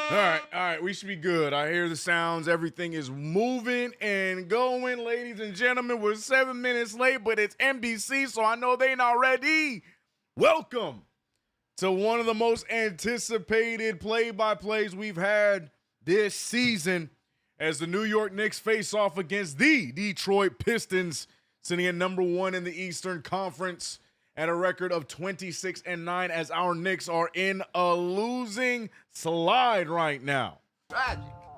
All right, we should be good. I hear the sounds. Everything is moving and going, ladies and gentlemen. We're 7 minutes late, but it's NBC, so I know they not ready. Welcome to one of the most anticipated play-by-plays we've had this season as the New York Knicks face off against the Detroit Pistons, sitting at number one in the Eastern Conference at a record of 26-9 as our Knicks are in a losing slide right now.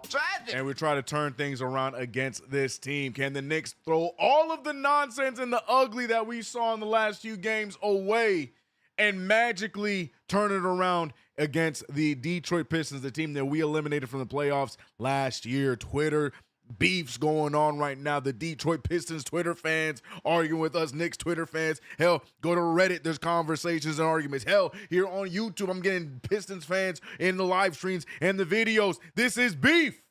Tragic. And we try to turn things around against this team. Can the Knicks throw all of the nonsense and the ugly that we saw in the last few games away and magically turn it around against the Detroit Pistons, the team that we eliminated from the playoffs last year? Twitter beefs going on right now. The Detroit Pistons Twitter fans arguing with us Knicks Twitter fans. Hell, go to Reddit. There's conversations and arguments. Hell, here on YouTube, I'm getting Pistons fans in the live streams and the videos. This is beef.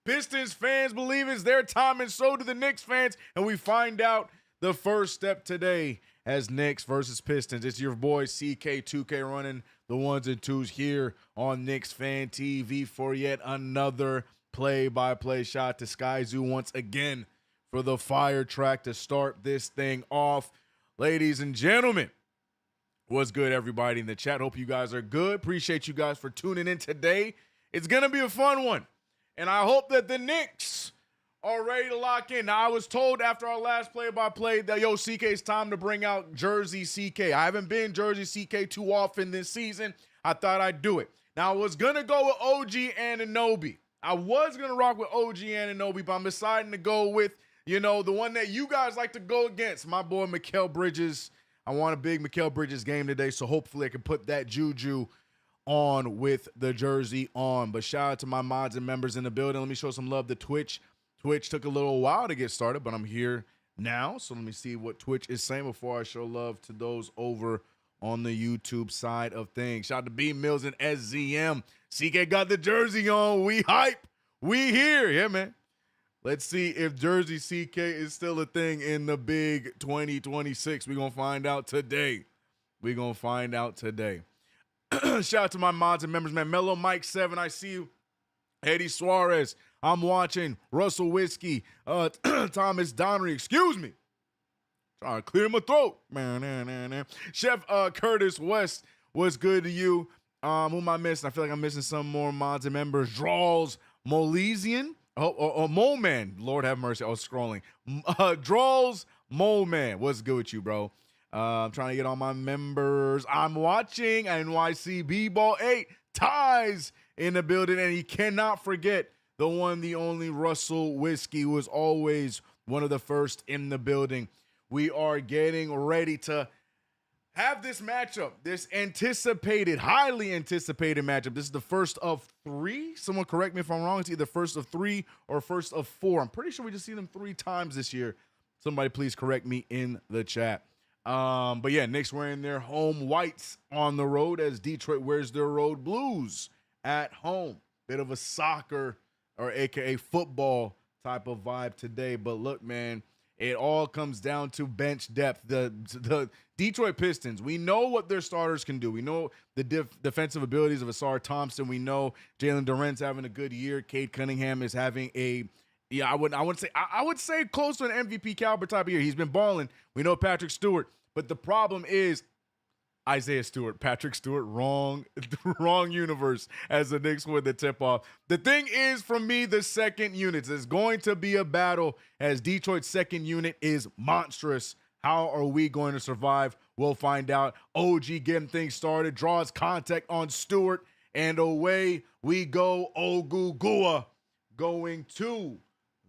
Pistons fans believe it's their time, and so do the Knicks fans. And we find out the first step today as Knicks versus Pistons. It's your boy CK2K running the ones and twos here on KnicksFanTV for yet another play-by-play. Shot to Sky Zoo once again for the fire track to start this thing off. Ladies and gentlemen, what's good, everybody in the chat? Hope you guys are good. Appreciate you guys for tuning in today. It's going to be a fun one, and I hope that the Knicks are ready to lock in. Now, I was told after our last play-by-play that, yo, CK, it's time to bring out Jersey CK. I haven't been Jersey CK too often this season. I thought I'd do it. Now, I was going to go with OG Anunoby. I was going to rock with OG Anunoby, but I'm deciding to go with, the one that you guys like to go against, my boy Mikal Bridges. I want a big Mikal Bridges game today, so hopefully I can put that juju on with the jersey on. But shout out to my mods and members in the building. Let me show some love to Twitch. Twitch took a little while to get started, but I'm here now. So let me see what Twitch is saying before I show love to those over on the YouTube side of things. Shout out to B Mills and SZM. CK got the jersey on. We hype. We here. Yeah, man. Let's see if Jersey CK is still a thing in the big 2026. We're going to find out today. Shout out to my mods and members, man. Mellow Mike 7, I see you. Eddie Suarez, I'm watching. Russell Whiskey, Thomas Donnery, excuse me. Trying to clear my throat. Chef Curtis West, what's good to you? Who am I missing? I feel like I'm missing some more mods and members. Draws Molesian. Mole Man. Lord have mercy. I was scrolling. Draws Mole Man. What's good with you, bro? I'm trying to get all my members. I'm watching NYC B-Ball 8. Ties in the building, and he cannot forget the one, the only Russell Whiskey, who was always one of the first in the building. We are getting ready to have this matchup, this highly anticipated matchup. This is the first of three. Someone correct me if I'm wrong. It's either first of three or first of four. I'm pretty sure we just seen them 3 times this year. Somebody please correct me in the chat. But yeah, Knicks wearing their home whites on the road as Detroit wears their road blues at home. Bit of a soccer or AKA football type of vibe today. But look, man, it all comes down to bench depth. The Detroit Pistons, we know what their starters can do. We know the defensive abilities of Asar Thompson. We know Jalen Durant's having a good year. Cade Cunningham is having I would say close to an MVP caliber type of year. He's been balling. We know Patrick Stewart, but the problem is Isaiah Stewart, Patrick Stewart, wrong universe as the Knicks win the tip-off. The thing is, for me, the second unit is going to be a battle as Detroit's second unit is monstrous. How are we going to survive? We'll find out. OG getting things started, draws contact on Stewart, and away we go. Ogugua going to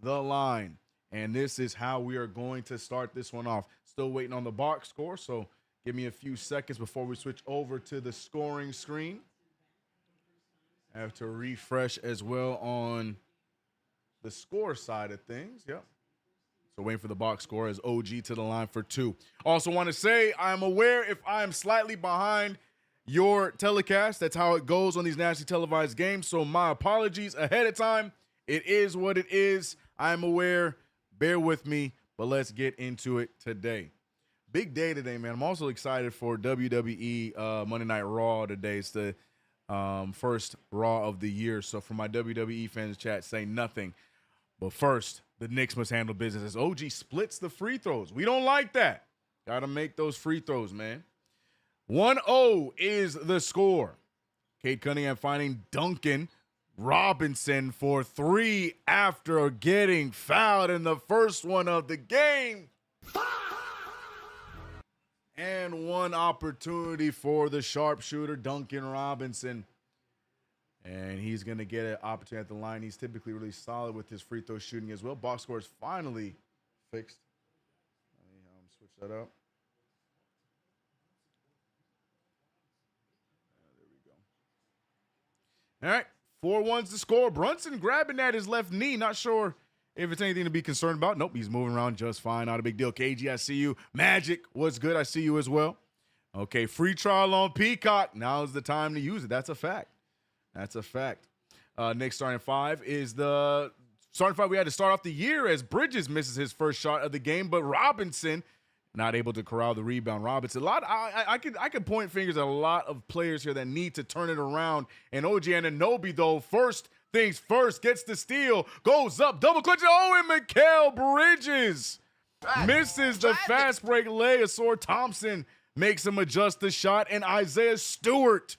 the line. And this is how we are going to start this one off. Still waiting on the box score, so give me a few seconds before we switch over to the scoring screen. I have to refresh as well on the score side of things. Yep. So waiting for the box score as OG to the line for 2. Also want to say I'm aware if I am slightly behind your telecast. That's how it goes on these nationally televised games. So my apologies ahead of time. It is what it is. I'm aware. Bear with me, but let's get into it today. Big day today, man. I'm also excited for WWE Monday Night Raw today. It's the First Raw of the year. So for my WWE fans chat, say nothing. But first, the Knicks must handle business as OG splits the free throws. We don't like that. Got to make those free throws, man. 1-0 is the score. Cade Cunningham finding Duncan Robinson for 3 after getting fouled in the first one of the game. And one opportunity for the sharpshooter, Duncan Robinson. And he's going to get an opportunity at the line. He's typically really solid with his free throw shooting as well. Box score is finally fixed. Let me switch that up. There we go. All right, 4-1's the score. Brunson grabbing at his left knee. Not sure if it's anything to be concerned about. Nope, he's moving around just fine. Not a big deal. KG, I see you. Magic, what's good? I see you as well. Okay, free trial on Peacock. Now's the time to use it. That's a fact. That's a fact. Knicks starting 5 is the starting 5 we had to start off the year as Bridges misses his first shot of the game, but Robinson not able to corral the rebound. Robinson, I could point fingers at a lot of players here that need to turn it around. And OG Anunoby, though, first things first, gets the steal, goes up, double clutch. Oh, and Mikal Bridges misses the fast break lay. Asor Thompson makes him adjust the shot, and Isaiah Stewart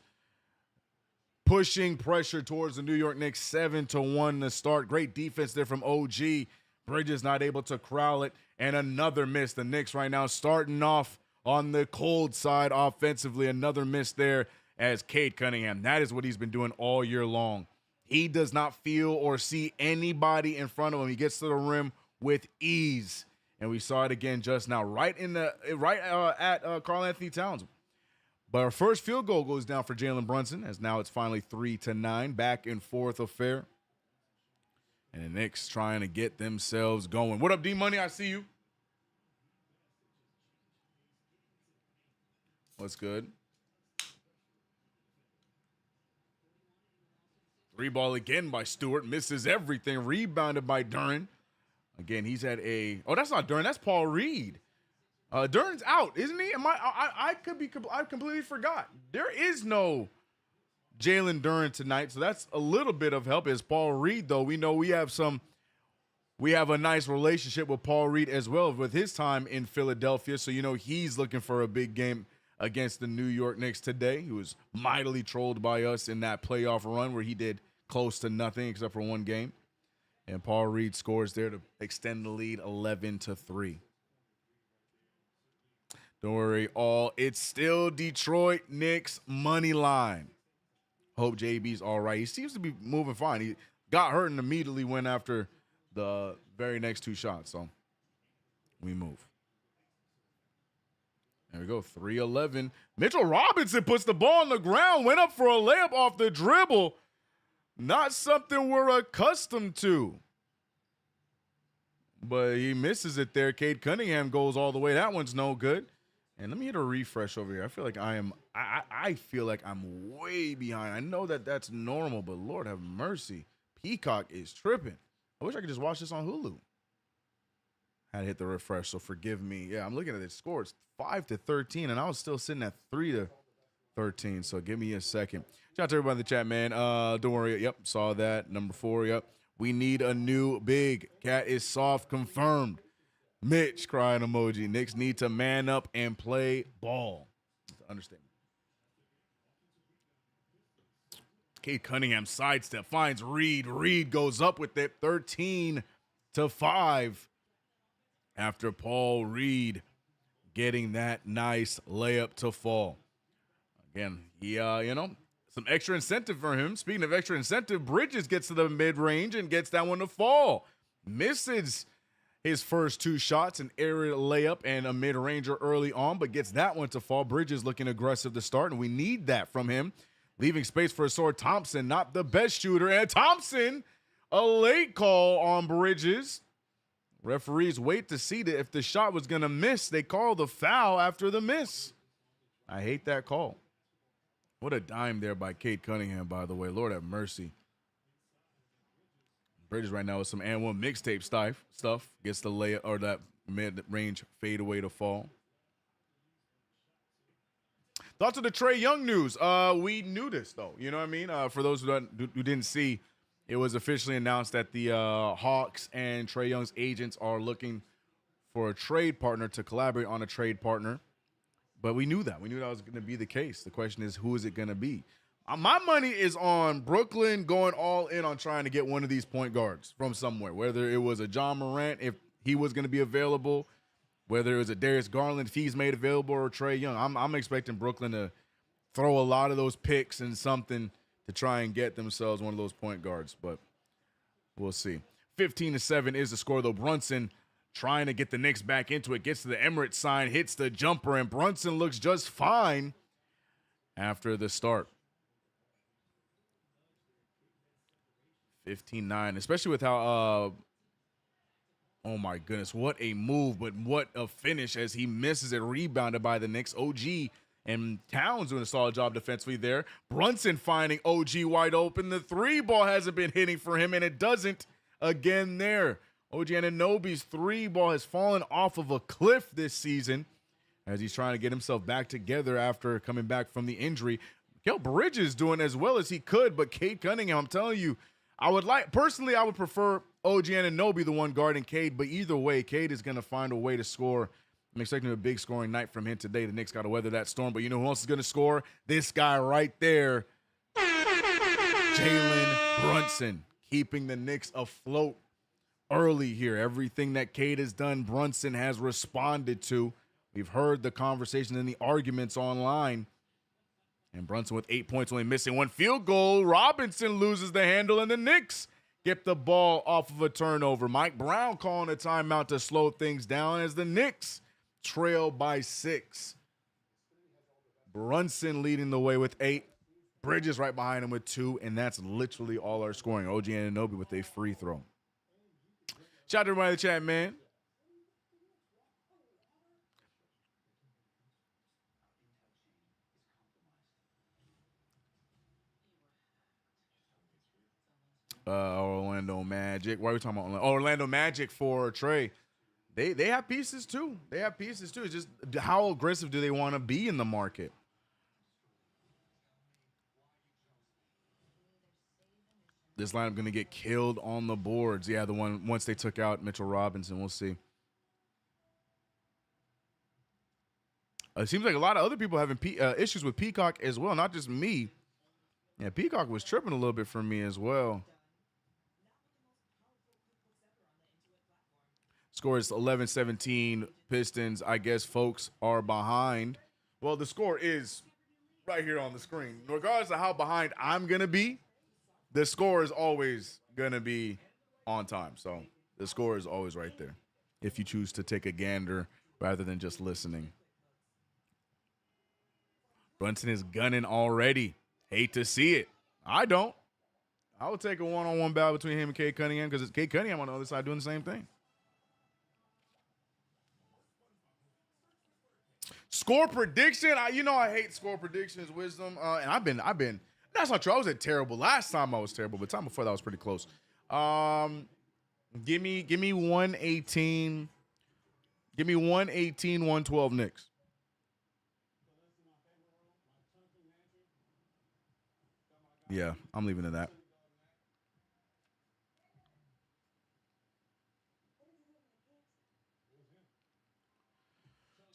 pushing pressure towards the New York Knicks, 7-1 to start. Great defense there from OG. Bridges not able to corral it, and another miss. The Knicks right now starting off on the cold side offensively. Another miss there as Cade Cunningham. That is what he's been doing all year long. He does not feel or see anybody in front of him. He gets to the rim with ease, and we saw it again just now, right at Karl Anthony Towns. But our first field goal goes down for Jalen Brunson, as now it's finally 3-9, back and forth affair. And the Knicks trying to get themselves going. What up, D-Money? I see you. What's good? 3 ball again by Stewart. Misses everything. Rebounded by Duren. Again, he's had a... Oh, that's not Duren. That's Paul Reed. Duren's out, isn't he? I completely forgot. There is no Jalen Duren tonight, so that's a little bit of help. As Paul Reed, though, we know we have a nice relationship with Paul Reed as well with his time in Philadelphia. So he's looking for a big game against the New York Knicks today. He was mightily trolled by us in that playoff run where he did close to nothing except for one game. And Paul Reed scores there to extend the lead 11-3. Don't worry, it's still Detroit Knicks money line. Hope JB's all right. He seems to be moving fine. He got hurt and immediately went after the very next 2 shots. So we move. There we go, 3-11. Mitchell Robinson puts the ball on the ground, went up for a layup off the dribble. Not something we're accustomed to. But he misses it there. Cade Cunningham goes all the way. That one's no good. And let me hit a refresh over here. I feel like I feel like I'm way behind. I know that that's normal, but Lord have mercy. Peacock is tripping. I wish I could just watch this on Hulu. Had to hit the refresh, so forgive me. Yeah, I'm looking at the score. It's 5-13, and I was still sitting at 3-13. So give me a second. Shout out to everybody in the chat, man. Don't worry. Yep, saw that. Number 4. Yep. We need a new big. Cat is soft, confirmed. Mitch crying emoji. Knicks need to man up and play ball. Understand. Cade Cunningham sidestep finds Reed. Reed goes up with it, 13-5. After Paul Reed getting that nice layup to fall. Again, he some extra incentive for him. Speaking of extra incentive, Bridges gets to the mid-range and gets that one to fall. Misses his first 2 shots, an aerial layup and a mid-ranger early on, but gets that one to fall. Bridges looking aggressive to start, and we need that from him. Leaving space for Asor Thompson, not the best shooter. And Thompson, a late call on Bridges. Referees wait to see that if the shot was going to miss, they call the foul after the miss. I hate that call. What a dime there by Cade Cunningham, by the way. Lord have mercy. Bridges right now with some and one mixtape stuff. Gets the layup or that mid-range fadeaway to fall. Thoughts on the Trae Young news? We knew this though. You know what I mean? For those who didn't see, it was officially announced that the Hawks and Trae Young's agents are looking for a trade partner to collaborate on a trade partner. But we knew that. We knew that was going to be the case. The question is, who is it going to be? My money is on Brooklyn going all in on trying to get one of these point guards from somewhere, whether it was a John Morant, if he was going to be available, whether it was a Darius Garland, if he's made available, or Trae Young. I'm expecting Brooklyn to throw a lot of those picks and something to try and get themselves one of those point guards, but we'll see. 15-7 is the score, though. Brunson trying to get the Knicks back into it, gets to the Emirates sign, hits the jumper, and Brunson looks just fine after the start. 15-9, especially with how, oh my goodness, what a move, but what a finish as he misses it, rebounded by the Knicks. OG and Towns doing a solid job defensively there. Brunson finding OG wide open. The three ball hasn't been hitting for him, and it doesn't again there. OG Anunoby's three ball has fallen off of a cliff this season as he's trying to get himself back together after coming back from the injury. Mikal Bridges doing as well as he could, but Cade Cunningham, I'm telling you, I would prefer OG Anunoby, the one guarding Cade, but either way, Cade is going to find a way to score. I'm expecting a big scoring night from him today. The Knicks got to weather that storm, but you know who else is going to score? This guy right there, Jalen Brunson, keeping the Knicks afloat early here. Everything that Cade has done, Brunson has responded to. We've heard the conversation and the arguments online. And Brunson with 8 points, only missing one field goal. Robinson loses the handle, and the Knicks get the ball off of a turnover. Mike Brown calling a timeout to slow things down as the Knicks trail by 6. Brunson leading the way with 8. Bridges right behind him with 2, and that's literally all our scoring. OG Anunoby with a free throw. Shout out to everybody in the chat, man. Orlando Magic. Why are we talking about Orlando Magic for Trae? They have pieces too. It's just how aggressive do they want to be in the market? This lineup going to get killed on the boards. Yeah, the one once they took out Mitchell Robinson. We'll see. It seems like a lot of other people having issues with Peacock as well, not just me. Yeah, Peacock was tripping a little bit for me as well. Score is 11-17. Pistons, I guess folks are behind. Well, the score is right here on the screen. Regardless of how behind I'm going to be, the score is always going to be on time. So the score is always right there if you choose to take a gander rather than just listening. Brunson is gunning already. Hate to see it. I don't. I would take a one-on-one battle between him and Cade Cunningham because it's Cade Cunningham on the other side doing the same thing. Score prediction. I hate score predictions, Wisdom. And I've been. That's not true. I wasn't terrible. Last time I was terrible, but time before that was pretty close. Give me 118. Give me 118, 112 Knicks. Yeah, I'm leaving it at that.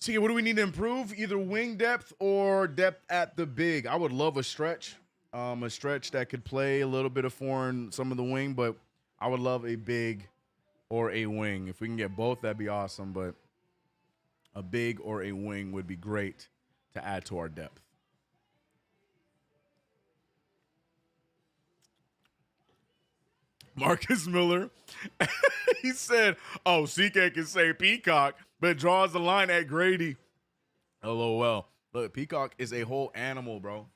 See, what do we need to improve? Either wing depth or depth at the big. I would love a stretch that could play a little bit of foreign, some of the wing, but I would love a big or a wing. If we can get both, that'd be awesome, but a big or a wing would be great to add to our depth. Marcus Miller, he said, oh, CK can say Peacock, but draws the line at Grady. LOL. Look, Peacock is a whole animal, bro.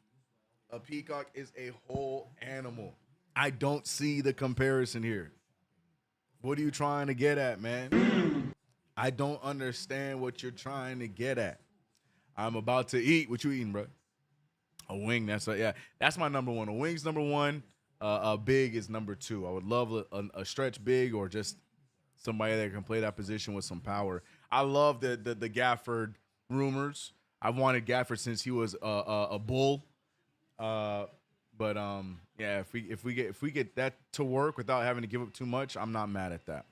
A peacock is a whole animal. I don't see the comparison here. What are you trying to get at, man? I don't understand what you're trying to get at. I'm about to eat. What you eating, bro? A wing. That's my number one. A wing's number one. A big is number 2. I would love a stretch big or just somebody that can play that position with some power. I love the Gafford rumors. I've wanted Gafford since he was a bull. But yeah, if we get that to work without having to give up too much, I'm not mad at that.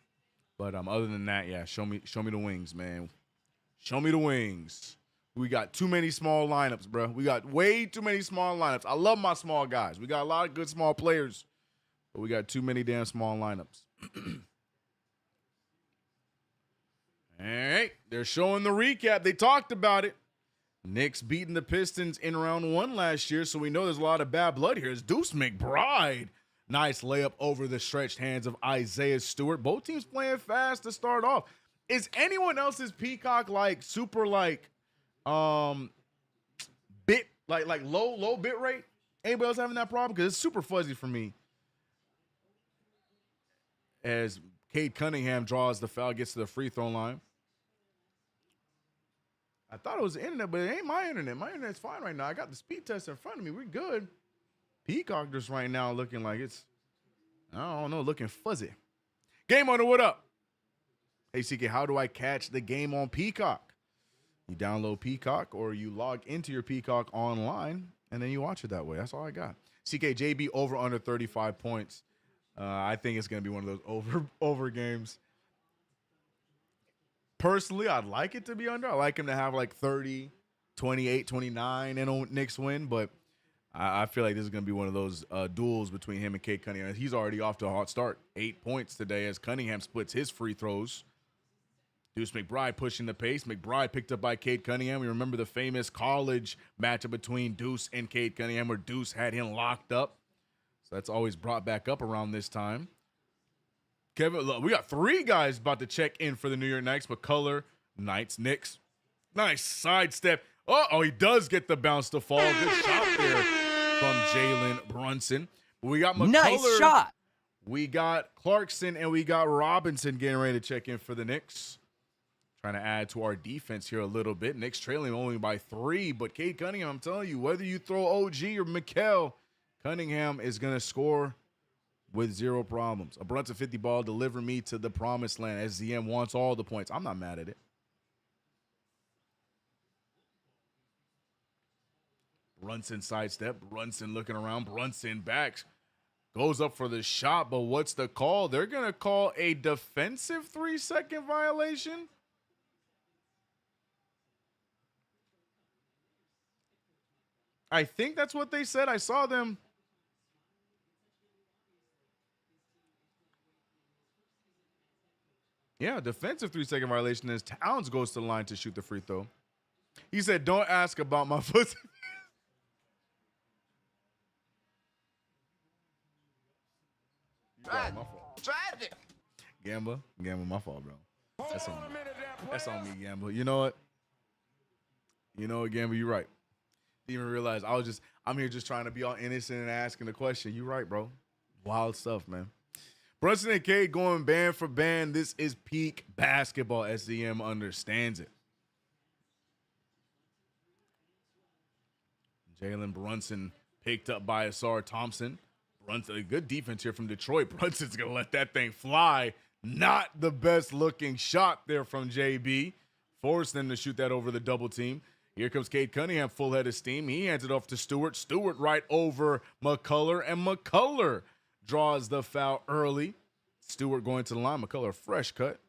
But other than that, yeah, show me the wings, man. Show me the wings. We got too many small lineups, bro. We got way too many small lineups. I love my small guys. We got a lot of good small players, but we got too many damn small lineups. All right, they're showing the recap. They talked about it. Knicks beating the Pistons in round 1 last year, so we know there's a lot of bad blood here. It's Deuce McBride. Nice layup over the stretched hands of Isaiah Stewart. Both teams playing fast to start off. Is anyone else's Peacock like super like bit like low bit rate? Anybody else having that problem? Because it's super fuzzy for me. As Cade Cunningham draws the foul, gets to the free throw line. I thought it was the internet, but it ain't my internet. My internet's fine right now. I got the speed test in front of me. We're good. Peacock just right now looking like it's, I don't know, looking fuzzy. Game Owner, what up? Hey, CK, how do I catch the game on Peacock? You download Peacock or you log into your Peacock online, and then you watch it that way. That's all I got. CKJB over under 35 points. I think it's going to be one of those over games. Personally, I'd like it to be under. I like him to have like 30, 28, 29 and Knicks win, but I feel like this is going to be one of those duels between him and Cade Cunningham. He's already off to a hot start. 8 points today as Cunningham splits his free throws. Deuce McBride pushing the pace. McBride picked up by Cade Cunningham. We remember the famous college matchup between Deuce and Cade Cunningham where Deuce had him locked up. So that's always brought back up around this time. Kevin, look, we got 3 guys about to check in for the New York Knicks. McCullough, Knicks. Nice sidestep. Oh, he does get the bounce to fall. Good shot there from Jalen Brunson. We got McCullough. Nice shot. We got Clarkson and we got Robinson getting ready to check in for the Knicks. Trying to add to our defense here a little bit. Knicks trailing only by 3, but Cade Cunningham, I'm telling you, whether you throw OG or Mikal, Cunningham is going to score with 0 problems. A Brunson 50 ball, deliver me to the promised land. SZM wants all the points. I'm not mad at it. Brunson sidestep. Brunson looking around. Brunson backs. Goes up for the shot, but what's the call? They're going to call a defensive 3-second violation. I think that's what they said. I saw them. Yeah, defensive 3-second violation as Towns goes to the line to shoot the free throw. He said, don't ask about my foot. My fault. Gamba, my fault, bro. That's on me. That's on me, Gamba. You know what? Gamba, you're right. Didn't even realize I'm here just trying to be all innocent and asking the question. You're right, bro. Wild stuff, man. Brunson and Cade going band for band. This is peak basketball. SZM understands it. Jalen Brunson picked up by Asar Thompson. Brunson, a good defense here from Detroit. Brunson's going to let that thing fly. Not the best looking shot there from JB. Forced them to shoot that over the double team. Here comes Cade Cunningham, full head of steam. He hands it off to Stewart. Stewart right over McCullough, and McCullough draws the foul early. Stewart going to the line. McCullough, fresh cut.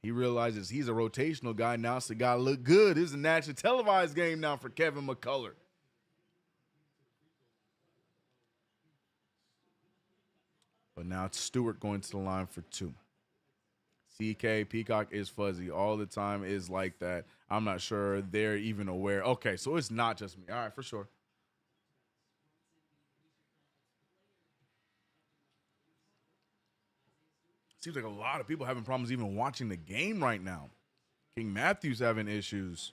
He realizes he's a rotational guy now, so got to look good. This is a nationally televised game now for Kevin McCullough. But now it's Stewart going to the line for 2. CK, Peacock is fuzzy. All the time is like that. I'm not sure they're even aware. Okay, so it's not just me. All right, for sure. Seems like a lot of people having problems even watching the game right now. King Matthews having issues.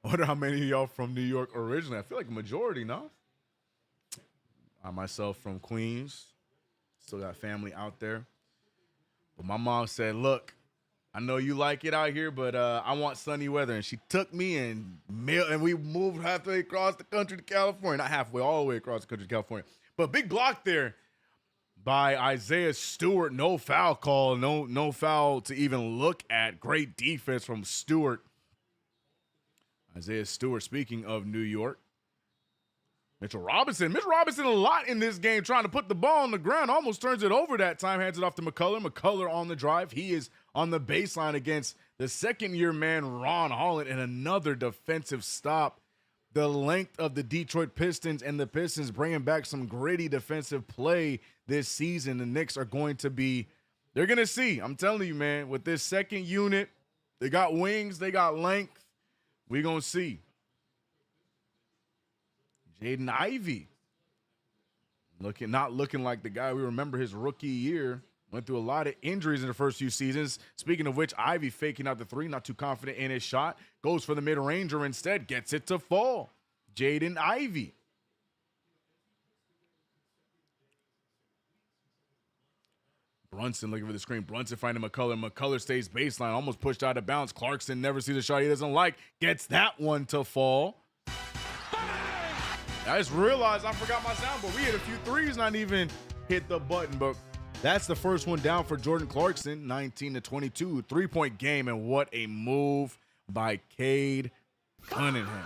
I wonder how many of y'all from New York originally. I feel like a majority, no? I myself from Queens. Still got family out there. But my mom said, look, I know you like it out here, but I want sunny weather. And she took me and we moved halfway across the country to California. Not halfway, all the way across the country to California. But big block there by Isaiah Stewart. No foul call. No foul to even look at. Great defense from Stewart. Isaiah Stewart, speaking of New York. Mitchell Robinson a lot in this game, trying to put the ball on the ground. Almost turns it over that time. Hands it off to McCullough. McCullough on the drive. He is on the baseline against the second-year man, Ron Holland, and another defensive stop. The length of the Detroit Pistons, and the Pistons bringing back some gritty defensive play this season. The Knicks are going to be, they're going to see. I'm telling you, man, with this second unit, they got wings, they got length. We're going to see. Jaden Ivey not looking like the guy we remember his rookie year. Went through a lot of injuries in the first few seasons. Speaking of which, Ivey faking out the three, not too confident in his shot. Goes for the mid-ranger instead, gets it to fall. Jaden Ivey. Brunson looking for the screen. Brunson finding McCullough. McCullough stays baseline, almost pushed out of bounds. Clarkson never sees a shot he doesn't like. Gets that one to fall. I just realized I forgot my soundboard. We hit a few threes, not even hit the button, but that's the first one down for Jordan Clarkson, 19-22, three-point game, and what a move by Cade Cunningham.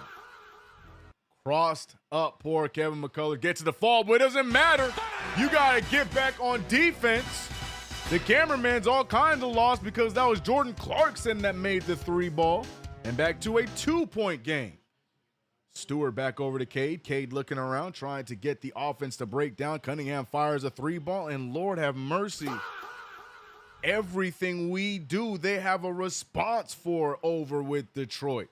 Crossed up, poor Kevin McCullough gets to the fall, but it doesn't matter. You got to get back on defense. The cameraman's all kinds of lost because that was Jordan Clarkson that made the three ball, and back to a 2-point game. Stewart back over to Cade. Cade looking around, trying to get the offense to break down. Cunningham fires a three ball, and Lord have mercy. Everything we do, they have a response for over with Detroit.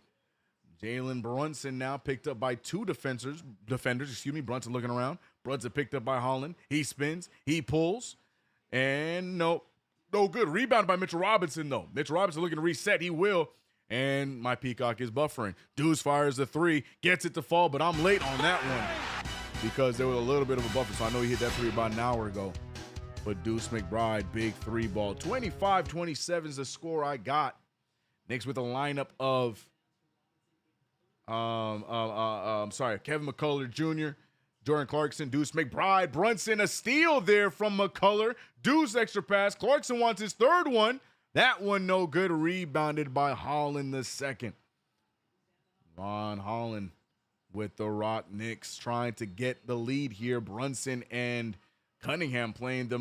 Jalen Brunson now picked up by two defenders. Brunson looking around. Brunson picked up by Holland. He spins. He pulls. And no good. Rebound by Mitchell Robinson, though. Mitchell Robinson looking to reset. He will. And my Peacock is buffering. Deuce fires the three, gets it to fall, but I'm late on that one because there was a little bit of a buffer, so I know he hit that three about an hour ago. But Deuce McBride, big three ball. 25-27 is the score I got. Knicks with a lineup of, Kevin McCullough Jr., Jordan Clarkson, Deuce McBride, Brunson, a steal there from McCullough. Deuce extra pass. Clarkson wants his third one. That one no good, rebounded by Holland the second. Ron Holland with the Rock Knicks trying to get the lead here. Brunson and Cunningham playing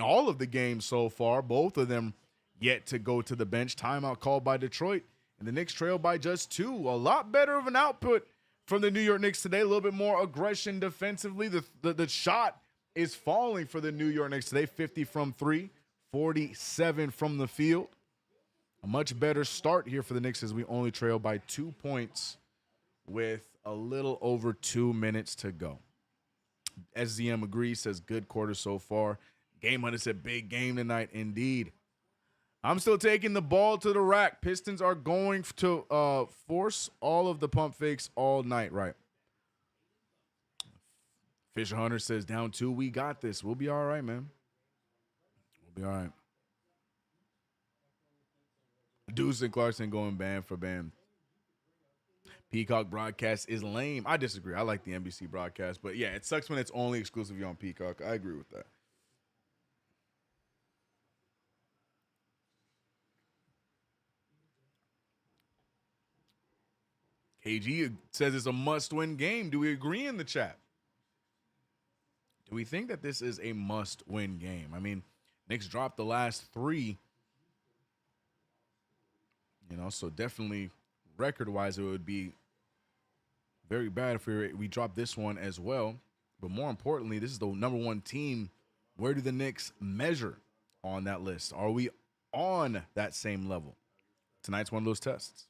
all of the games so far. Both of them yet to go to the bench. Timeout called by Detroit, and the Knicks trail by just 2. A lot better of an output from the New York Knicks today. A little bit more aggression defensively. The shot is falling for the New York Knicks today. 50 from 3. 47 from the field. A much better start here for the Knicks as we only trail by 2 points with a little over 2 minutes to go. SZM agrees, says good quarter so far. Game Hunter said big game tonight indeed. I'm still taking the ball to the rack. Pistons are going to force all of the pump fakes all night, right? Fisher Hunter says down 2. We got this. We'll be all right, man. All right. Deuce and Clarkson going band for band. Peacock broadcast is lame. I disagree. I like the NBC broadcast, but yeah, it sucks when it's only exclusively on Peacock. I agree with that. KG says it's a must-win game. Do we agree in the chat? Do we think that this is a must-win game? I mean, Knicks dropped the last 3. So definitely record-wise, it would be very bad if we drop this one as well. But more importantly, this is the number 1 team. Where do the Knicks measure on that list? Are we on that same level? Tonight's one of those tests.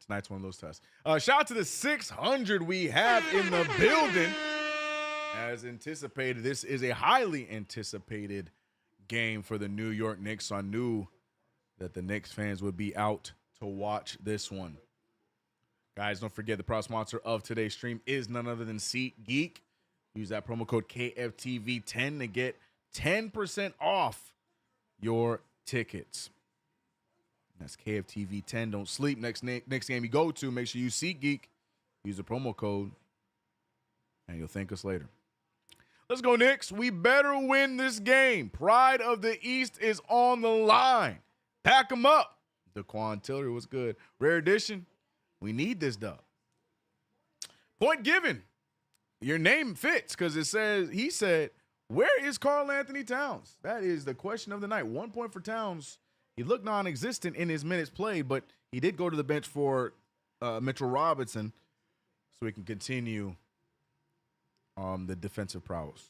Shout out to the 600 we have in the building. As anticipated, this is a highly anticipated game for the New York Knicks. So I knew that the Knicks fans would be out to watch this one. Guys, don't forget the proud sponsor of today's stream is none other than SeatGeek. Use that promo code KFTV10 to get 10% off your tickets. That's KFTV 10. Don't sleep. Next game you go to, make sure you SeatGeek. Use the promo code, and you'll thank us later. Let's go, Knicks. We better win this game. Pride of the East is on the line. Pack them up. Daquan Tillery was good. Rare edition. We need this dub. Point given. Your name fits because he said, where is Karl Anthony Towns? That is the question of the night. 1 point for Towns. He looked non-existent in his minutes played, but he did go to the bench for Mitchell Robinson so he can continue the defensive prowess.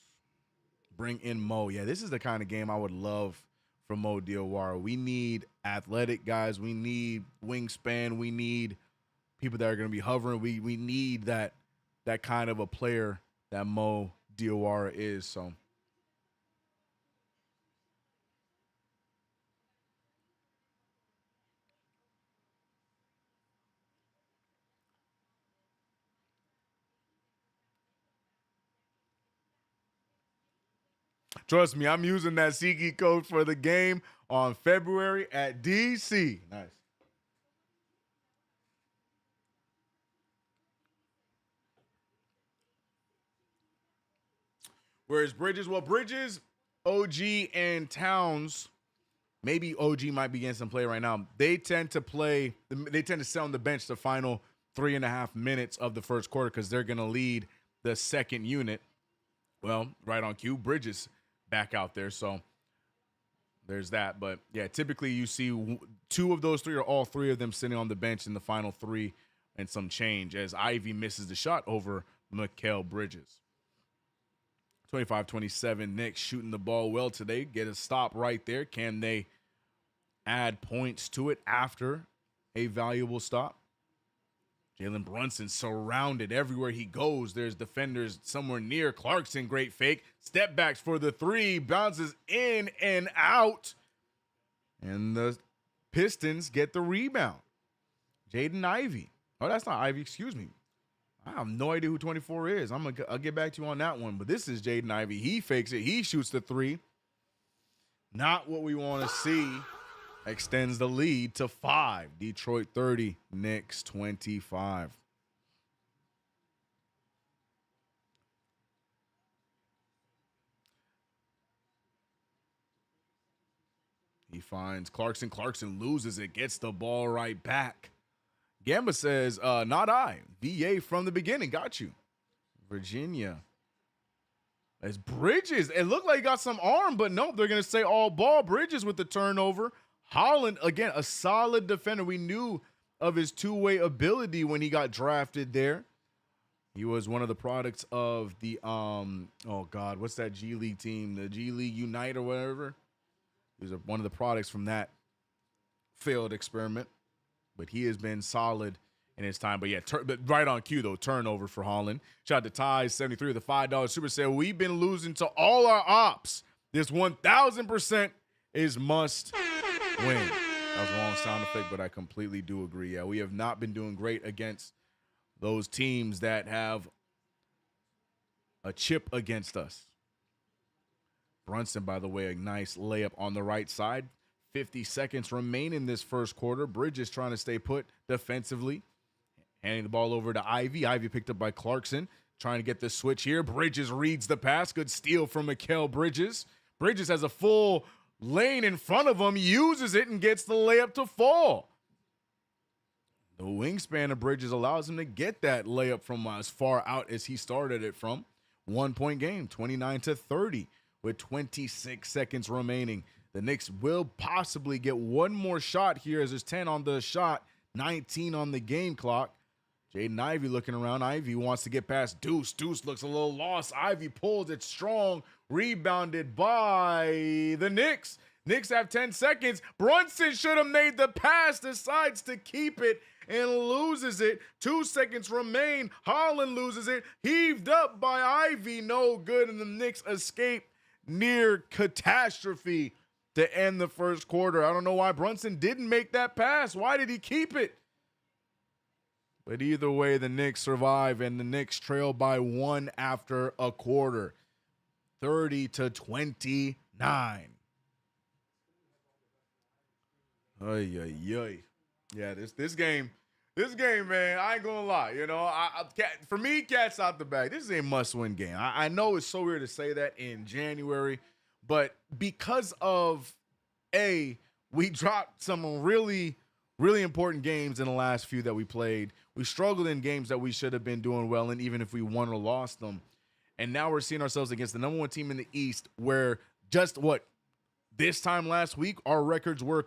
Bring in Mo. Yeah, this is the kind of game I would love from Mo Diawara. We need athletic guys. We need wingspan. We need people that are going to be hovering. We need that kind of a player that Mo Diawara is. So trust me, I'm using that SeatGeek code for the game on February at DC. Nice. Whereas Bridges, OG, and Towns, maybe OG might be getting some play right now. They tend to sit on the bench the final 3.5 minutes of the first quarter because they're going to lead the second unit. Well, right on cue, Bridges back out there. So there's that. But, yeah, typically you see 2 of those 3 or all 3 of them sitting on the bench in the final 3 and some change as Ivy misses the shot over Mikal Bridges. 25-27, Knicks shooting the ball well today. Get a stop right there. Can they add points to it after a valuable stop? Jalen Brunson surrounded everywhere he goes. There's defenders somewhere near. Clarkson, great fake. Step backs for the 3. Bounces in and out. And the Pistons get the rebound. Jaden Ivey. Oh, that's not Ivy. Excuse me. I have no idea who 24 is. I'll get back to you on that one. But this is Jaden Ivey. He fakes it. He shoots the 3. Not what we want to see. Extends the lead to 5. Detroit 30, Knicks 25. He finds Clarkson. Clarkson loses it. Gets the ball right back. Gamba says, not I. VA from the beginning. Got you. Virginia. As Bridges. It looked like he got some arm, but nope. They're going to say all ball. Bridges with the turnover. Holland, again, a solid defender. We knew of his two-way ability when he got drafted there. He was one of the products of the, what's that G League team? The G League Unite or whatever. He was one of the products from that failed experiment. But he has been solid in his time. But, yeah, but right on cue, though, turnover for Holland. Shout out to Ties, 73 with the $5 super sale. We've been losing to all our ops. This 1,000% is must win. That was a wrong sound effect, but I completely do agree. Yeah, we have not been doing great against those teams that have a chip against us. Brunson, by the way, a nice layup on the right side. 50 seconds remain in this first quarter. Bridges trying to stay put defensively. Handing the ball over to Ivy. Ivy picked up by Clarkson. Trying to get the switch here. Bridges reads the pass. Good steal from Mikal Bridges. Bridges has a full lane in front of him. Uses it and gets the layup to fall. The wingspan of Bridges allows him to get that layup from as far out as he started it from. 1 point game, 29-30 with 26 seconds remaining. The Knicks will possibly get one more shot here as there's 10 on the shot, 19 on the game clock. Jaden Ivey looking around. Ivy wants to get past Deuce. Deuce looks a little lost. Ivy pulls it strong. Rebounded by the Knicks. Knicks have 10 seconds. Brunson should have made the pass. Decides to keep it and loses it. 2 seconds remain. Holland loses it. Heaved up by Ivy. No good. And the Knicks escape near catastrophe to end the first quarter. I don't know why Brunson didn't make that pass. Why did he keep it? But either way, the Knicks survive, and the Knicks trail by 1 after a quarter. 30-29. Ay, ay, ay. Yeah, this game, man, I ain't gonna lie. You know, for me, cat's out the bag. This is a must-win game. I know it's so weird to say that in January, but because of we dropped some really, really important games in the last few that we played. We struggled in games that we should have been doing well in, even if we won or lost them. And now we're seeing ourselves against the number one team in the East, where just this time last week, our records were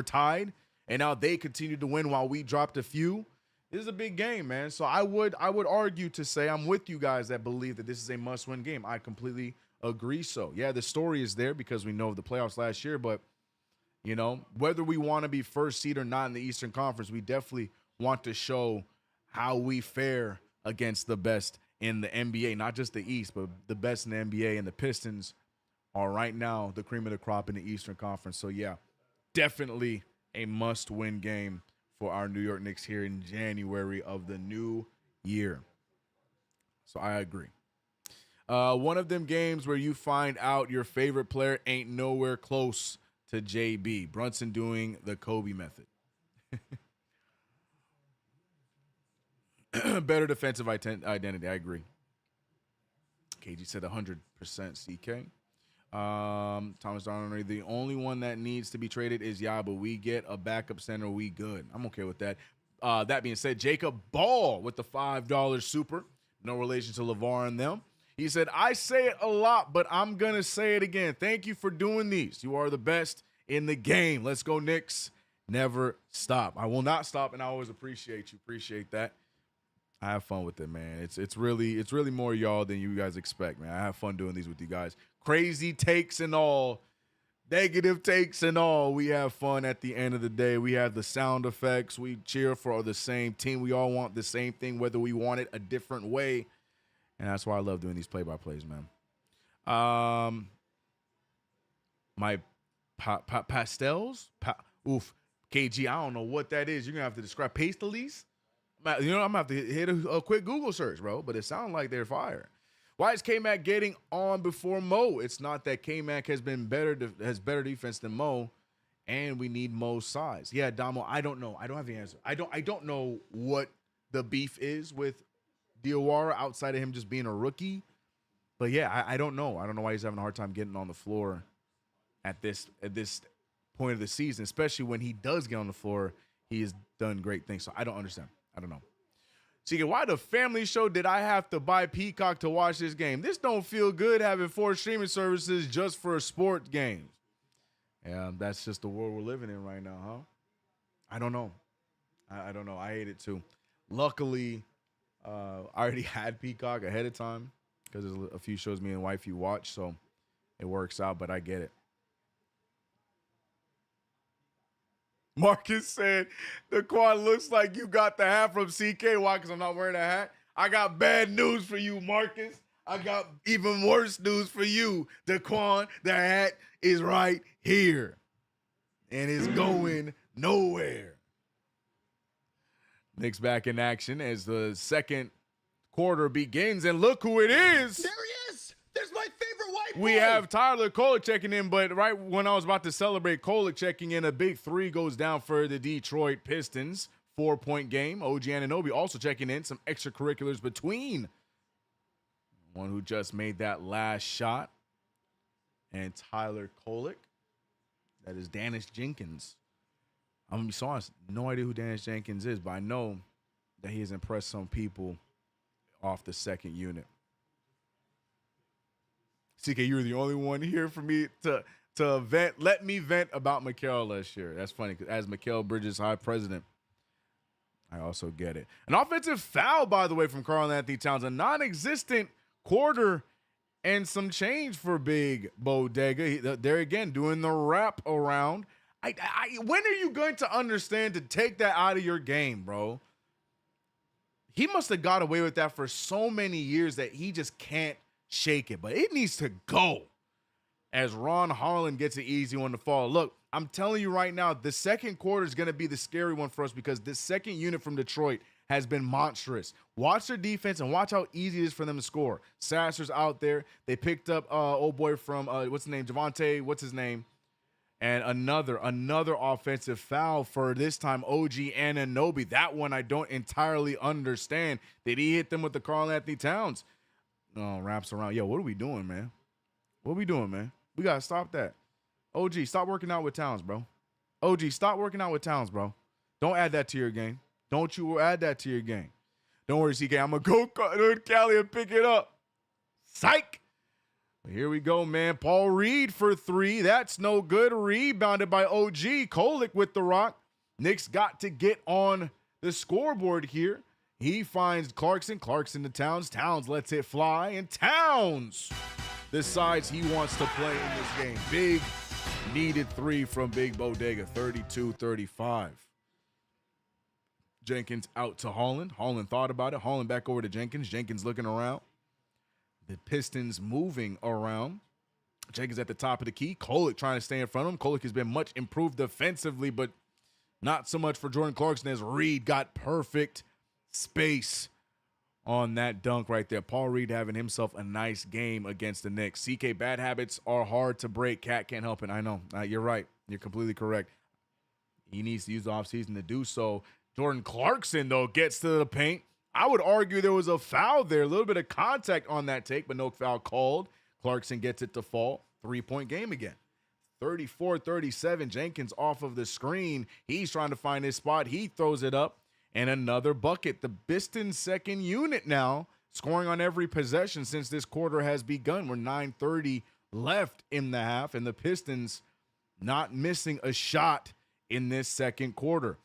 tied, and now they continued to win while we dropped a few. This is a big game, man. So I would argue to say I'm with you guys that believe that this is a must-win game. I completely agree. So yeah, the story is there because we know of the playoffs last year, but you know, whether we want to be first seed or not in the Eastern Conference, we definitely want to show how we fare against the best in the NBA, not just the East, but the best in the NBA. And the Pistons are right now the cream of the crop in the Eastern Conference. So yeah, definitely a must-win game for our New York Knicks here in January of the new year. So I agree. One of them games where you find out your favorite player ain't nowhere close to JB. Brunson doing the Kobe method. Better defensive identity. I agree. KG said 100% CK. Thomas Donnery, the only one that needs to be traded is but we get a backup center, we good. I'm okay with that. That being said, Jacob Ball with the $5 super. No relation to LeVar and them. He said, I say it a lot, but I'm going to say it again. Thank you for doing these. You are the best in the game. Let's go, Knicks. Never stop. I will not stop, and I always appreciate you. Appreciate that. I have fun with it, man. It's really more y'all than you guys expect, man. I have fun doing these with you guys. Crazy takes and all, negative takes and all. We have fun at the end of the day. We have the sound effects. We cheer for the same team. We all want the same thing, whether we want it a different way. And that's why I love doing these play-by-plays, man. My pastels? KG, I don't know what that is. You're going to have to describe pastelies? You know, I'm going to have to hit a quick Google search, bro. But it sounds like they're fire. Why is K-Mac getting on before Mo? It's not that K-Mac has better defense than Mo, and we need Mo's size. Yeah, Damo, I don't know. I don't have the answer. I don't know what the beef is with Diawara outside of him just being a rookie. But yeah, I don't know. I don't know why he's having a hard time getting on the floor at this point of the season, especially when he does get on the floor. He has done great things. So I don't understand. I don't know. So why the family show did I have to buy Peacock to watch this game? This don't feel good having 4 streaming services just for sport games. Yeah, that's just the world we're living in right now, huh? I don't know. I don't know. I hate it too. Luckily, I already had Peacock ahead of time because there's a few shows me and wifey watch, so it works out, but I get it. Marcus said, the quad looks like you got the hat from CK. Why? Because I'm not wearing a hat. I got bad news for you, Marcus. I got even worse news for you, Daquan. The hat is right here, and it's going nowhere. Knicks back in action as the second quarter begins, and look who it is. There he is. There's my favorite white boy. We have Tyler Kolek checking in, but right when I was about to celebrate Kolek checking in, a big 3 goes down for the Detroit Pistons. 4-point game. OG Anunoby also checking in. Some extracurriculars between one who just made that last shot and Tyler Kolek. That is Danish Jenkins. I'm going to be honest, no idea who Danish Jenkins is, but I know that he has impressed some people off the second unit. CK, you were the only one here for me to vent. Let me vent about Mikal last year. That's funny, because as Mikal Bridges High President, I also get it. An offensive foul, by the way, from Karl-Anthony Towns. A non-existent quarter and some change for Big Bodega. They're again doing the wrap around. When are you going to understand to take that out of your game, bro? He must have got away with that for so many years that he just can't shake it. But it needs to go as Ron Harlan gets an easy one to fall. Look, I'm telling you right now, the second quarter is going to be the scary one for us because this second unit from Detroit has been monstrous. Watch their defense and watch how easy it is for them to score. Sasser's out there. They picked up old boy from what's his name? Javonte, what's his name? And another offensive foul for this time OG Anunoby. That one I don't entirely understand. Did he hit them with the Karl-Anthony Towns? No, wraps around. Yo, what are we doing, man? What are we doing, man? We got to stop that. OG, stop working out with Towns, bro. OG, stop working out with Towns, bro. Don't add that to your game. Don't you add that to your game. Don't worry, CK. I'm going to go to Cali and pick it up. Psych. Here we go, man. Paul Reed for three. That's no good. Rebounded by OG. Kolek with the rock. Knicks got to get on the scoreboard here. He finds Clarkson. Clarkson to Towns. Towns lets it fly. And Towns decides he wants to play in this game. Big needed three from Big Bodega. 32-35. Jenkins out to Holland. Holland thought about it. Holland back over to Jenkins. Jenkins looking around. The Pistons moving around. Jenkins at the top of the key. Kolek trying to stay in front of him. Kolek has been much improved defensively, but not so much for Jordan Clarkson as Reed got perfect space on that dunk right there. Paul Reed having himself a nice game against the Knicks. CK, bad habits are hard to break. Cat can't help it. I know. You're right. You're completely correct. He needs to use the offseason to do so. Jordan Clarkson, though, gets to the paint. I would argue there was a foul there, a little bit of contact on that take, but no foul called. Clarkson gets it to fall. 3-point game again. 34-37. Jenkins off of the screen. He's trying to find his spot. He throws it up, and another bucket. The Pistons' second unit now, scoring on every possession since this quarter has begun. We're 9:30 left in the half, and the Pistons not missing a shot in this second quarter.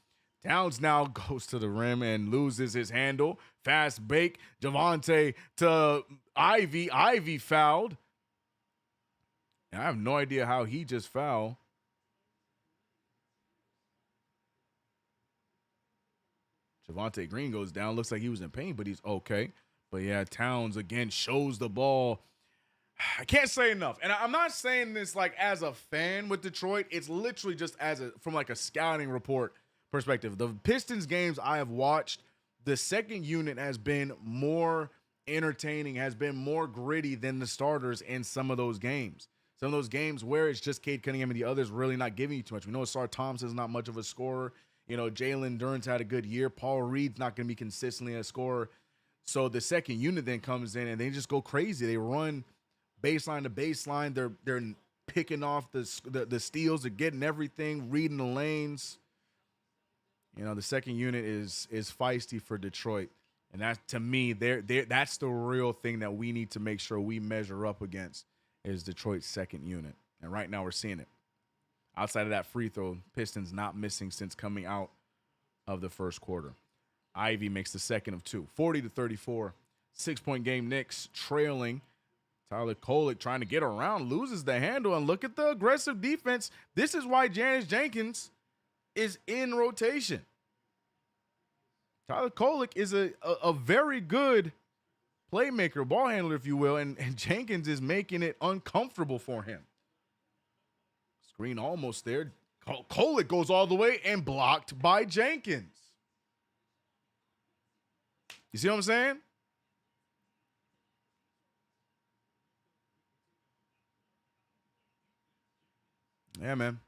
Towns now goes to the rim and loses his handle. Fast bake. Javonte to Ivy. Ivy fouled. And I have no idea how he just fouled. Javonte Green goes down. Looks like he was in pain, but he's okay. But yeah, Towns again shows the ball. I can't say enough. And I'm not saying this like as a fan with Detroit. It's literally just from like a scouting report perspective. The Pistons games I have watched, the second unit has been more entertaining, has been more gritty than the starters in some of those games. Some of those games where it's just Cade Cunningham and the others really not giving you too much. We know Ausar Thompson's not much of a scorer. You know, Jalen Duren's had a good year. Paul Reed's not going to be consistently a scorer. So the second unit then comes in and they just go crazy. They run baseline to baseline. They're picking off the steals. They're getting everything, reading the lanes. You know, the second unit is feisty for Detroit. And that, to me, that's the real thing that we need to make sure we measure up against is Detroit's second unit. And right now we're seeing it. Outside of that free throw, Pistons not missing since coming out of the first quarter. Ivy makes the second of two. 40-34. 6-point game. Knicks trailing. Tyler Kolek trying to get around, loses the handle, and look at the aggressive defense. This is why Janice Jenkins is in rotation. Tyler Kolek is a very good playmaker, ball handler, if you will, and Jenkins is making it uncomfortable for him. Screen almost there. Kolek goes all the way and blocked by Jenkins. You see what I'm saying? Yeah, man.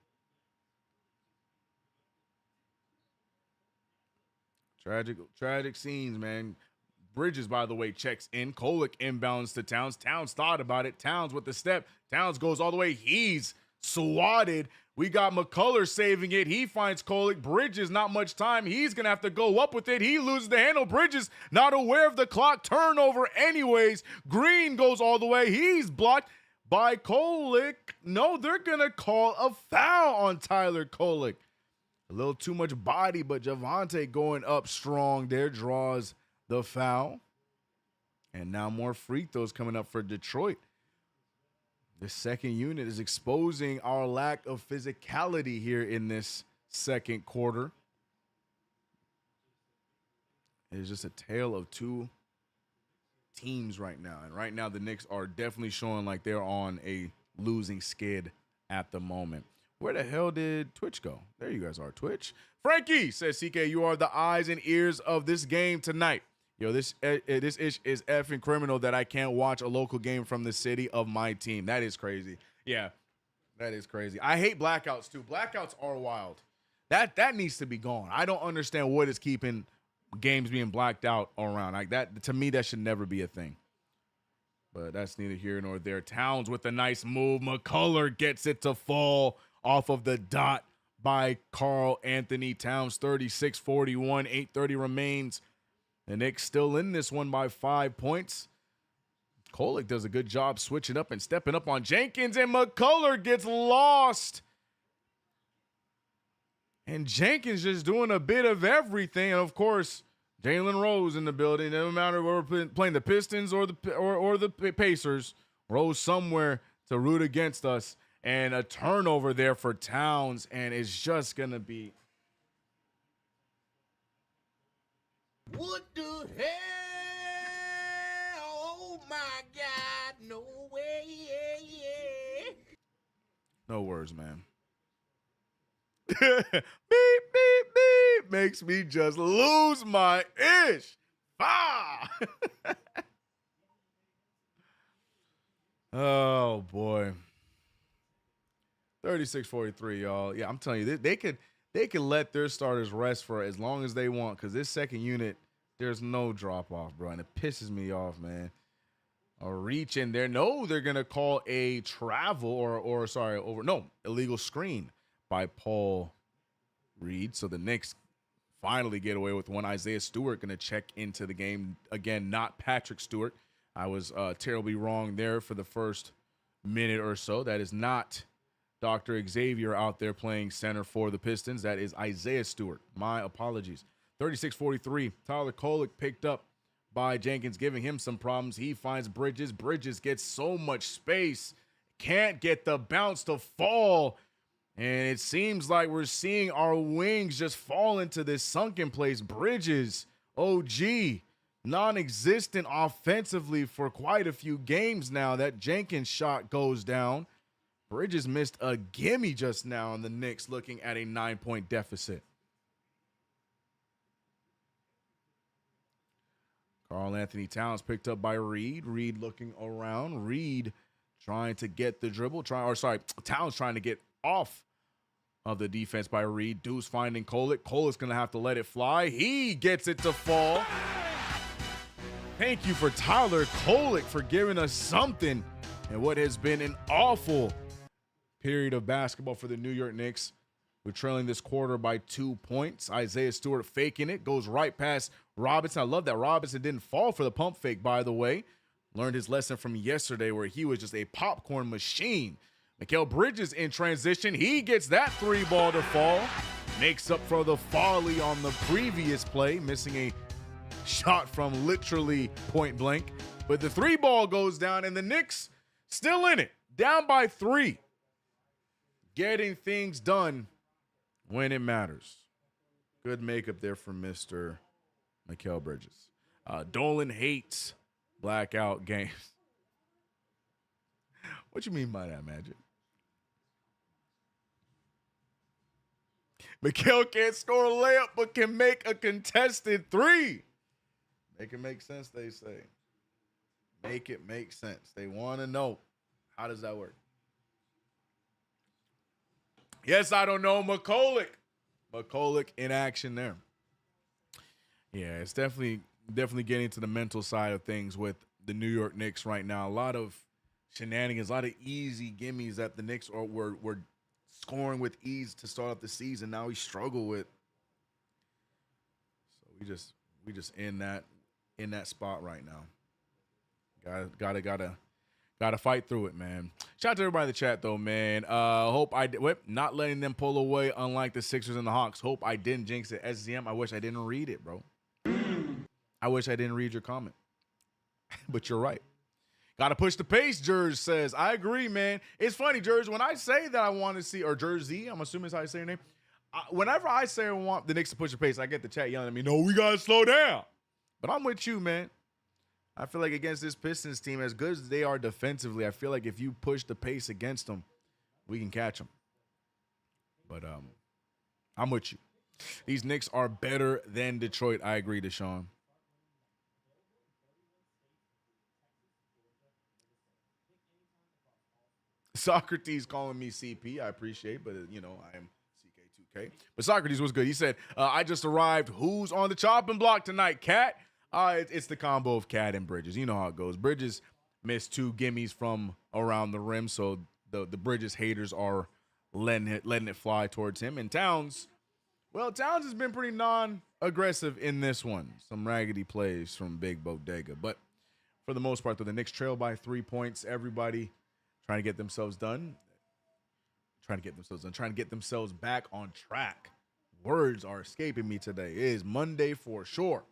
Tragic scenes, man. Bridges, by the way, checks in. Kolek inbounds to Towns. Towns thought about it. Towns with the step. Towns goes all the way. He's swatted. We got McCullough saving it. He finds Kolek. Bridges, not much time. He's going to have to go up with it. He loses the handle. Bridges, not aware of the clock. Turnover anyways. Green goes all the way. He's blocked by Kolek. No, they're going to call a foul on Tyler Kolek. A little too much body, but Javonte going up strong there draws the foul. And now more free throws coming up for Detroit. The second unit is exposing our lack of physicality here in this second quarter. It's just a tale of two teams right now. And right now the Knicks are definitely showing like they're on a losing skid at the moment. Where the hell did Twitch go? There you guys are, Twitch. Frankie says, CK, you are the eyes and ears of this game tonight. Yo, this ish is effing criminal that I can't watch a local game from the city of my team. That is crazy. Yeah, that is crazy. I hate blackouts too. Blackouts are wild. That needs to be gone. I don't understand what is keeping games being blacked out around. Like that, to me, that should never be a thing. But that's neither here nor there. Towns with a nice move. McCullough gets it to fall off of the dot by Karl Anthony Towns. 36-41, 8:30 remains. The Knicks still in this one by 5 points. Kolek does a good job switching up and stepping up on Jenkins, and McCullough gets lost. And Jenkins just doing a bit of everything. And, of course, Jalen Rose in the building. No matter whether we're playing the Pistons or the Pacers, Rose somewhere to root against us. And a turnover there for Towns, and it's just going to be. What the hell? Oh my God, no way. No words, man. Beep, beep, beep. Makes me just lose my ish. Ah! Oh, boy. 36-43, y'all. Yeah, I'm telling you, they could let their starters rest for as long as they want, because this second unit, there's no drop-off, bro, and it pisses me off, man. A reach in there. No, they're going to call a travel illegal screen by Paul Reed. So the Knicks finally get away with one. Isaiah Stewart going to check into the game again, not Patrick Stewart. I was terribly wrong there for the first minute or so. That is not Dr. Xavier out there playing center for the Pistons. That is Isaiah Stewart. My apologies. 36-43. Tyler Kolek picked up by Jenkins, giving him some problems. He finds Bridges. Bridges gets so much space. Can't get the bounce to fall. And it seems like we're seeing our wings just fall into this sunken place. Bridges, OG, non-existent offensively for quite a few games now. That Jenkins shot goes down. Bridges missed a gimme just now, and the Knicks looking at a 9-point deficit. Karl Anthony Towns picked up by Reed. Reed looking around. Reed trying to get the dribble. Towns trying to get off of the defense by Reed. Deuce finding Kolek. Kolek's going to have to let it fly. He gets it to fall. Thank you for Tyler Kolek for giving us something in what has been an awful period of basketball for the New York Knicks. We're trailing this quarter by 2 points. Isaiah Stewart faking it. Goes right past Robinson. I love that Robinson didn't fall for the pump fake, by the way. Learned his lesson from yesterday where he was just a popcorn machine. Mikal Bridges in transition. He gets that three ball to fall. Makes up for the folly on the previous play. Missing a shot from literally point blank. But the three ball goes down and the Knicks still in it. Down by 3. Getting things done when it matters. Good makeup there for Mr. Mikal Bridges. Dolan hates blackout games. What you mean by that, Magic? Mikal can't score a layup, but can make a contested 3. Make it make sense, they say. Make it make sense. They want to know, how does that work? Yes, I don't know. McCullough in action there. Yeah, it's definitely getting to the mental side of things with the New York Knicks right now. A lot of shenanigans, a lot of easy gimmies that the Knicks were scoring with ease to start off the season. Now we struggle with. So we just in that spot right now. Gotta fight through it, man. Shout out to everybody in the chat, though, man. Not letting them pull away, unlike the Sixers and the Hawks. Hope I didn't jinx it. SZM, I wish I didn't read it, bro. I wish I didn't read your comment. But you're right. Gotta push the pace, Jerz says. I agree, man. It's funny, Jerz, when I say that I want to see, or Jersey, I'm assuming is how you say your name. Whenever I say I want the Knicks to push the pace, I get the chat yelling at me, no, we gotta slow down. But I'm with you, man. I feel like against this Pistons team, as good as they are defensively, I feel like if you push the pace against them, we can catch them. But I'm with you. These Knicks are better than Detroit. I agree, Deshaun. Socrates calling me CP. I appreciate, but I am CK2K. But Socrates was good. He said, I just arrived. Who's on the chopping block tonight, Cat? It's the combo of Cat and Bridges. You know how it goes. Bridges missed 2 gimmies from around the rim, so the Bridges haters are letting it fly towards him. And Towns has been pretty non-aggressive in this one. Some raggedy plays from Big Bodega. But for the most part, though, the Knicks trail by 3 points. Everybody trying to get themselves trying to get themselves back on track. Words are escaping me today. It is Monday for sure.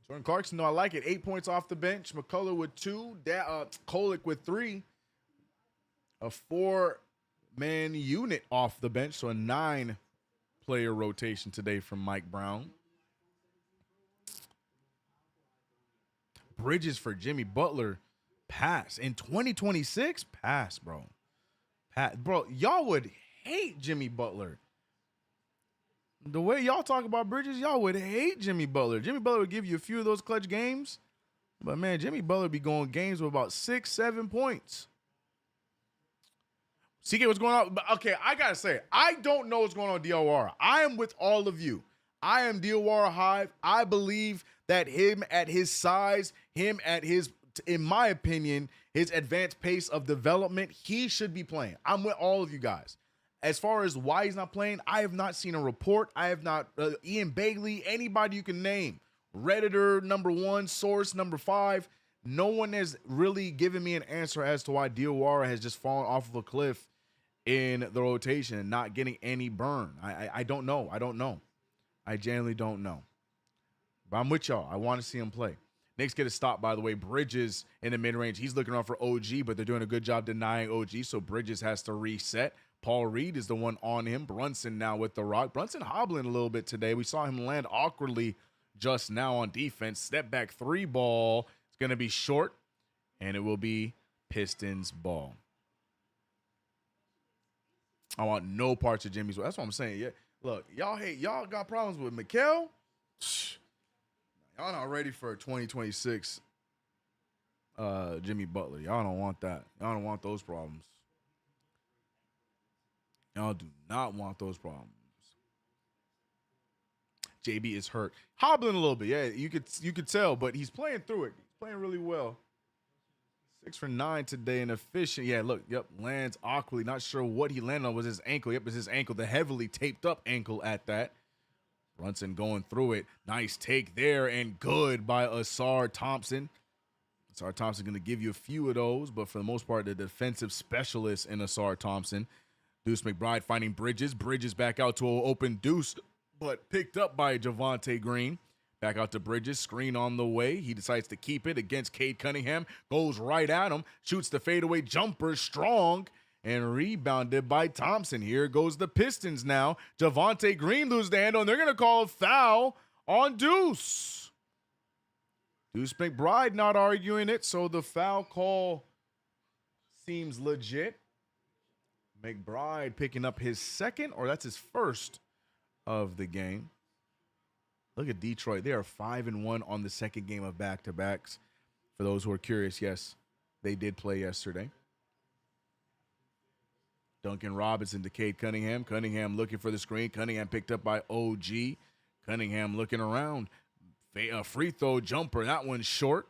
Jordan Clarkson, though, I like it. 8 points off the bench. McCullough with 2. Kolick with 3. A 4-man unit off the bench, so a 9-player rotation today from Mike Brown. Bridges for Jimmy Butler. Pass. In 2026? Pass, bro. Bro, y'all would hate Jimmy Butler. The way y'all talk about Bridges, y'all would hate Jimmy Butler. Jimmy Butler would give you a few of those clutch games. But, man, Jimmy Butler be going games with about 6-7 points. CK, what's going on? Okay, I got to say, I don't know what's going on with Diawara. I am with all of you. I am Diawara Hive. I believe that him at his size, in my opinion, his advanced pace of development, he should be playing. I'm with all of you guys. As far as why he's not playing, I have not seen a report. I have not, Ian Bagley, anybody you can name, Redditor number 1, source number 5. No one has really given me an answer as to why Diawara has just fallen off of a cliff in the rotation and not getting any burn. I don't know. I genuinely don't know. But I'm with y'all. I want to see him play. Knicks get a stop, by the way. Bridges in the mid-range. He's looking around for OG, but they're doing a good job denying OG, so Bridges has to reset. Paul Reed is the one on him. Brunson now with the rock. Brunson hobbling a little bit today. We saw him land awkwardly just now on defense. Step back 3 ball. It's going to be short, and it will be Pistons ball. I want no parts of Jimmy's. That's what I'm saying. Yeah, look, y'all got problems with Mikal. Y'all not ready for 2026 Jimmy Butler. Y'all don't want that. Y'all don't want those problems. Y'all do not want those problems. JB is hurt. Hobbling a little bit. Yeah, you could tell, but he's playing through it. He's playing really well. 6 for 9 today and efficient. Yeah, look, lands awkwardly. Not sure what he landed on. Was his ankle. Yep, it's his ankle. The heavily taped up ankle at that. Brunson going through it. Nice take there and good by Asar Thompson. Asar Thompson going to give you a few of those, but for the most part, the defensive specialist in Asar Thompson. Deuce McBride finding Bridges. Bridges back out to an open Deuce, but picked up by Javonte Green. Back out to Bridges. Screen on the way. He decides to keep it against Cade Cunningham. Goes right at him. Shoots the fadeaway jumper strong. And rebounded by Thompson. Here goes the Pistons now. Javonte Green loses the handle, and they're going to call a foul on Deuce. Deuce McBride not arguing it, so the foul call seems legit. McBride picking up his second, or that's his first of the game. Look at Detroit. They are 5-1 on the second game of back-to-backs. For those who are curious, yes, they did play yesterday. Duncan Robinson to Cade Cunningham. Cunningham looking for the screen. Cunningham picked up by OG. Cunningham looking around. A free throw jumper. That one's short.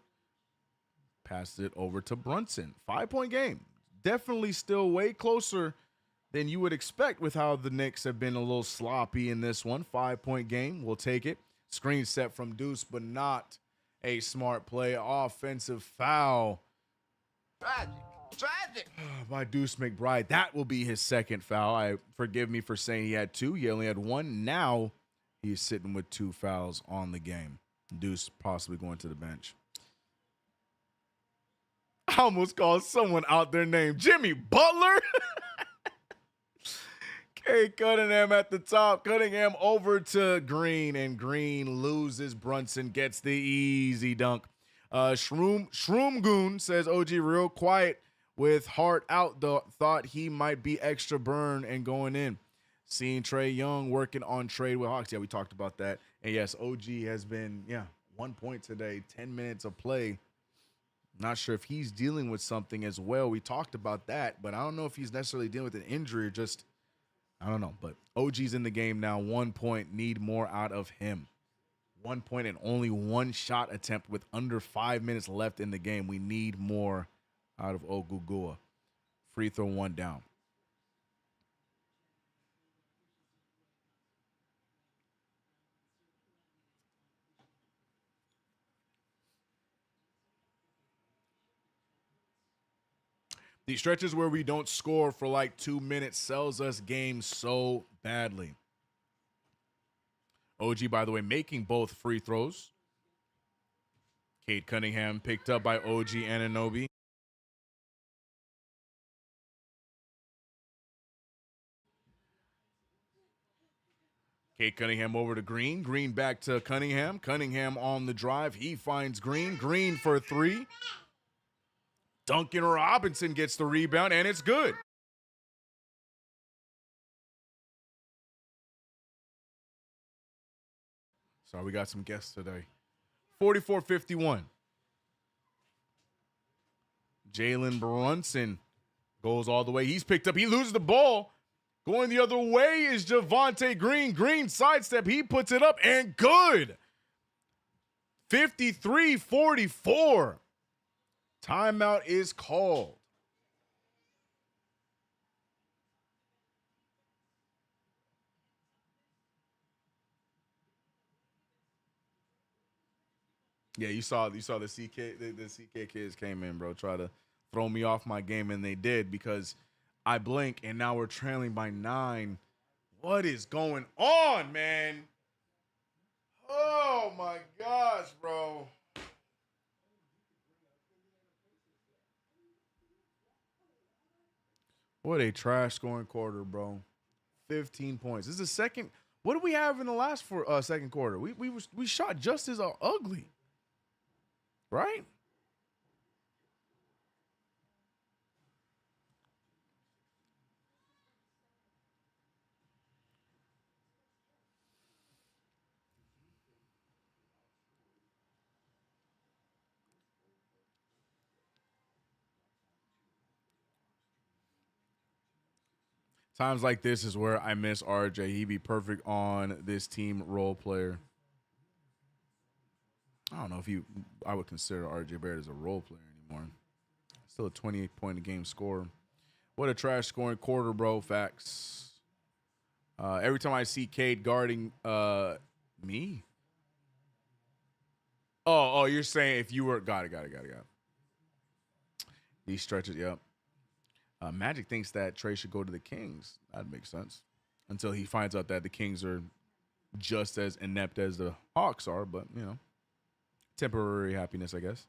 Passed it over to Brunson. 5-point game. Definitely still way closer than you would expect with how the Knicks have been a little sloppy in this one. 5-point game. We'll take it. Screen set from Deuce, but not a smart play. Offensive foul. Tragic. By Deuce McBride. That will be his second foul. Forgive me for saying he had 2. He only had 1. Now he's sitting with 2 fouls on the game. Deuce possibly going to the bench. I almost called someone out there named Jimmy Butler. Cade Cunningham at the top. Cunningham over to Green, and Green loses. Brunson gets the easy dunk. Shroom Goon says, OG real quiet with heart out, though, thought he might be extra burn and going in. Seeing Trae Young working on trade with Hawks. Yeah, we talked about that. And yes, OG has been, 1 point today, 10 minutes of play. Not sure if he's dealing with something as well. We talked about that, but I don't know if he's necessarily dealing with an injury or just, I don't know. But OG's in the game now. 1 point, need more out of him. 1 point and only one shot attempt with under 5 minutes left in the game. We need more out of Ogugua. Free throw one down. The stretches where we don't score for like 2 minutes sells us games so badly. OG, by the way, making both free throws. Cade Cunningham picked up by OG Anunoby. Cade Cunningham over to Green. Green back to Cunningham. Cunningham on the drive. He finds Green. Green for three. Duncan Robinson gets the rebound, and it's good. Sorry, we got some guests today. 44-51. Jalen Brunson goes all the way. He's picked up. He loses the ball. Going the other way is Javonte Green. Green sidestep. He puts it up, and good. 53-44. Timeout is called. Yeah, you saw the CK kids came in, bro, try to throw me off my game, and they did because I blink and now we're trailing by 9. What is going on, man? Oh my gosh, bro. What a trash scoring quarter, bro. 15 points. This is the second. What do we have in the last second quarter? We shot just as ugly, right? Times like this is where I miss RJ. He'd be perfect on this team role player. I don't know if I would consider RJ Barrett as a role player anymore. Still a 28 point a game scorer. What a trash scoring quarter, bro. Facts. Every time I see Cade guarding me. Oh, you're saying if you were got it. These stretches, yep. Magic thinks that Trey should go to the Kings. That makes sense. Until he finds out that the Kings are just as inept as the Hawks are, but temporary happiness, I guess.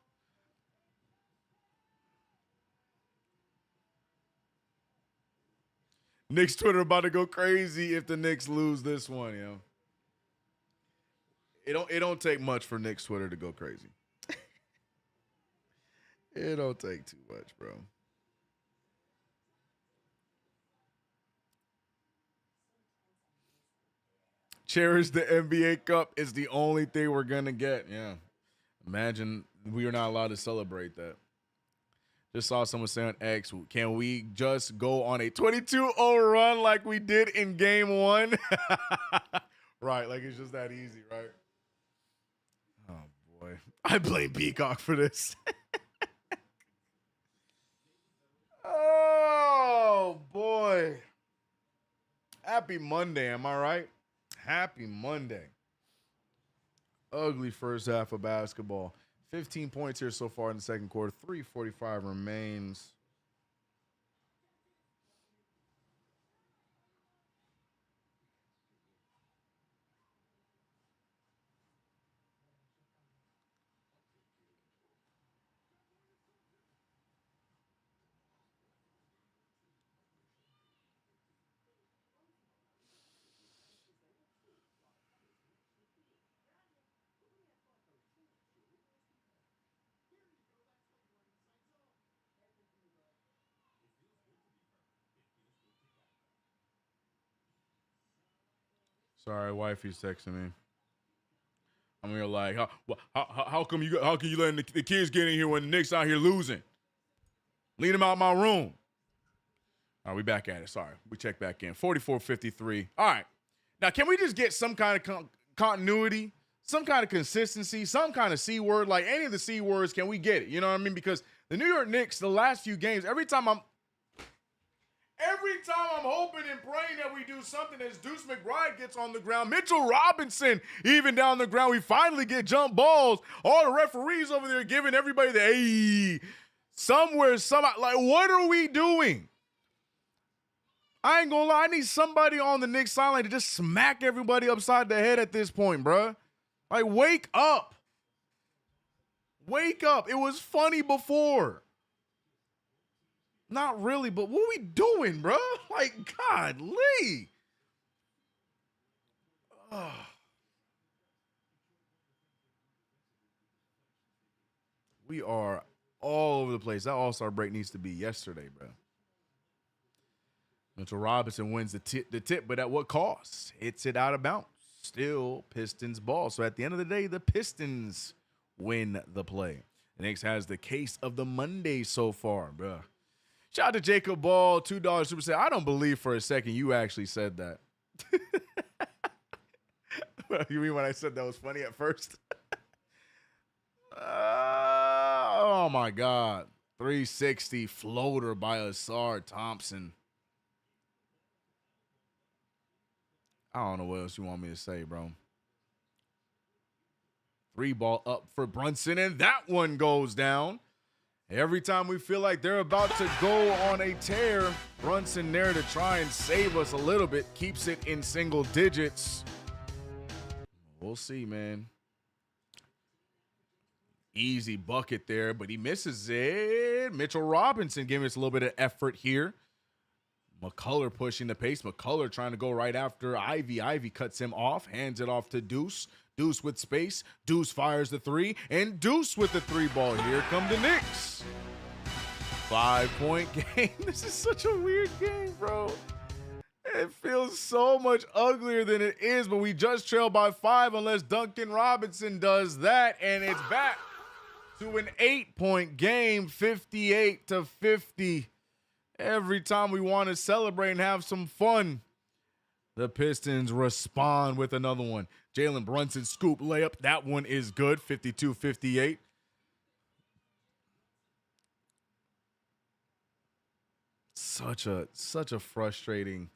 Knicks Twitter about to go crazy if the Knicks lose this one, It don't take much for Knicks Twitter to go crazy. It don't take too much, bro. Cherish the NBA Cup is the only thing we're gonna get. Yeah. Imagine we are not allowed to celebrate that. Just saw someone say on X, can we just go on a 22-0 run like we did in game 1? Right, like it's just that easy, right? Oh, boy. I blame Peacock for this. Oh, boy. Happy Monday, am I right? Happy Monday. Ugly first half of basketball. 15 points here so far in the second quarter. 3:45 remains. Sorry, wifey's texting me. I'm here like, how come you letting the kids get in here when the Knicks out here losing? Lead them out my room. All right, we back at it. Sorry, we check back in. 44-53. All right, now can we just get some kind of continuity, some kind of consistency, some kind of C word, like any of the C words? Can we get it? You know what I mean? Because the New York Knicks, the last few games, every time I'm hoping and praying that we do something as Deuce McBride gets on the ground. Mitchell Robinson even down the ground. We finally get jump balls. All the referees over there giving everybody the hey. Somewhere, like, what are we doing? I ain't gonna lie. I need somebody on the Knicks sideline to just smack everybody upside the head at this point, bruh. Like, wake up. Wake up. It was funny before. Not really, but what are we doing, bro? Like, godly. We are all over the place. That All-Star break needs to be yesterday, bro. Mitchell Robinson wins the tip, but at what cost? Hits it out of bounds. Still Pistons ball. So at the end of the day, the Pistons win the play. The Knicks has the case of the Monday so far, bro. Shout out to Jacob Ball, $2 super set. I don't believe for a second you actually said that. You mean when I said that was funny at first? Oh, my God. 360 floater by Asar Thompson. I don't know what else you want me to say, bro. 3-ball up for Brunson, and that one goes down. Every time we feel like they're about to go on a tear, Brunson there to try and save us a little bit. Keeps it in single digits. We'll see, man. Easy bucket there, but he misses it. Mitchell Robinson giving us a little bit of effort here. McCullough pushing the pace. McCullough trying to go right after Ivy. Ivy cuts him off, hands it off to Deuce. Deuce with space. Deuce fires the three, and Deuce with the 3-ball. Here come the Knicks. 5-point game. This is such a weird game, bro. It feels so much uglier than it is, but we just trail by 5 unless Duncan Robinson does that, and it's back to an 8-point game, 58-50. Every time we want to celebrate and have some fun, the Pistons respond with another one. Jalen Brunson scoop layup. That one is good. 52-58. Such a frustrating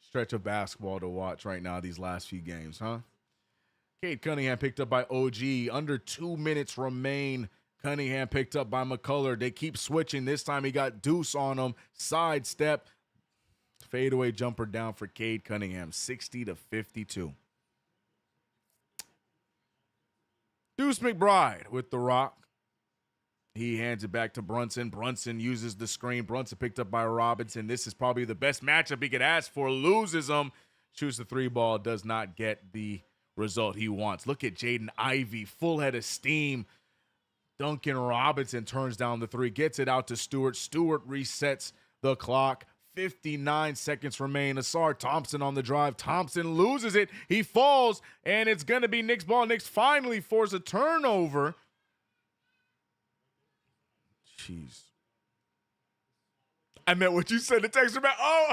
stretch of basketball to watch right now these last few games, huh? Cade Cunningham picked up by OG. Under 2 minutes remain. Cunningham picked up by McCullough. They keep switching. This time he got Deuce on him. Sidestep. Fadeaway jumper down for Cade Cunningham. 60-52. Deuce McBride with the rock. He hands it back to Brunson. Brunson uses the screen. Brunson picked up by Robinson. This is probably the best matchup he could ask for. Loses them. Shoots the 3-ball. Does not get the result he wants. Look at Jaden Ivey. Full head of steam. Duncan Robinson turns down the 3. Gets it out to Stewart. Stewart resets the clock. 59 seconds remain. Asar Thompson on the drive. Thompson loses it. He falls, and it's going to be Knicks ball. Knicks finally force a turnover. Jeez. I meant what you said. The text back. Oh.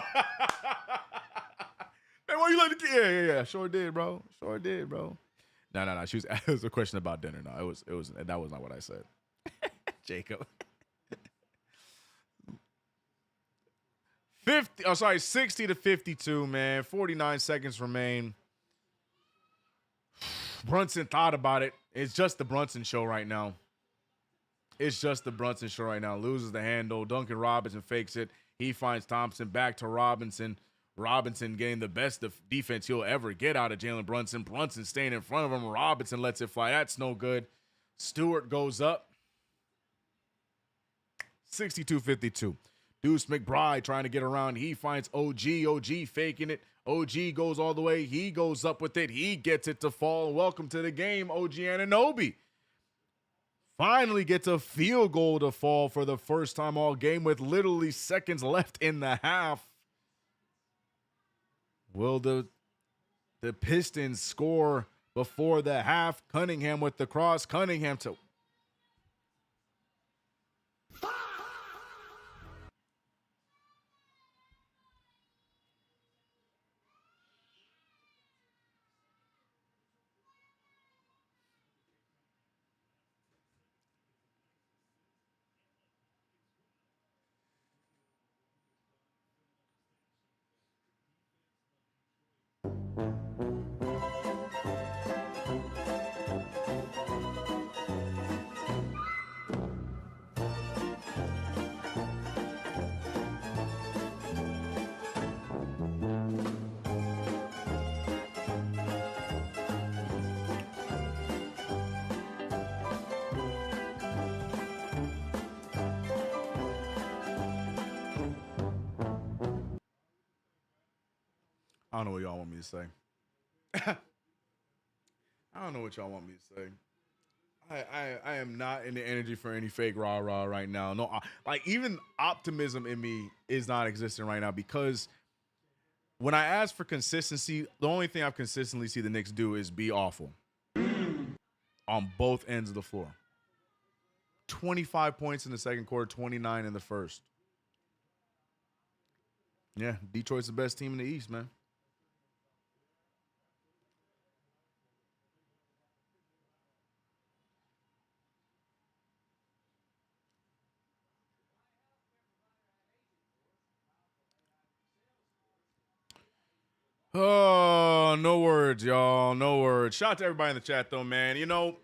Man, why you let the kid? Yeah. Sure did, bro. Sure did, bro. No. It was a question about dinner. No, it was that was not what I said. Jacob. 60-52, man. 49 seconds remain. Brunson thought about it. It's just the Brunson show right now. Loses the handle. Duncan Robinson fakes it. He finds Thompson. Back to Robinson. Robinson getting the best defense he'll ever get out of Jalen Brunson. Brunson staying in front of him. Robinson lets it fly. That's no good. Stewart goes up. 62-52. Deuce McBride trying to get around. He finds OG. OG faking it. OG goes all the way. He goes up with it. He gets it to fall. Welcome to the game, OG Anunoby. Finally gets a field goal to fall for the first time all game with literally seconds left in the half. Will the The Pistons score before the half. Cunningham with the cross. Cunningham to... I don't know what y'all want me to say. I don't know what y'all want me to say. I am not in the energy for any fake rah-rah right now. No, like even optimism in me is not existing right now because when I ask for consistency, the only thing I've consistently seen the Knicks do is be awful on both ends of the floor. 25 points in the second quarter, 29 in the first. Yeah, Detroit's the best team in the East, man. Oh, no words, y'all. No words. Shout out to everybody in the chat, though, man. You know,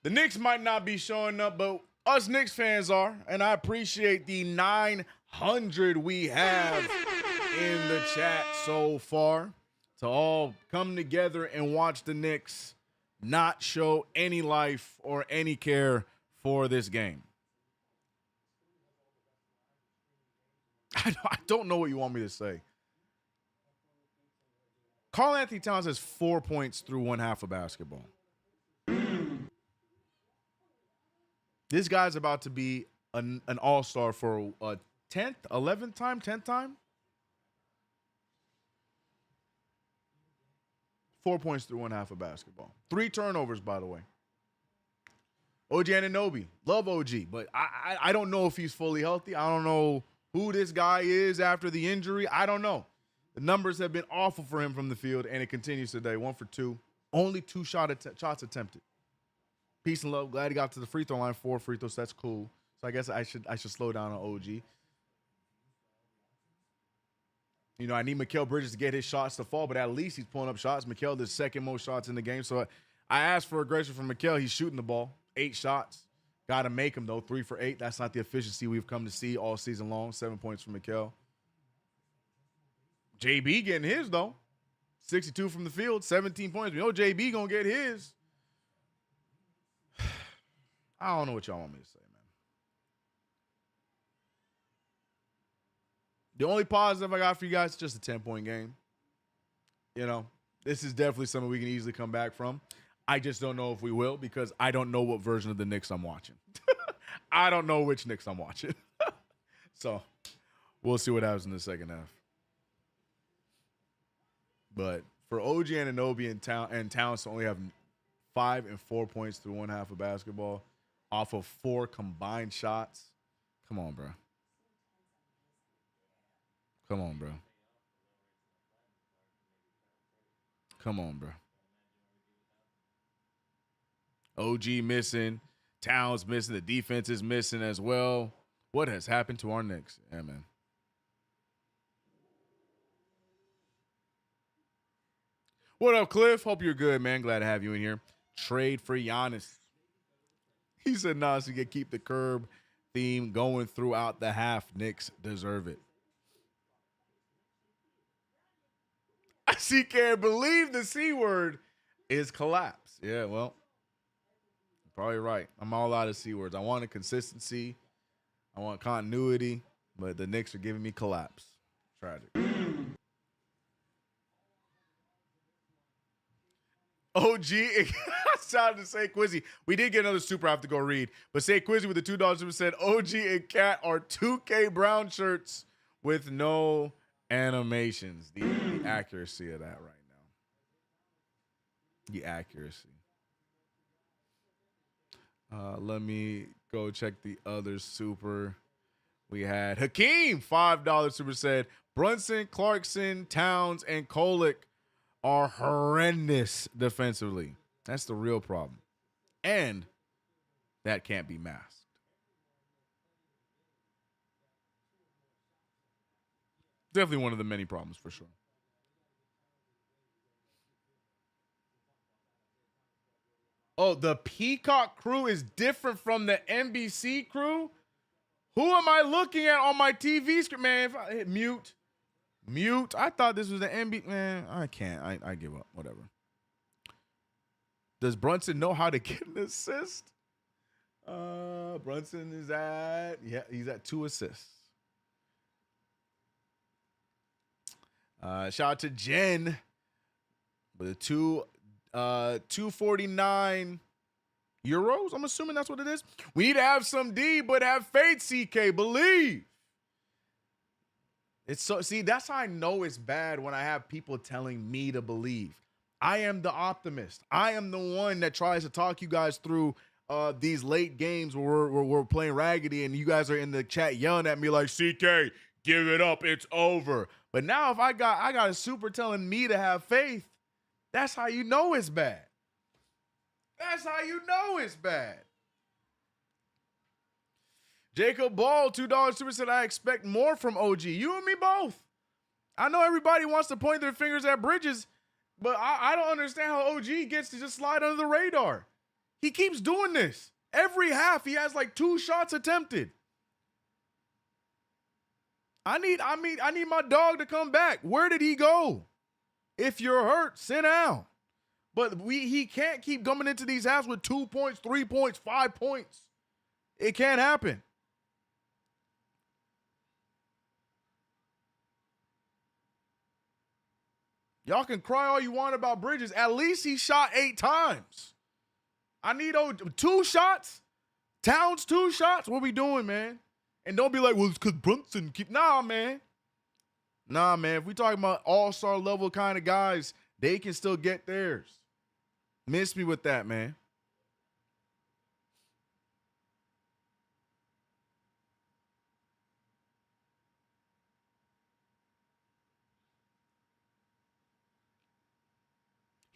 the Knicks might not be showing up, but us Knicks fans are, and I appreciate the 900 we have in the chat so far to all come together and watch the Knicks not show any life or any care for this game. I don't know what you want me to say. Karl Anthony Towns has 4 points through one half of basketball. This guy's about to be an all-star for a 10th, 11th time, 10th time? 4 points through one half of basketball. 3 turnovers, by the way. OG Anunoby. Love OG, but I don't know if he's fully healthy. I don't know who this guy is after the injury. I don't know. The numbers have been awful for him from the field, and it continues today. 1 for 2. Only 2 shots attempted. Peace and love. Glad he got to the free throw line. 4 free throws. That's cool. So I guess I should slow down on OG. You know, I need Mikal Bridges to get his shots to fall, but at least he's pulling up shots. Mikal, the second most shots in the game. So I asked for aggression from Mikal. He's shooting the ball. 8 shots. Got to make him, though. 3 for 8. That's not the efficiency we've come to see all season long. 7 points from Mikal. JB getting his, though. 62 from the field, 17 points. We know JB going to get his. I don't know what y'all want me to say, man. The only positive I got for you guys is just a 10-point game. You know, this is definitely something we can easily come back from. I just don't know if we will because I don't know what version of the Knicks I'm watching. I don't know which Knicks I'm watching. So we'll see what happens in the second half. But for OG Anunoby and Towns to only have 5 and 4 points through one half of basketball off of 4 combined shots, come on, bro. Come on, bro. Come on, bro. OG missing, Towns missing, the defense is missing as well. What has happened to our Knicks? Yeah, man. What up, Cliff? Hope you're good, man. Glad to have you in here. Trade for Giannis. He said, nah, so you can keep the curb theme going throughout the half. Knicks deserve it. I see, can't believe the C word is collapse. Yeah, well, you're probably right. I'm all out of C words. I want a consistency. I want continuity, but the Knicks are giving me collapse. Tragic. OG, shout out to Say Quizzy. We did get another super I have to go read, but Say Quizzy with the $2 said OG and Cat are 2K brown shirts with no animations. The accuracy of that right now. The accuracy. Let me go check the other super. We had Hakeem, $5 super said Brunson, Clarkson, Towns, and Kolek are horrendous defensively. That's the real problem. And that can't be masked. Definitely one of the many problems for sure. Oh, the Peacock crew is different from the NBC crew? Who am I looking at on my TV screen? Man, if I hit mute. I thought this was the NBC. Man, I can't. I give up. Whatever. Does Brunson know how to get an assist? Brunson is he's at 2 assists. Shout out to Jen with a 249 euros. I'm assuming that's what it is. We need to have some D, but have faith, CK. Believe. It's so, see, that's how I know it's bad when I have people telling me to believe. I am the optimist. I am the one that tries to talk you guys through these late games where we're playing raggedy and you guys are in the chat yelling at me like, CK, give it up, it's over. But now if I got a super telling me to have faith, that's how you know it's bad. That's how you know it's bad. Jacob Ball, $2 super said, I expect more from OG. You and me both. I know everybody wants to point their fingers at Bridges, but I don't understand how OG gets to just slide under the radar. He keeps doing this. Every half, he has like 2 shots attempted. I need my dog to come back. Where did he go? If you're hurt, sit down. But he can't keep coming into these halves with 2 points, 3 points, 5 points. It can't happen. Y'all can cry all you want about Bridges. At least he shot 8 times. I need 2 shots. Towns 2 shots. What we doing, man? And don't be like, well, it's because Brunson keep. Nah, man. If we talking about all-star level kind of guys, they can still get theirs. Miss me with that, man.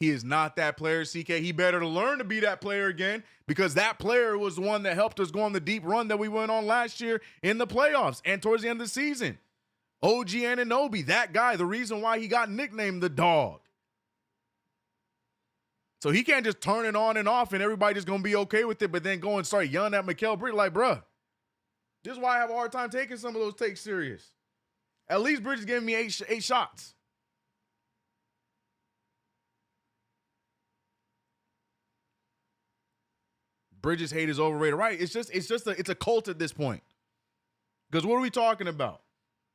He is not that player, CK. He better learn to be that player again because that player was the one that helped us go on the deep run that we went on last year in the playoffs and towards the end of the season. OG Anunoby, that guy, the reason why he got nicknamed the dog. So he can't just turn it on and off and everybody just going to be okay with it, but then go and start yelling at Mikal Bridges like, bruh, this is why I have a hard time taking some of those takes serious. At least Bridges giving me 8 shots. Bridges hate is overrated, right? It's a cult at this point. Because what are we talking about?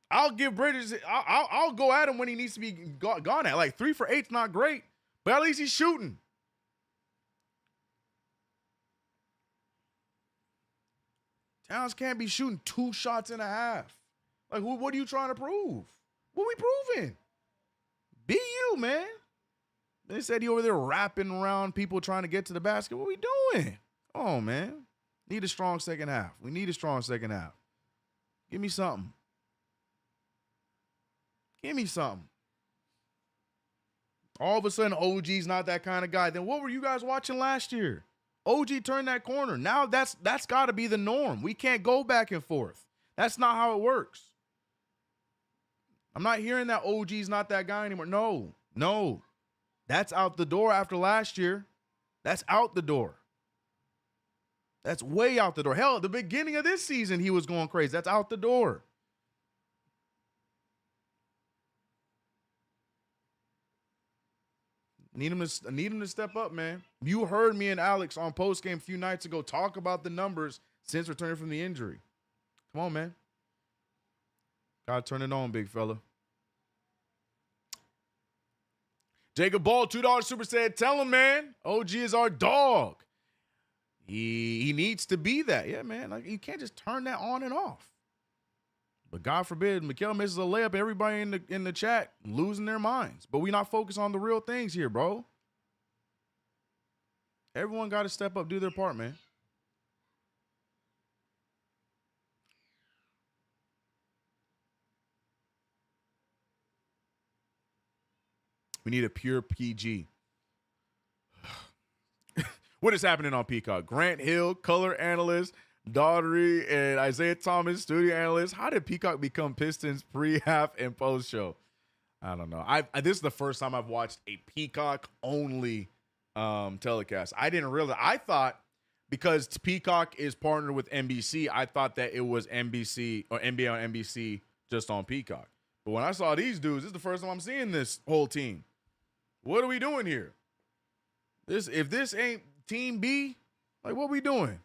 I'll give Bridges, I'll go at him when he needs to be gone at. Like 3 for 8's not great, but at least he's shooting. Towns can't be shooting 2 shots and a half. Like, what are you trying to prove? What we proving? Be you, man. They said he over there rapping around people trying to get to the basket. What we doing? Oh, man. Need a strong second half. We need a strong second half. Give me something. Give me something. All of a sudden, OG's not that kind of guy. Then what were you guys watching last year? OG turned that corner. Now that's got to be the norm. We can't go back and forth. That's not how it works. I'm not hearing that OG's not that guy anymore. No. That's out the door after last year. That's out the door. That's way out the door. Hell, at the beginning of this season, he was going crazy. That's out the door. Need him to step up, man. You heard me and Alex on Postgame a few nights ago talk about the numbers since returning from the injury. Come on, man. Gotta turn it on, big fella. Jacob Ball, $2 super said, tell him, man, OG is our dog. He needs to be that. Yeah, man. Like, you can't just turn that on and off. But God forbid, Mikal misses a layup. Everybody in the chat losing their minds. But we not focused on the real things here, bro. Everyone got to step up, do their part, man. We need a pure PG. What is happening on Peacock? Grant Hill, color analyst, Daughtery, and Isaiah Thomas, studio analyst. How did Peacock become Pistons pre, half, and post show? I don't know. This is the first time I've watched a Peacock only telecast. I didn't realize. I thought because Peacock is partnered with NBC, I thought that it was NBC or NBA on NBC just on Peacock. But when I saw these dudes, this is the first time I'm seeing this whole team. What are we doing here? If this ain't Team B, like what we doing?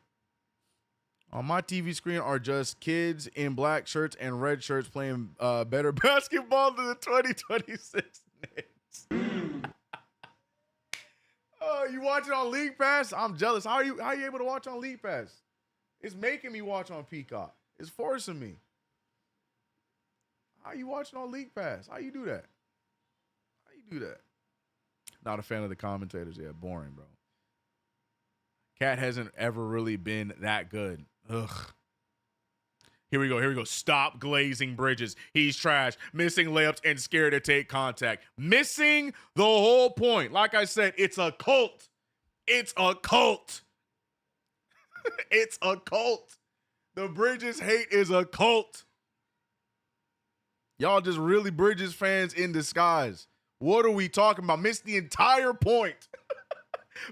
On my TV screen are just kids in black shirts and red shirts playing better basketball than the 2026 Knicks. Oh, you watching on League Pass? I'm jealous. How are you able to watch on League Pass? It's making me watch on Peacock. It's forcing me. How you watching on League Pass? How you do that? Not a fan of the commentators. Yeah, boring, bro. Cat hasn't ever really been that good. Ugh. Here we go. Stop glazing bridges. He's trash. Missing layups and scared to take contact. Missing the whole point. Like I said, it's a cult. It's a cult. It's a cult. The Bridges hate is a cult. Y'all just really Bridges fans in disguise. What are we talking about? Missed the entire point.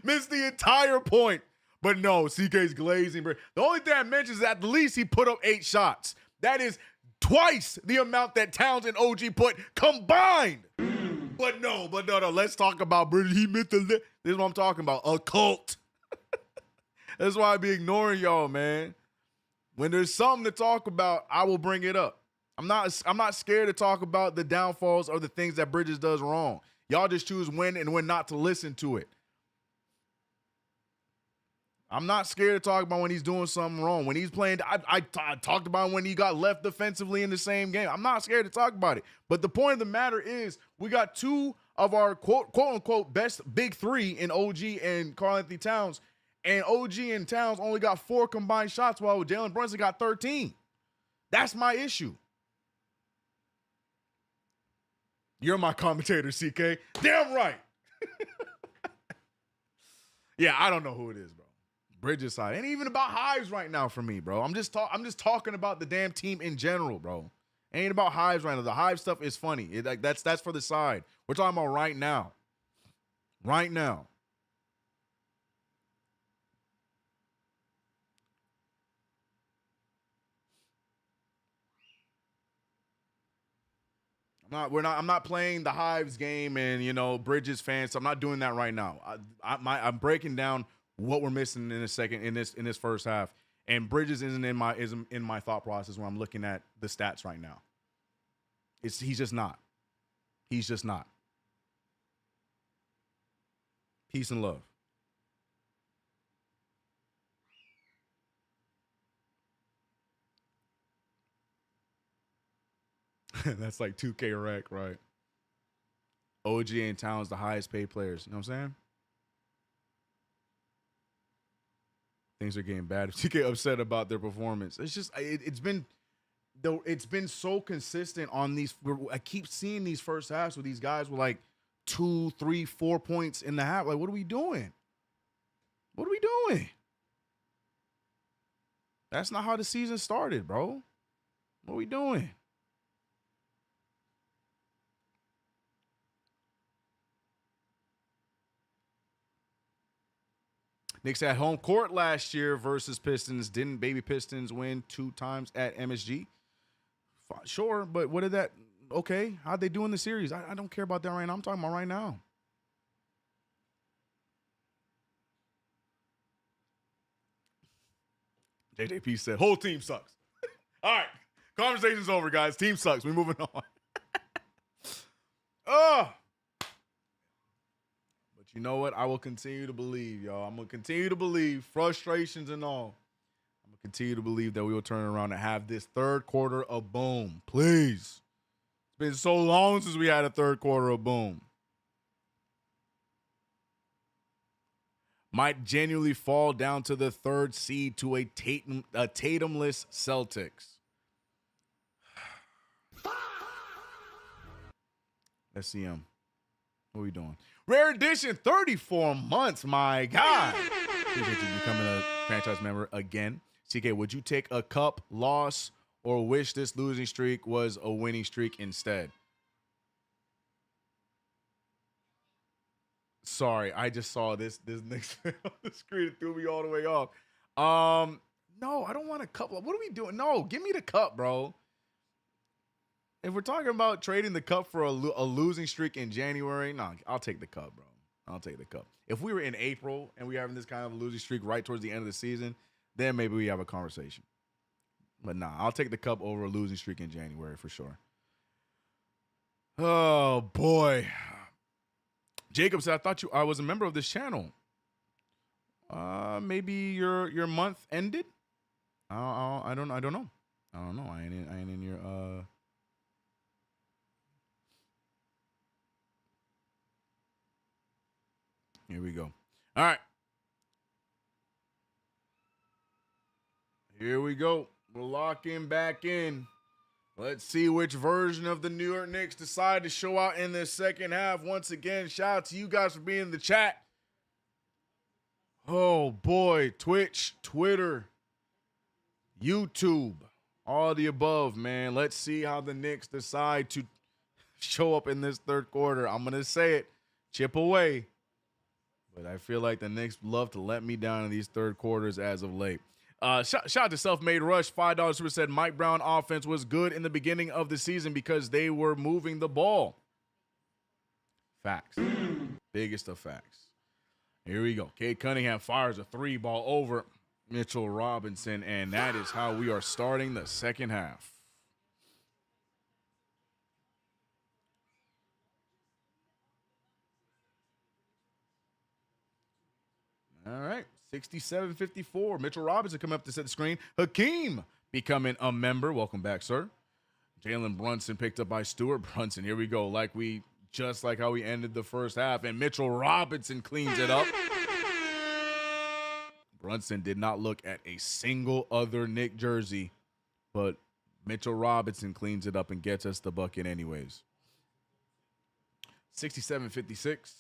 Missed the entire point. But no, CK's glazing. The only thing I mentioned is at least he put up 8 shots. That is twice the amount that Towns and OG put combined. But no. Let's talk about Bridges. He missed the This is what I'm talking about. A cult. That's why I be ignoring y'all, man. When there's something to talk about, I will bring it up. I'm not scared to talk about the downfalls or the things that Bridges does wrong. Y'all just choose when and when not to listen to it. I'm not scared to talk about when he's doing something wrong. When he's playing, I talked about when he got left defensively in the same game. I'm not scared to talk about it. But the point of the matter is we got 2 of our quote-unquote best big 3 in OG and Karl-Anthony Towns. And OG and Towns only got 4 combined shots while Jalen Brunson got 13. That's my issue. You're my commentator, CK. Damn right. Yeah, I don't know who it is, bro. Bridges side. Ain't even about Hives right now for me, bro. I'm just talking about the damn team in general, bro. Ain't about Hives right now. The Hive stuff is funny. That's for the side. We're talking about right now. Right now. I'm not playing the Hives game and Bridges fans. So I'm not doing that right now. I'm breaking down what we're missing in this first half, and Bridges isn't in my thought process when I'm looking at the stats right now. He's just not. He's just not. Peace and love. That's like 2K rec, right? OG and Towns, the highest paid players. You know what I'm saying? Things are getting bad. If you get upset about their performance, it's just it's been so consistent on these. I keep seeing these first halves with these guys with like 2, 3, 4 points in the half. Like, what are we doing? What are we doing? That's not how the season started, bro. What are we doing? Knicks had home court last year versus Pistons. Didn't baby Pistons win 2 times at MSG? Sure, but what did that? Okay, how'd they do in the series? I don't care about that right now. I'm talking about right now. JJP said, whole team sucks. All right, conversation's over, guys. Team sucks. We're moving on. But you know what? I will continue to believe, y'all. I'm going to continue to believe, frustrations and all. I'm going to continue to believe that we will turn around and have this third quarter of boom. Please. It's been so long since we had a third quarter of boom. might genuinely fall down to the 3rd seed to a Tatumless Celtics. SCM. What are we doing? Rare edition, 34 months. My God. Appreciate you becoming a franchise member again. CK, would you take a cup loss or wish this losing streak was a winning streak instead? Sorry, I just saw this Knicks on the screen. It threw me all the way off. No, I don't want a cup. What are we doing? No, give me the cup, bro. If we're talking about trading the cup for a losing streak in January, no, I'll take the cup, bro. I'll take the cup. If we were in April and we were having this kind of losing streak right towards the end of the season, then maybe we have a conversation. But nah, I'll take the cup over a losing streak in January for sure. Oh, boy. Jacob said, I thought I was a member of this channel. Maybe your month ended? I don't know. I don't know. I ain't in your Here we go. All right. Here we go. We're locking back in. Let's see which version of the New York Knicks decide to show out in this second half. Once again, shout out to you guys for being in the chat. Oh, boy. Twitch, Twitter, YouTube, all the above, man. Let's see how the Knicks decide to show up in this third quarter. I'm going to say it. Chip away. But I feel like the Knicks love to let me down in these third quarters as of late. Shout out to Self-Made Rush. $5 super said Mike Brown offense was good in the beginning of the season because they were moving the ball. Facts. Biggest of facts. Here we go. Cade Cunningham fires a 3-ball over Mitchell Robinson, and that is how we are starting the second half. All right. 67-54. Mitchell Robinson coming up to set the screen. Hakeem becoming a member. Welcome back, sir. Jalen Brunson picked up by Stuart Brunson. Here we go. Just like how we ended the first half. And Mitchell Robinson cleans it up. Brunson did not look at a single other Knick jersey, but Mitchell Robinson cleans it up and gets us the bucket anyways. 67-56.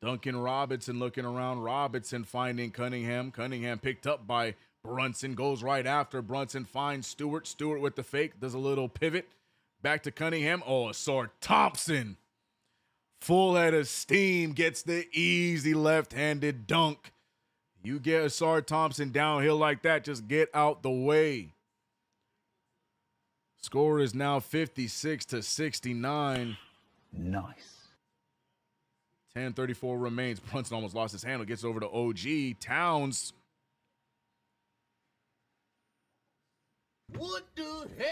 Duncan Robinson looking around. Robinson finding Cunningham. Cunningham picked up by Brunson. Goes right after. Brunson finds Stewart. Stewart with the fake. Does a little pivot. Back to Cunningham. Oh, Asar Thompson. Full head of steam. Gets the easy left-handed dunk. You get Asar Thompson downhill like that, just get out the way. Score is now 56-69. Nice. 10:34 remains. Brunson almost lost his handle. Gets over to OG. Towns. What the hell?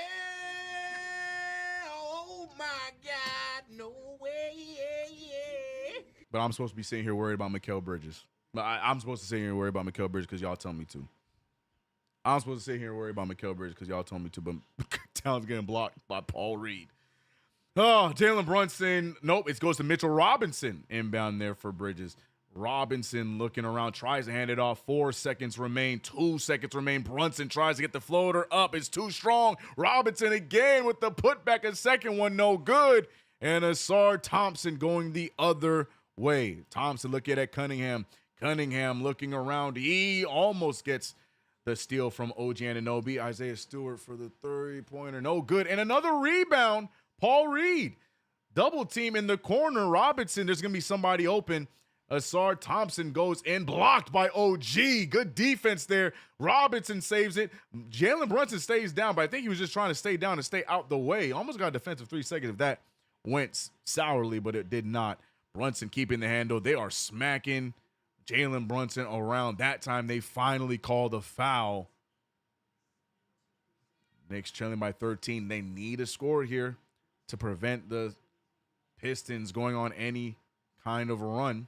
Oh my God, no way, yeah. But I'm supposed to be sitting here worried about Mikal Bridges. But I'm supposed to sit here and worry about Mikal Bridges because y'all tell me to. I'm supposed to sit here and worry about Mikal Bridges because y'all told me to, but Towns getting blocked by Paul Reed. Oh, Jalen Brunson. Nope, it goes to Mitchell Robinson. Inbound there for Bridges. Robinson looking around, tries to hand it off. 4 seconds remain. 2 seconds remain. Brunson tries to get the floater up. It's too strong. Robinson again with the putback. A second one, no good. And Asar Thompson going the other way. Thompson looking at Cunningham. Cunningham looking around. He almost gets the steal from OG Anunoby. Isaiah Stewart for the 3-pointer. No good. And another rebound. Paul Reed. Double team in the corner. Robinson, there's going to be somebody open. Asar Thompson goes in, blocked by OG. Good defense there. Robinson saves it. Jalen Brunson stays down, but I think he was just trying to stay down and stay out the way. Almost got a defensive 3 seconds if that went sourly, but it did not. Brunson keeping the handle. They are smacking Jalen Brunson around. That time they finally called a foul. Knicks trailing by 13. They need a score here to prevent the Pistons going on any kind of run.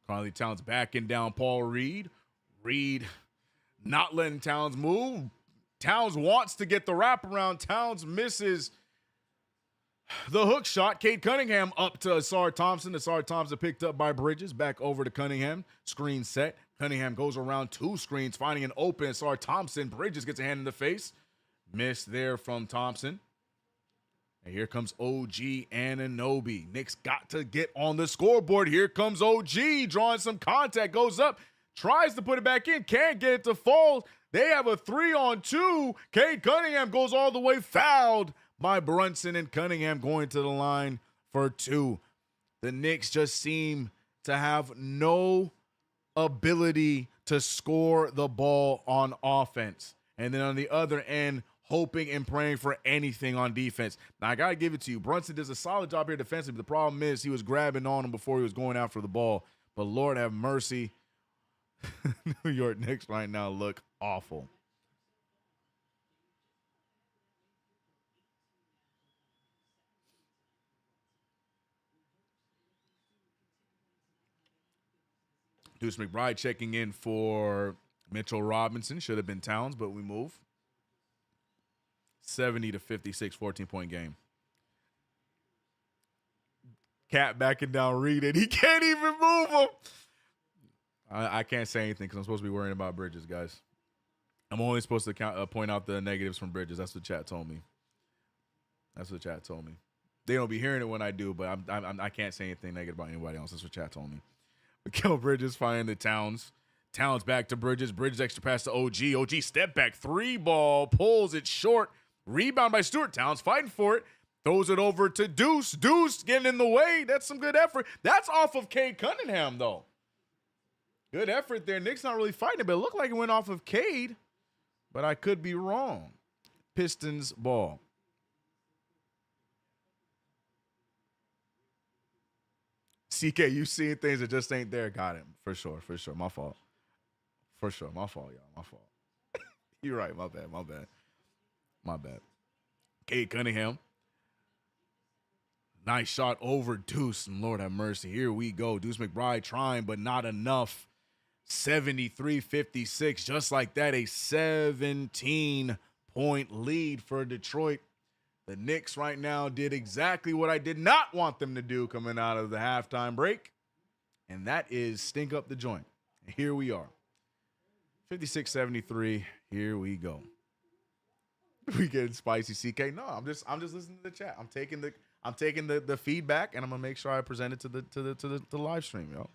Carly Towns backing down Paul Reed. Reed not letting Towns move. Towns wants to get the wraparound. Towns misses. The hook shot, Cade Cunningham up to Asar Thompson. Asar Thompson picked up by Bridges. Back over to Cunningham. Screen set. Cunningham goes around 2 screens, finding an open Asar Thompson. Bridges gets a hand in the face. Miss there from Thompson. And here comes OG Anunoby. Knicks got to get on the scoreboard. Here comes OG drawing some contact. Goes up. Tries to put it back in. Can't get it to fall. They have a 3-on-2. Cade Cunningham goes all the way, fouled by Brunson, and Cunningham going to the line for 2. The Knicks just seem to have no ability to score the ball on offense. And then on the other end, hoping and praying for anything on defense. Now, I got to give it to you. Brunson does a solid job here defensively. The problem is he was grabbing on him before he was going after the ball. But Lord have mercy. New York Knicks right now look awful. Deuce McBride checking in for Mitchell Robinson. Should have been Towns, but we move. 70-56, 14-point game. Cat backing down Reed, and he can't even move him. I can't say anything because I'm supposed to be worrying about Bridges, guys. I'm only supposed to point out the negatives from Bridges. That's what chat told me. That's what chat told me. They don't be hearing it when I do, but I can't say anything negative about anybody else. That's what chat told me. Mikal Bridges finding the Towns. Towns back to Bridges. Bridges extra pass to OG. OG step back 3-ball. Pulls it short. Rebound by Stewart. Towns fighting for it. Throws it over to Deuce. Deuce getting in the way. That's some good effort. That's off of Cade Cunningham, though. Good effort there. Knicks not really fighting it, but it looked like it went off of Cade. But I could be wrong. Pistons ball. CK, you seeing things that just ain't there. Got him. For sure. My fault. For sure. My fault, y'all. My fault. You're right. My bad. Cade Cunningham. Nice shot over Deuce. And Lord have mercy. Here we go. Deuce McBride trying, but not enough. 73-56. Just like that, a 17-point lead for Detroit. The Knicks right now did exactly what I did not want them to do coming out of the halftime break, and that is stink up the joint. And here we are. 56-73. Here we go. We getting spicy, CK. No, I'm just listening to the chat. I'm taking the feedback, and I'm gonna make sure I present it to the live stream, yo.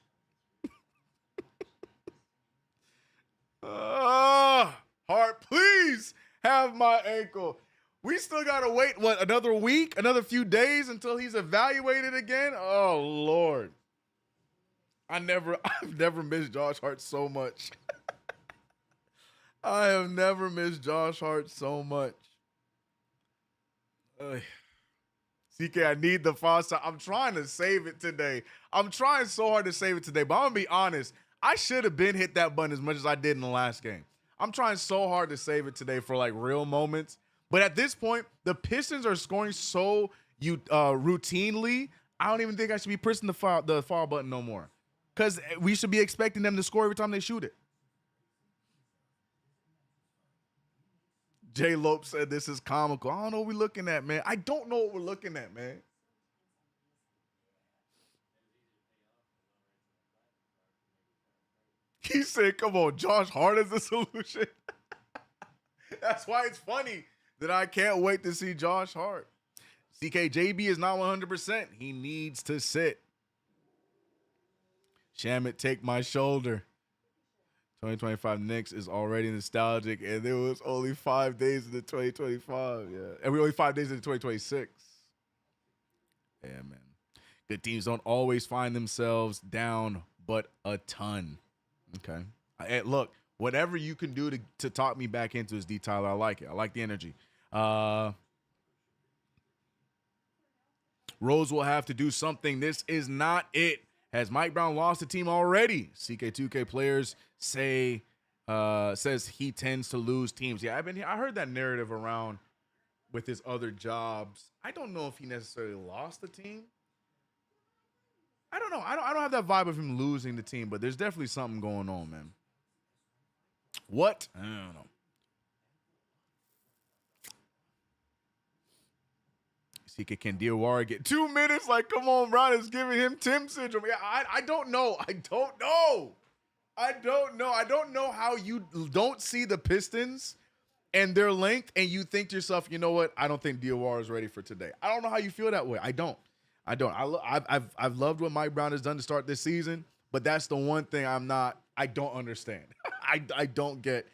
Heart, please have my ankle. We still gotta wait, another week, another few days until he's evaluated again? Oh, Lord. I've never missed Josh Hart so much. I have never missed Josh Hart so much. CK, I need the fast. I'm trying to save it today. I'm trying so hard to save it today, but I'm gonna be honest. I should have been hit that button as much as I did in the last game. I'm trying so hard to save it today for like real moments. But at this point, the Pistons are scoring so routinely, I don't even think I should be pressing the foul button no more. Because we should be expecting them to score every time they shoot it. Jay Lope said this is comical. I don't know what we're looking at, man. I don't know what we're looking at, man. He said, come on, Josh Hart is the solution. That's why it's funny that I can't wait to see Josh Hart. CKJB is not 100%. He needs to sit. Shamit, take my shoulder. 2025 Knicks is already nostalgic, and there was only 5 days into 2025. Yeah, and we only 5 days into 2026. Yeah, man. Good teams don't always find themselves down, but a ton. Okay. And look, whatever you can do to talk me back into this, D. Tyler, I like it. I like the energy. Rose will have to do something. This is not it. Has Mike Brown lost the team already? CK2K players says he tends to lose teams. Yeah, I heard that narrative around with his other jobs. I don't know if he necessarily lost the team. I don't know. I don't have that vibe of him losing the team, but there's definitely something going on, man. What? I don't know. See, can Diawara get 2 minutes? Like, come on, Brown is giving him Tim syndrome. Yeah, I don't know. I don't know. I don't know how you don't see the Pistons and their length and you think to yourself, you know what? I don't think Diawara is ready for today. I don't know how you feel that way. I don't. I've loved what Mike Brown has done to start this season, but that's the one thing I don't understand. I don't get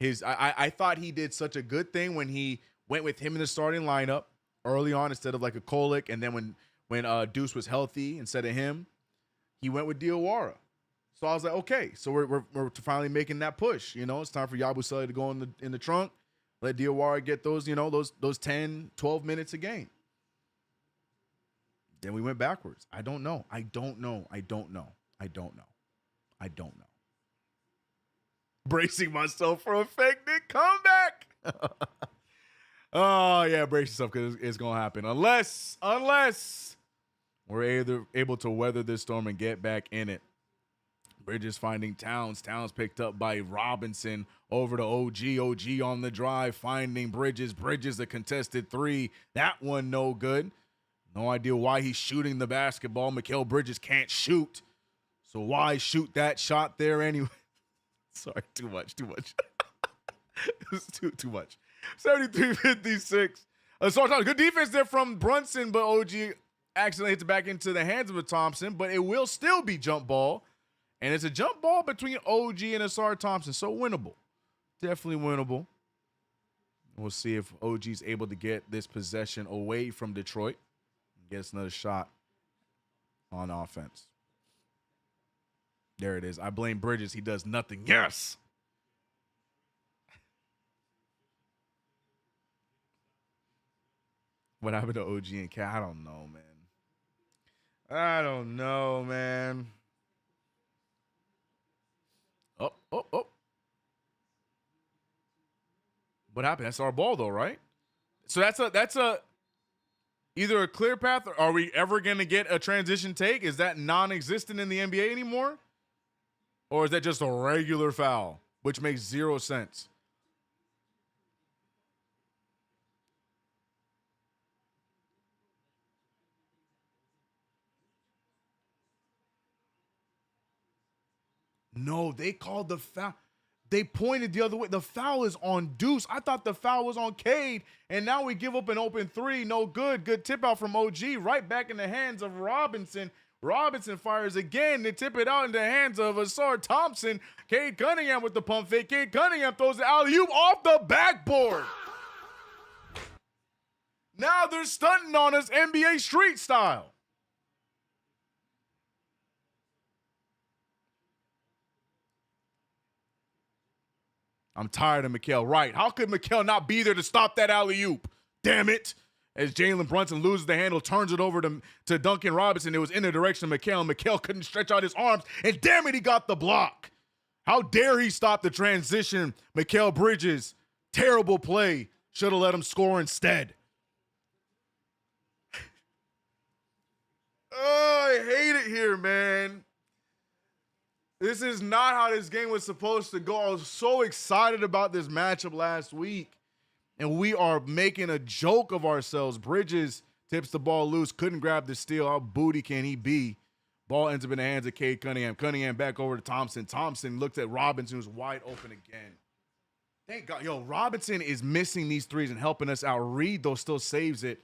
his. I thought he did such a good thing when he went with him in the starting lineup early on instead of like a Kolek, and then when Deuce was healthy instead of him, he went with Diawara. So I was like, okay, so we're finally making that push. You know, it's time for Yabusele to go in the trunk, let Diawara get those, you know, those 10, 12 minutes a game. Then we went backwards. I don't know. Bracing myself for a fake Nick comeback. Oh, yeah, brace yourself because it's going to happen. Unless we're able to weather this storm and get back in it. Bridges finding Towns. Towns picked up by Robinson over to OG. OG on the drive, finding Bridges. Bridges a contested three. That one no good. No idea why he's shooting the basketball. Mikal Bridges can't shoot. So why shoot that shot there anyway? Sorry, too much. It's too much. 73-56. Good defense there from Brunson, but OG accidentally hits it back into the hands of a Thompson, but it will still be jump ball. And it's a jump ball between OG and Asar Thompson, so winnable. Definitely winnable. We'll see if OG's able to get this possession away from Detroit and get us another shot on offense. There it is. I blame Bridges. He does nothing. Yes! What happened to OG and Cat? I don't know, man. Oh. What happened? That's our ball, though, right? So that's either a clear path, or are we ever going to get a transition take? Is that non-existent in the NBA anymore? Or is that just a regular foul, which makes zero sense? No, they called the foul. They pointed the other way. The foul is on Deuce. I thought the foul was on Cade, and now we give up an open three. No good. Good tip out from OG. Right back in the hands of Robinson. Robinson fires again. They tip it out in the hands of Asar Thompson. Cade Cunningham with the pump fake. Cade Cunningham throws the alley-oop off the backboard. Now they're stunting on us NBA street style. I'm tired of Mikal. Right. How could Mikal not be there to stop that alley-oop? Damn it. As Jalen Brunson loses the handle, turns it over to Duncan Robinson. It was in the direction of Mikal. Mikal couldn't stretch out his arms, and damn it, he got the block. How dare he stop the transition? Mikal Bridges, terrible play. Should have let him score instead. Oh, I hate it here, man. This is not how this game was supposed to go. I was so excited about this matchup last week, and we are making a joke of ourselves. Bridges tips the ball loose, couldn't grab the steal. How booty can he be? Ball ends up in the hands of Cade Cunningham. Cunningham back over to Thompson. Thompson looks at Robinson, who's wide open again. Thank God. Yo, Robinson is missing these threes and helping us out. Reed, though, still saves it.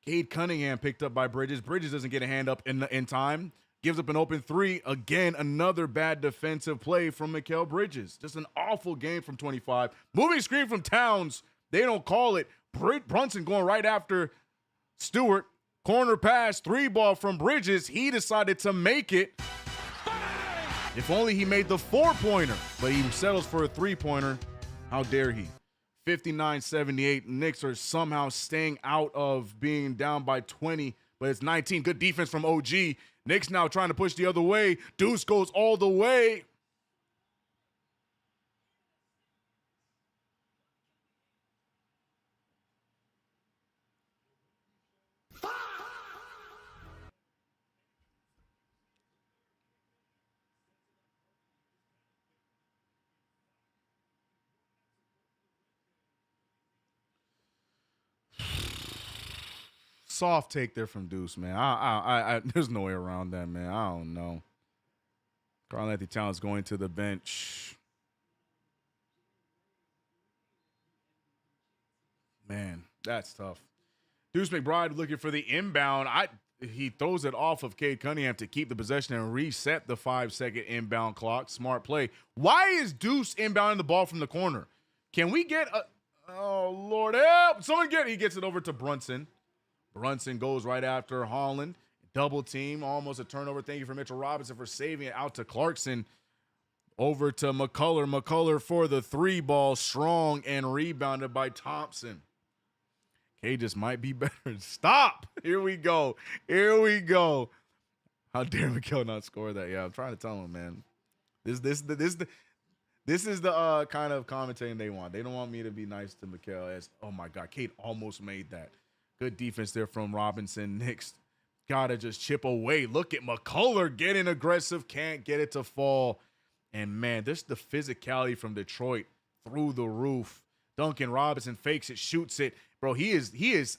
Cade Cunningham picked up by Bridges. Bridges doesn't get a hand up in time. Gives up an open three. Again, another bad defensive play from Mikal Bridges. Just an awful game from 25. Moving screen from Towns. They don't call it. Brunson going right after Stewart. Corner pass, three ball from Bridges. He decided to make it. If only he made the four-pointer. But he settles for a three-pointer. How dare he? 59-78. Knicks are somehow staying out of being down by 20. But it's 19. Good defense from OG. Knicks now trying to push the other way. Deuce goes all the way. soft take there from Deuce, man. There's no way around that, man. I don't know. Karl-Anthony Towns going to the bench. Man, that's tough. Deuce McBride looking for the inbound. He throws it off of Cade Cunningham to keep the possession and reset the 5-second inbound clock. Smart play. Why is Deuce inbounding the ball from the corner? Can we get a... Oh, Lord, help! Someone he gets it over to Brunson. Brunson goes right after Holland. Double team, almost a turnover. Thank you for Mitchell Robinson for saving it out to Clarkson. Over to McCullough. McCullough for the 3-ball. Strong and rebounded by Thompson. Cade just might be better. Stop! Here we go. Here we go. How dare McHale not score that? Yeah, I'm trying to tell him, man. This is the kind of commentating they want. They don't want me to be nice to McHale as, oh my God, Cade almost made that. Good defense there from Robinson. Knicks gotta just chip away. Look at McCullough getting aggressive. Can't get it to fall. And man, this is the physicality from Detroit through the roof. Duncan Robinson fakes it, shoots it. Bro, he is,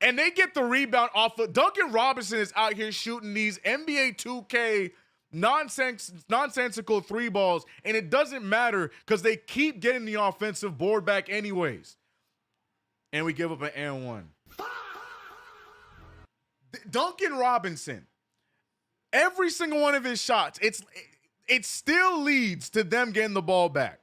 and they get the rebound off of Duncan Robinson is out here shooting these NBA 2K nonsensical 3-balls, and it doesn't matter because they keep getting the offensive board back anyways. And we give up an and one. Duncan Robinson, every single one of his shots, it still leads to them getting the ball back.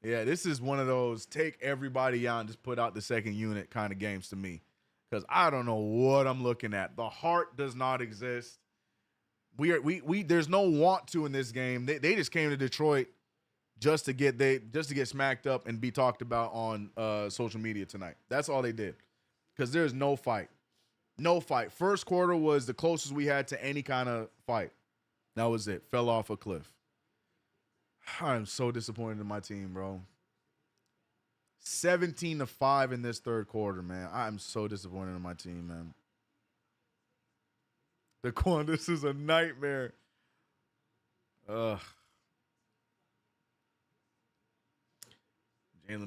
Yeah, this is one of those take everybody out and just put out the second unit kind of games to me, because I don't know what I'm looking at. The heart does not exist. There's no want to in this game. They just came to Detroit just to get smacked up and be talked about on social media tonight. That's all they did, because there's no fight. No fight. First quarter was the closest we had to any kind of fight. That was it. Fell off a cliff. I'm so disappointed in my team, bro. 17-5 in this third quarter, man. I'm so disappointed in my team, man. This is a nightmare. Jalen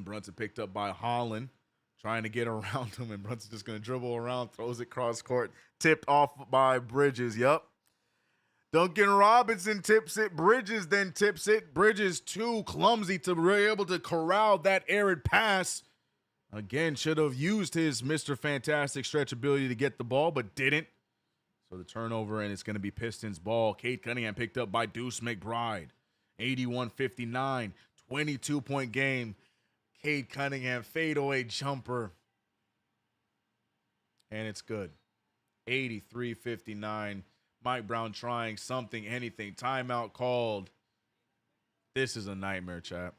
Brunson picked up by Holland, trying to get around him, and Brunson's just going to dribble around, throws it cross court, tipped off by Bridges. Yup. Duncan Robinson tips it. Bridges then tips it. Bridges too clumsy to be able to corral that arid pass. Again, should have used his Mr. Fantastic stretch ability to get the ball, but didn't. So the turnover, and it's going to be Pistons ball. Cade Cunningham picked up by Deuce McBride. 81-59, 22-point game. Cade Cunningham fadeaway jumper. And it's good. 83-59. Mike Brown trying something, anything. Timeout called. This is a nightmare, chap.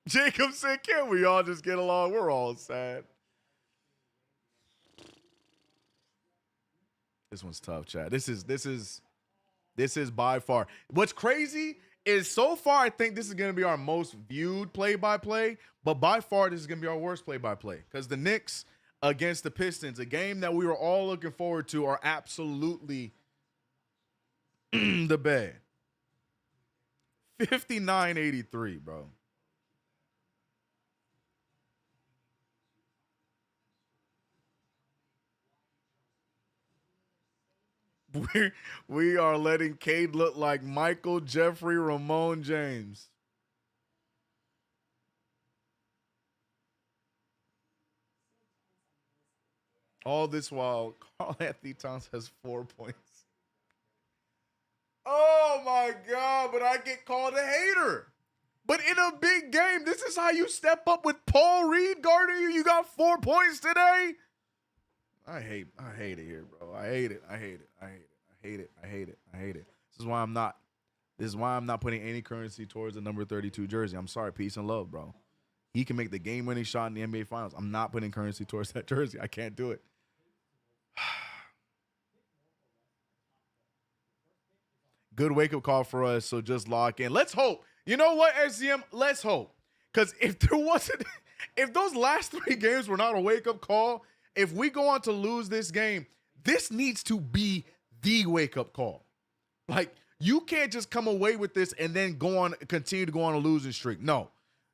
Jacob said, can't we all just get along? We're all sad. This one's tough, chat. This is by far. What's crazy is so far I think this is going to be our most viewed play-by-play, but by far this is going to be our worst play-by-play, because the Knicks against the Pistons, a game that we were all looking forward to, are absolutely the bad. 59-83, bro. We are letting Cade look like Michael Jeffrey Ramon James. All this while, Karl-Anthony Towns has 4 points. Oh my God, but I get called a hater. But in a big game, this is how you step up with Paul Reed guarding you. You got 4 points today. I hate it here, bro. I hate it. This is why I'm not putting any currency towards the number 32 jersey. I'm sorry, peace and love, bro. He can make the game-winning shot in the NBA Finals. I'm not putting currency towards that jersey. I can't do it. Good wake-up call for us, so just lock in. Let's hope. You know what, SCM? Let's hope. Because if those last 3 games were not a wake-up call, if we go on to lose this game, this needs to be the wake-up call. Like, You can't just come away with this and then continue to go on a losing streak. No.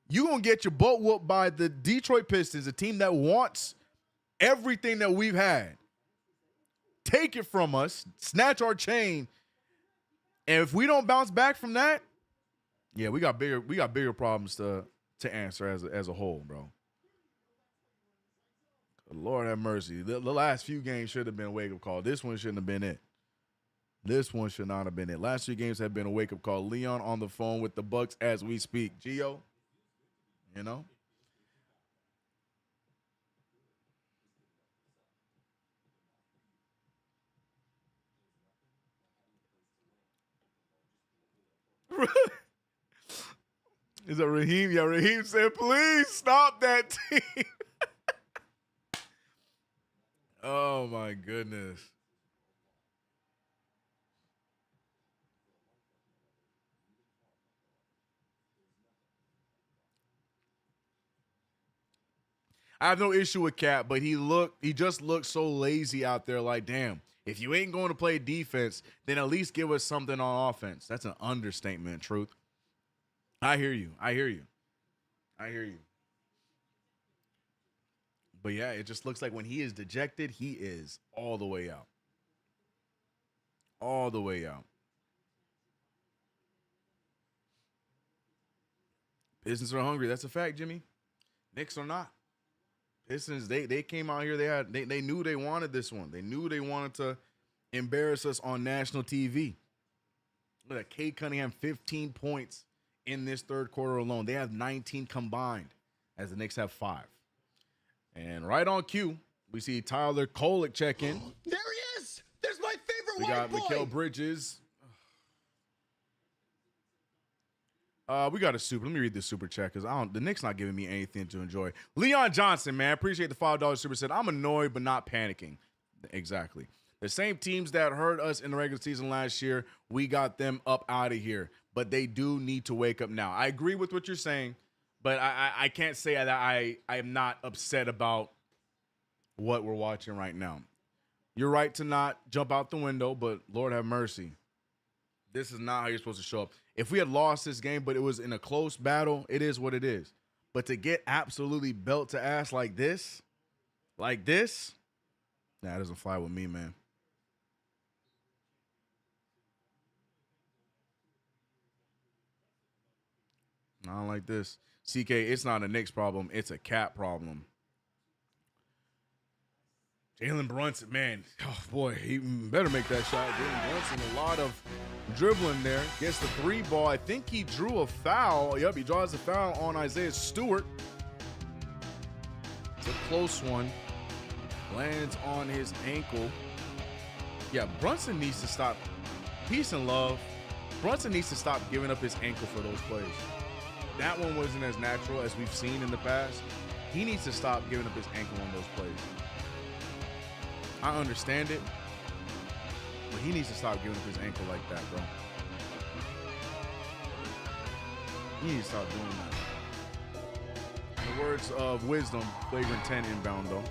You're going to get your butt whooped by the Detroit Pistons, a team that wants everything that we've had. Take it from us, snatch our chain, and if we don't bounce back from that, yeah, we got bigger problems to answer as a whole, bro. Lord have mercy. The last few games should have been a wake-up call. This one shouldn't have been it. This one should not have been it. Last few games have been a wake-up call. Leon on the phone with the Bucks as we speak. Gio, you know? Is that Raheem? Yeah, Raheem said, please stop that team. Oh, my goodness. I have no issue with Cap, but he just looked so lazy out there. Like, damn, if you ain't going to play defense, then at least give us something on offense. That's an understatement, Truth. I hear you. But yeah, it just looks like when he is dejected, he is all the way out. All the way out. Pistons are hungry. That's a fact, Jimmy. Knicks are not. Pistons, they came out here. They knew they wanted this one. They knew they wanted to embarrass us on national TV. Look at Cade Cunningham, 15 points in this third quarter alone. They have 19 combined, as the Knicks have 5. And right on cue, we see Tyler Kolek check in. There he is. There's my favorite We got white boy. Mikal Bridges. We got a super. Let me read this super chat because the Knicks not giving me anything to enjoy. Leon Johnson, man, appreciate the $5 super set. I'm annoyed but not panicking. Exactly. The same teams that hurt us in the regular season last year, we got them up out of here. But they do need to wake up now. I agree with what you're saying, but I can't say that I am not upset about what we're watching right now. You're right to not jump out the window, but Lord have mercy. This is not how you're supposed to show up. If we had lost this game, but it was in a close battle, it is what it is. But to get absolutely belt to ass like this, nah, it doesn't fly with me, man. Not like this. CK, it's not a Knicks problem. It's a Cap problem. Jalen Brunson, man. Oh, boy, he better make that shot. Jalen Brunson, a lot of dribbling there. Gets the 3 ball. I think he drew a foul. Yep, he draws a foul on Isaiah Stewart. It's a close one. Lands on his ankle. Yeah, Brunson needs to stop. Peace and love. Brunson needs to stop giving up his ankle for those plays. That one wasn't as natural as we've seen in the past. He needs to stop giving up his ankle on those plays. I understand it, but he needs to stop giving up his ankle like that, bro. He needs to stop doing that. In the words of wisdom, flagrant 10 inbound, though.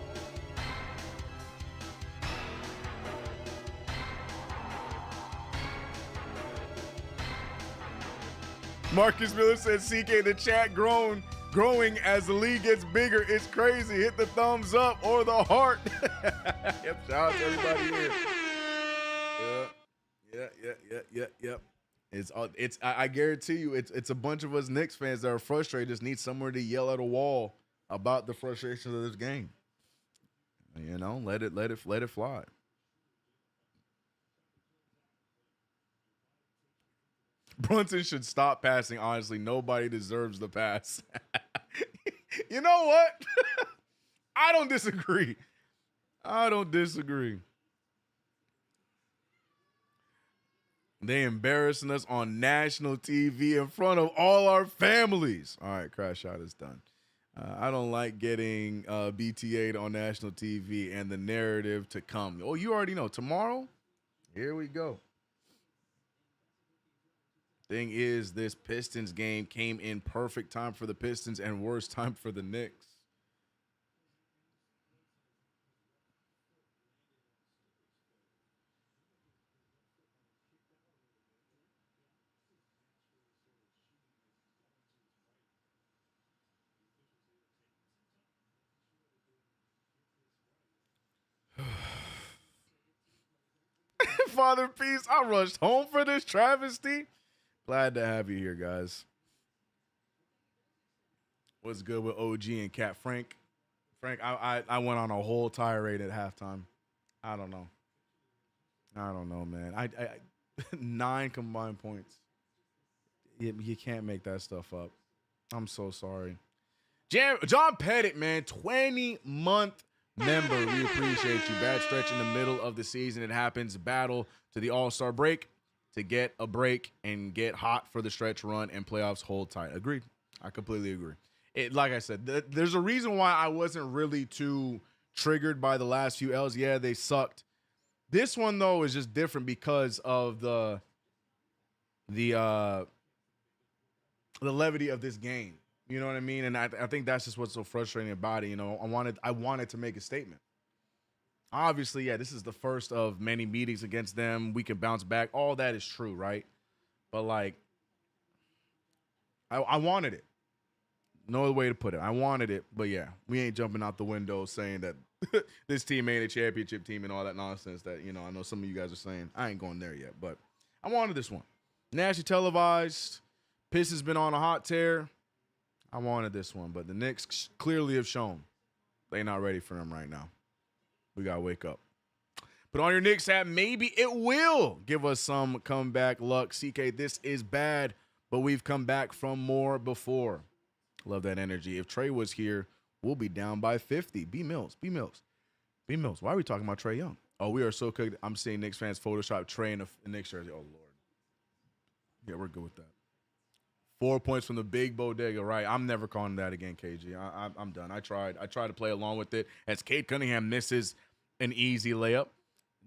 Marcus Miller said, CK, the chat growing as the league gets bigger. It's crazy. Hit the thumbs up or the heart. Yep, shout out to everybody here. Yep. I guarantee you, it's a bunch of us Knicks fans that are frustrated, just need somewhere to yell at a wall about the frustrations of this game. You know, let it fly. Brunson should stop passing. Honestly, nobody deserves the pass. You know what? I don't disagree. They embarrassing us on national TV in front of all our families. All right, crash out is done. I don't like getting BTA'd on national TV and the narrative to come. Oh, you already know. Tomorrow, here we go. Thing is, this Pistons game came in perfect time for the Pistons and worst time for the Knicks. Father Peace. I rushed home for this travesty. Glad to have you here, guys. What's good with OG and Cat Frank? Frank, I went on a whole tirade at halftime. I don't know. Man. I 9 combined points. You can't make that stuff up. I'm so sorry. John Pettit, man, 20-month member. We appreciate you. Bad stretch in the middle of the season. It happens. Battle to the All-Star break to get a break and get hot for the stretch run and playoffs. Hold tight. Agreed. I completely agree. Like I said, there's a reason why I wasn't really too triggered by the last few L's. Yeah, they sucked. This one, though, is just different because of the levity of this game. You know what I mean? And I think that's just what's so frustrating about it. You know, I wanted to make a statement. Obviously, yeah, this is the first of many meetings against them. We can bounce back. All that is true, right? But, like, I wanted it. No other way to put it. I wanted it, but yeah, we ain't jumping out the window saying that this team ain't a championship team and all that nonsense that, you know, I know some of you guys are saying. I ain't going there yet, but I wanted this one. Nationally televised. Pistons been on a hot tear. I wanted this one, but the Knicks clearly have shown they not ready for them right now. We got to wake up. Put on your Knicks hat. Maybe it will give us some comeback luck. CK, this is bad, but we've come back from more before. Love that energy. If Trey was here, we'll be down by 50. B Mills. Why are we talking about Trey Young? Oh, we are so cooked. I'm seeing Knicks fans Photoshop Trey in a Knicks jersey. Oh, Lord. Yeah, we're good with that. 4 points from the big bodega, right? I'm never calling that again, KG. I'm done. I tried to play along with it as Cade Cunningham misses an easy layup.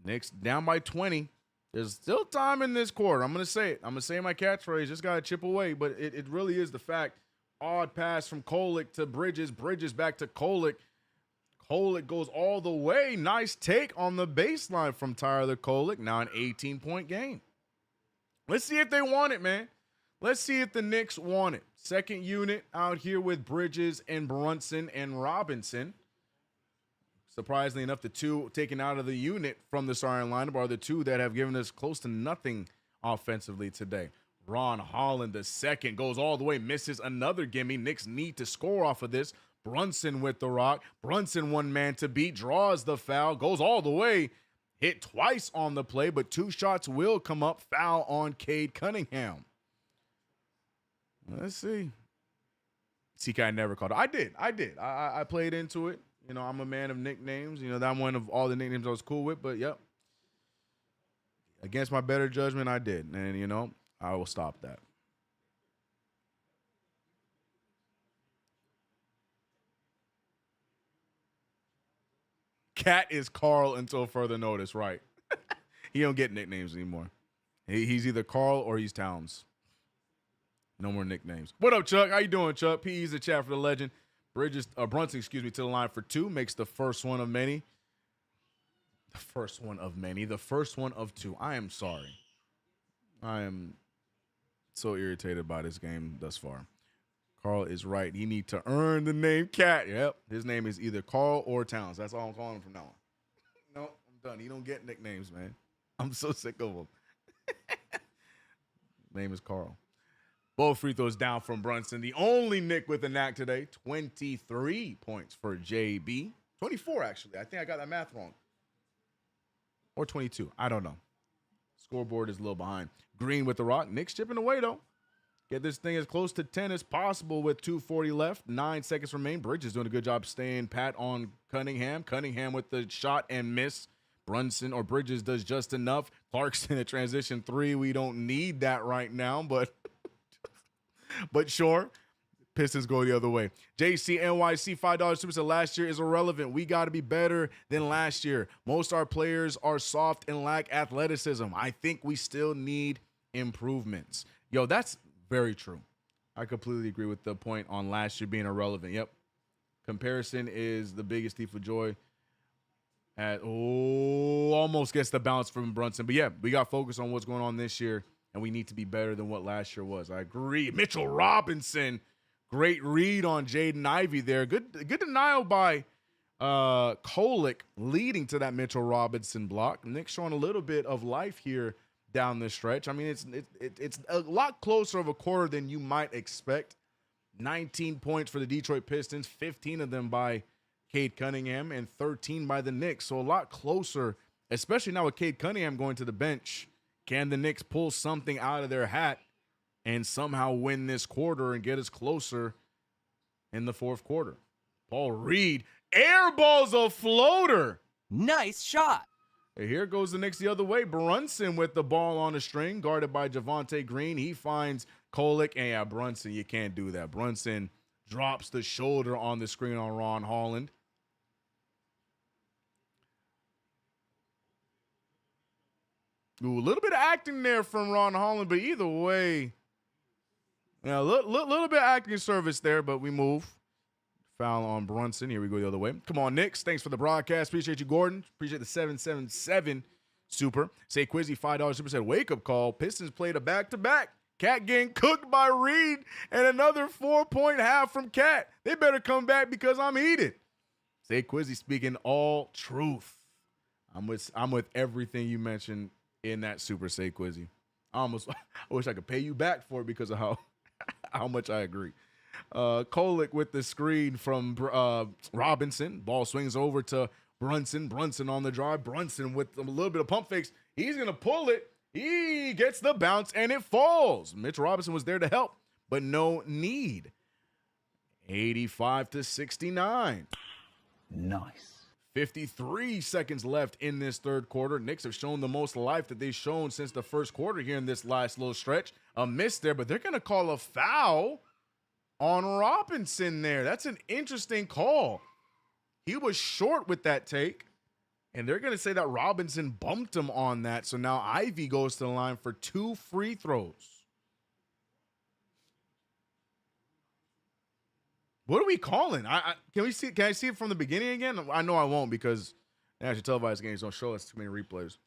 Knicks down by 20. There's still time in this quarter. I'm going to say it. I'm going to say my catchphrase. Just got to chip away, but it really is the fact. Odd pass from Kolek to Bridges. Bridges back to Kolek. Kolek goes all the way. Nice take on the baseline from Tyler Kolek. Now an 18-point game. Let's see if they want it, man. Let's see if the Knicks want it. Second unit out here with Bridges and Brunson and Robinson. Surprisingly enough, the two taken out of the unit from the starting lineup are the two that have given us close to nothing offensively today. Ron Holland, the second, goes all the way, misses another gimme. Knicks need to score off of this. Brunson with the rock. Brunson one man to beat, draws the foul, goes all the way. Hit twice on the play, but 2 shots will come up. Foul on Cade Cunningham. Let's see. CK never called it. I did. I played into it. You know, I'm a man of nicknames. You know, that one of all the nicknames I was cool with, but yep. Against my better judgment, I did. And, you know, I will stop that. Cat is Carl until further notice, right? He don't get nicknames anymore. He's either Carl or he's Towns. No more nicknames. What up, Chuck? How you doing, Chuck? PE's the chat for the legend. Brunson, to the line for 2. Makes the first one of many. The first one of many. The first one of 2. I am sorry. I am so irritated by this game thus far. Carl is right. He need to earn the name Cat. Yep. His name is either Carl or Towns. That's all I'm calling him from now on. No, I'm done. He don't get nicknames, man. I'm so sick of him. Name is Carl. Both free throws down from Brunson. The only Nick with a knack today. 23 points for JB. 24, actually. I think I got that math wrong. Or 22. I don't know. Scoreboard is a little behind. Green with the rock. Knicks chipping away, though. Get this thing as close to 10 as possible with 2:40 left. 9 seconds remain. Bridges doing a good job staying pat on Cunningham. Cunningham with the shot and miss. Brunson or Bridges does just enough. Clarkson a transition 3. We don't need that right now, but sure. Pistons go the other way. JC NYC $5 super chat. Last year is irrelevant. We got to be better than last year. Most of our players are soft and lack athleticism. I think we still need improvements. Yo, that's very true. I completely agree with the point on last year being irrelevant. Yep. Comparison is the biggest thief of joy. Almost gets the bounce from Brunson. But yeah, we got focus on what's going on this year, and we need to be better than what last year was. I agree. Mitchell Robinson, great read on Jaden Ivey there. Good denial by Kolek leading to that Mitchell Robinson block. Knicks showing a little bit of life here down the stretch. I mean, it's a lot closer of a quarter than you might expect. 19 points for the Detroit Pistons, 15 of them by Cade Cunningham, and 13 by the Knicks. So a lot closer, especially now with Cade Cunningham going to the bench. Can the Knicks pull something out of their hat and somehow win this quarter and get us closer in the fourth quarter? Paul Reed airballs a floater. Nice shot. And here goes the Knicks the other way. Brunson with the ball on a string, guarded by Javonte Green. He finds Kolek, and yeah, Brunson, you can't do that. Brunson drops the shoulder on the screen on Ron Holland. Ooh, a little bit of acting there from Ron Holland, but either way, yeah, a little bit of acting service there, but we move. Foul on Brunson. Here we go the other way. Come on, Knicks. Thanks for the broadcast. Appreciate you, Gordon. Appreciate the 777 super. Say Quizzy, $5 super said wake-up call. Pistons played a back-to-back. Cat getting cooked by Reed and another 4-point half from Cat. They better come back because I'm heated. Say Quizzy speaking all truth. I'm with everything you mentioned in that super, Say Quizzy. I wish I could pay you back for it because of how much I agree. Kolek with the screen from Robinson. Ball swings over to Brunson. Brunson on the drive. Brunson with a little bit of pump fakes. He's going to pull it. He gets the bounce, and it falls. Mitch Robinson was there to help, but no need. 85-69. Nice. 53 seconds left in this third quarter. Knicks have shown the most life that they've shown since the first quarter here in this last little stretch. A miss there, but they're going to call a foul on Robinson there. That's an interesting call. He was short with that take, and they're going to say that Robinson bumped him on that. So now Ivy goes to the line for 2 free throws. What are we calling? Can I see it from the beginning again? I know I won't because actually televised games don't show us too many replays.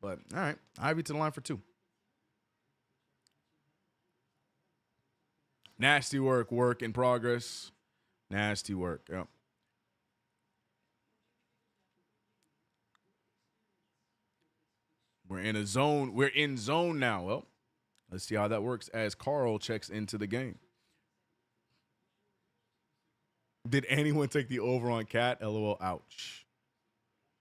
But all right, Ivy to the line for 2. Nasty work in progress. Nasty work. Yep. We're in a zone. We're in zone now. Well, let's see how that works as Carl checks into the game. Did anyone take the over on Cat? LOL, ouch.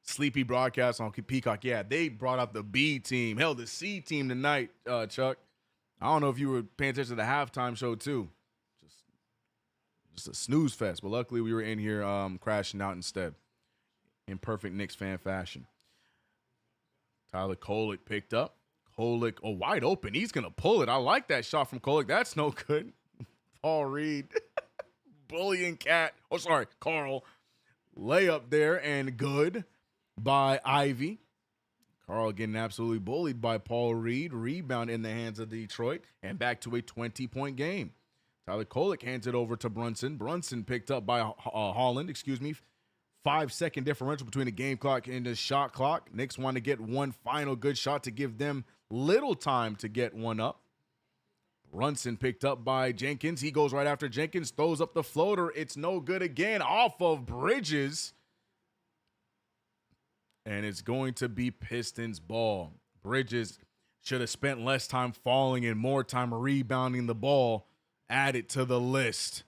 Sleepy broadcast on Peacock. Yeah, they brought out the B team. Hell, the C team tonight, Chuck. I don't know if you were paying attention to the halftime show, too. Just a snooze fest. But luckily, we were in here crashing out instead in perfect Knicks fan fashion. Tyler Kolek picked up. Kolek, wide open. He's going to pull it. I like that shot from Kolek. That's no good. Paul Reed. Bullying Cat. Oh, sorry, Carl. Layup there and good by Ivy. Carl getting absolutely bullied by Paul Reed. Rebound in the hands of Detroit and back to a 20-point game. Tyler Kolek hands it over to Brunson. Brunson picked up by Holland. 5-second differential between the game clock and the shot clock. Knicks want to get one final good shot to give them little time to get one up. Brunson picked up by Jenkins. He goes right after Jenkins, throws up the floater. It's no good again off of Bridges. And it's going to be Pistons ball. Bridges should have spent less time falling and more time rebounding the ball. Add it to the list.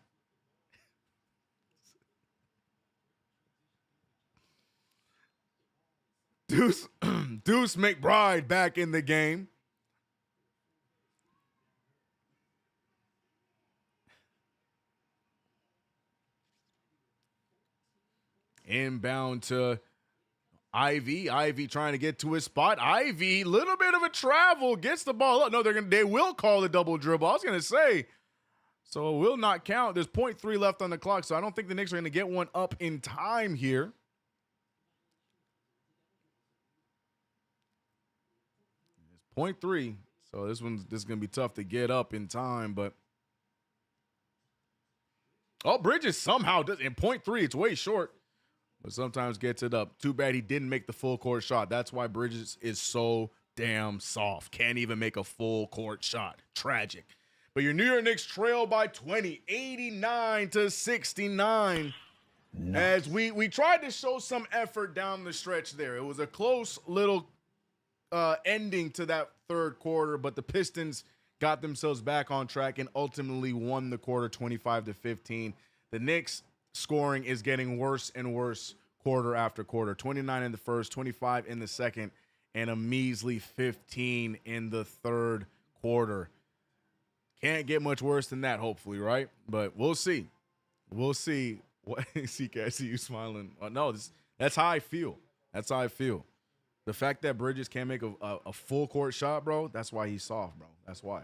Deuce McBride back in the game. Inbound to Ivy. Ivy trying to get to his spot. Ivy, little bit of a travel, gets the ball up. No, they will call the double dribble. I was going to say, so it will not count. There's 0.3 left on the clock, so I don't think the Knicks are going to get one up in time here. It's 0.3, so this is going to be tough to get up in time, but Bridges somehow does in 0.3. It's way short. But sometimes gets it up. Too bad he didn't make the full court shot. That's why Bridges is so damn soft. Can't even make a full court shot. Tragic. But your New York Knicks trail by 20, 89-69. Nice. As we tried to show some effort down the stretch there. It was a close little ending to that third quarter, but the Pistons got themselves back on track and ultimately won the quarter 25-15. The Knicks scoring is getting worse and worse quarter after quarter. 29 in the first, 25 in the second, and a measly 15 in the third quarter. Can't get much worse than that, hopefully, right? But we'll see. We'll see. What CK, I see you smiling. No, that's how I feel. That's how I feel. The fact that Bridges can't make a full court shot, bro, that's why he's soft, bro. That's why.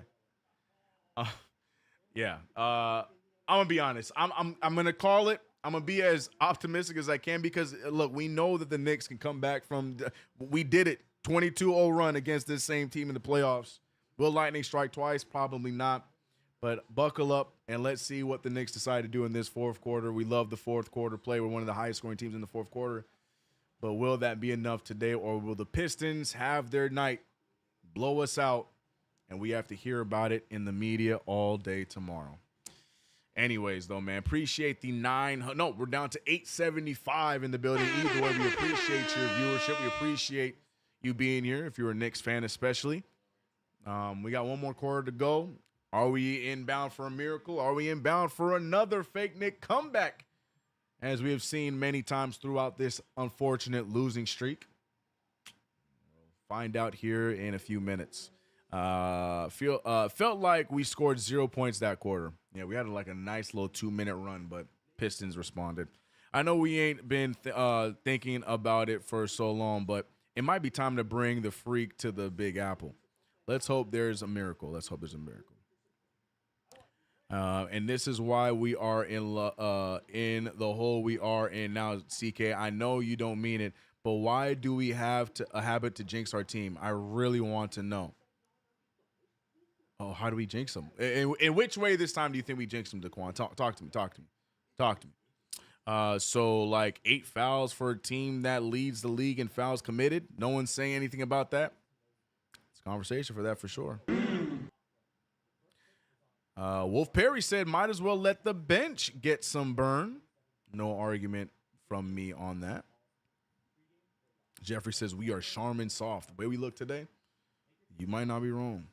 Yeah. I'm gonna be honest. I'm gonna call it. I'm gonna be as optimistic as I can because look, we know that the Knicks can come back from. We did it. 22-0 run against this same team in the playoffs. Will lightning strike twice? Probably not. But buckle up and let's see what the Knicks decide to do in this fourth quarter. We love the fourth quarter play. We're one of the highest scoring teams in the fourth quarter. But will that be enough today, or will the Pistons have their night, blow us out, and we have to hear about it in the media all day tomorrow? Anyways, though, man, appreciate the we're down to 875 in the building. Either way, we appreciate your viewership. We appreciate you being here, if you're a Knicks fan especially. We got one more quarter to go. Are we inbound for a miracle? Are we inbound for another fake Knick comeback, as we have seen many times throughout this unfortunate losing streak? We'll find out here in a few minutes. Felt like we scored 0 points that quarter. Yeah, we had like a nice little 2-minute run, but Pistons responded. I know we ain't been thinking about it for so long, but it might be time to bring the freak to the Big Apple. Let's hope there's a miracle. Let's hope there's a miracle. And this is why we are in the hole we are in now, CK. I know you don't mean it, but why do we have a habit to jinx our team? I really want to know. Oh, how do we jinx them? In which way this time do you think we jinx them, Daquan? Talk to me. So like 8 fouls for a team that leads the league in fouls committed. No one's saying anything about that. It's a conversation for that for sure. Wolf Perry said, might as well let the bench get some burn. No argument from me on that. Jeffrey says, we are Charmin soft. The way we look today, you might not be wrong.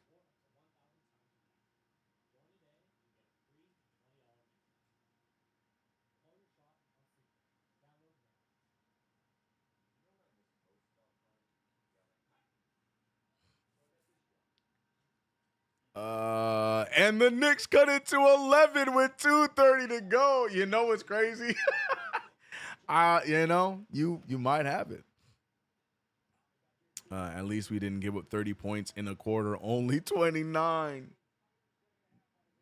And the Knicks cut it to 11 with 2:30 to go. You know what's crazy? You might have it. At least we didn't give up 30 points in a quarter, only 29.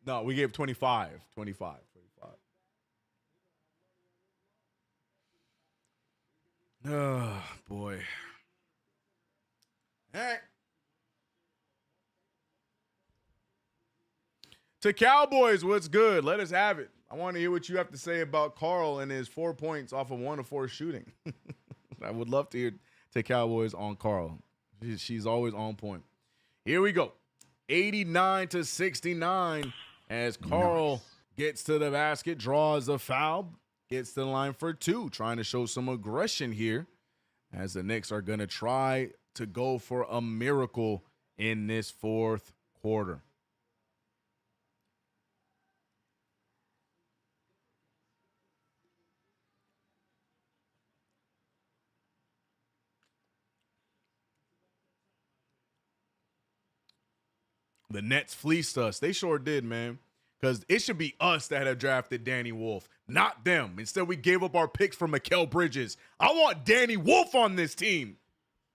No, we gave 25. 25. Oh, boy. All right. To Cowboys, what's good? Let us have it. I want to hear what you have to say about Carl and his 4 points off of 1 of 4 shooting. I would love to hear to Cowboys on Carl. She's always on point. Here we go. 89-69 as Carl gets to the basket, draws a foul, gets to the line for 2, trying to show some aggression here as the Knicks are going to try to go for a miracle in this fourth quarter. The Nets fleeced us. They sure did, man. Because it should be us that have drafted Danny Wolf, not them. Instead, we gave up our picks for Mikal Bridges. I want Danny Wolf on this team.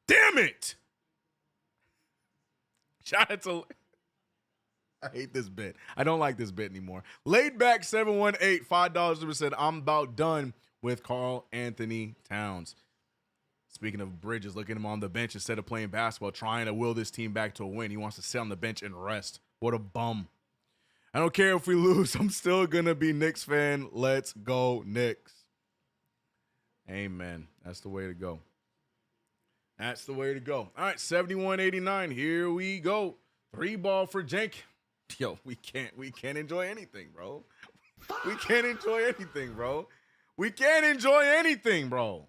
Damn it. Shout out to... I hate this bit. I don't like this bit anymore. Laid back 718, $5 said, I'm about done with Karl Anthony Towns. Speaking of Bridges, look at him on the bench instead of playing basketball, trying to will this team back to a win. He wants to sit on the bench and rest. What a bum. I don't care if we lose. I'm still going to be Knicks fan. Let's go, Knicks. Amen. That's the way to go. That's the way to go. All right, 71-89. Here we go. 3 ball for Jenk. Yo, we can't enjoy anything, bro. We can't enjoy anything, bro. We can't enjoy anything, bro.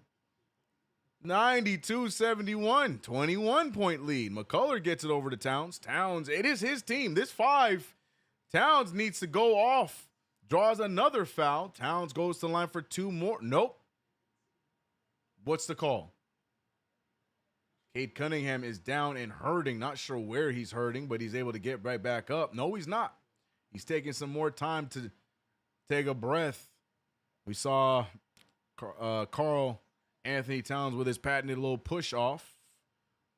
92-71, 21-point lead. McCullough gets it over to Towns. Towns, it is his team. This 5, Towns needs to go off. Draws another foul. Towns goes to the line for 2 more. Nope. What's the call? Cade Cunningham is down and hurting. Not sure where he's hurting, but he's able to get right back up. No, he's not. He's taking some more time to take a breath. We saw Carl Anthony Towns with his patented little push off.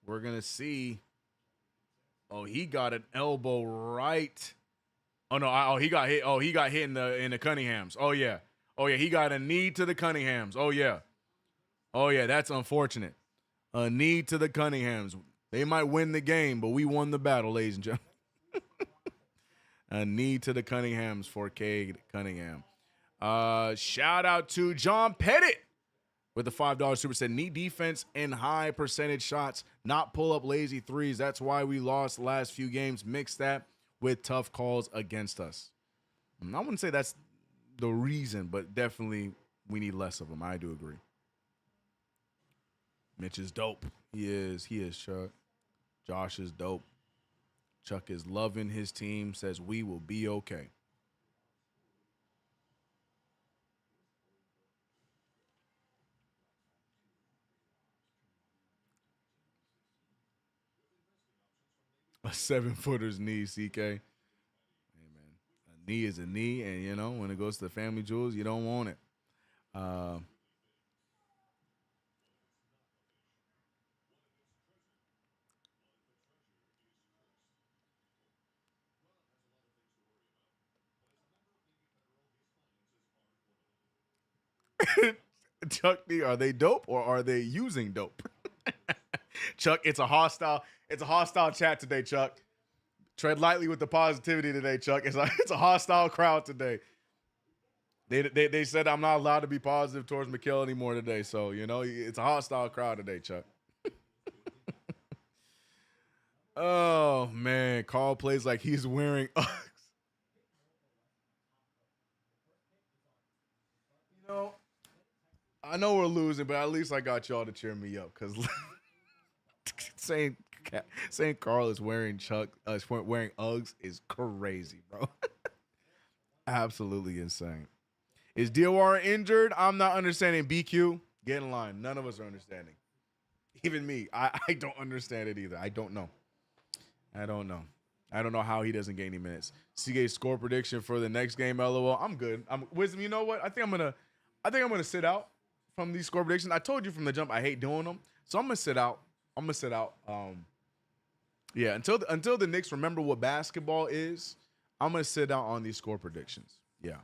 We're going to see. Oh, he got an elbow right. Oh, no. He got hit. Oh, he got hit in the Cunninghams. Oh, yeah. Oh, yeah. He got a knee to the Cunninghams. Oh, yeah. Oh, yeah. That's unfortunate. A knee to the Cunninghams. They might win the game, but we won the battle, ladies and gentlemen. A knee to the Cunninghams for Cade Cunningham. Shout out to John Pettit with the $5 super set. Knee defense and high percentage shots, not pull up lazy threes. That's why we lost the last few games. Mix that with tough calls against us. I wouldn't say that's the reason, but definitely we need less of them. I do agree. Mitch is dope. He is Chuck. Josh is dope. Chuck is loving his team, says we will be okay. A 7-footer's knee, CK. Hey, man. A knee is a knee, and, you know, when it goes to the family jewels, you don't want it. Chuck D, are they dope or are they using dope? Chuck, it's a hostile chat today, Chuck. Tread lightly with the positivity today, Chuck. It's a hostile crowd today. They said I'm not allowed to be positive towards Mikal anymore today. So, you know, it's a hostile crowd today, Chuck. Oh, man. Carl plays like he's wearing Uggs. You know, I know we're losing, but at least I got y'all to cheer me up. Because saying Carl is wearing wearing Uggs is crazy, bro. Absolutely insane. Is Diawara injured? I'm not understanding. BQ, get in line. None of us are understanding. Even me. I don't understand it either. I don't know. I don't know how he doesn't get any minutes. CK score prediction for the next game, LOL. I'm good. Wisdom, you know what? I think I'm gonna sit out from these score predictions. I told you from the jump I hate doing them. So I'm gonna sit out. Yeah, until the Knicks remember what basketball is, I'm gonna sit out on these score predictions. Yeah.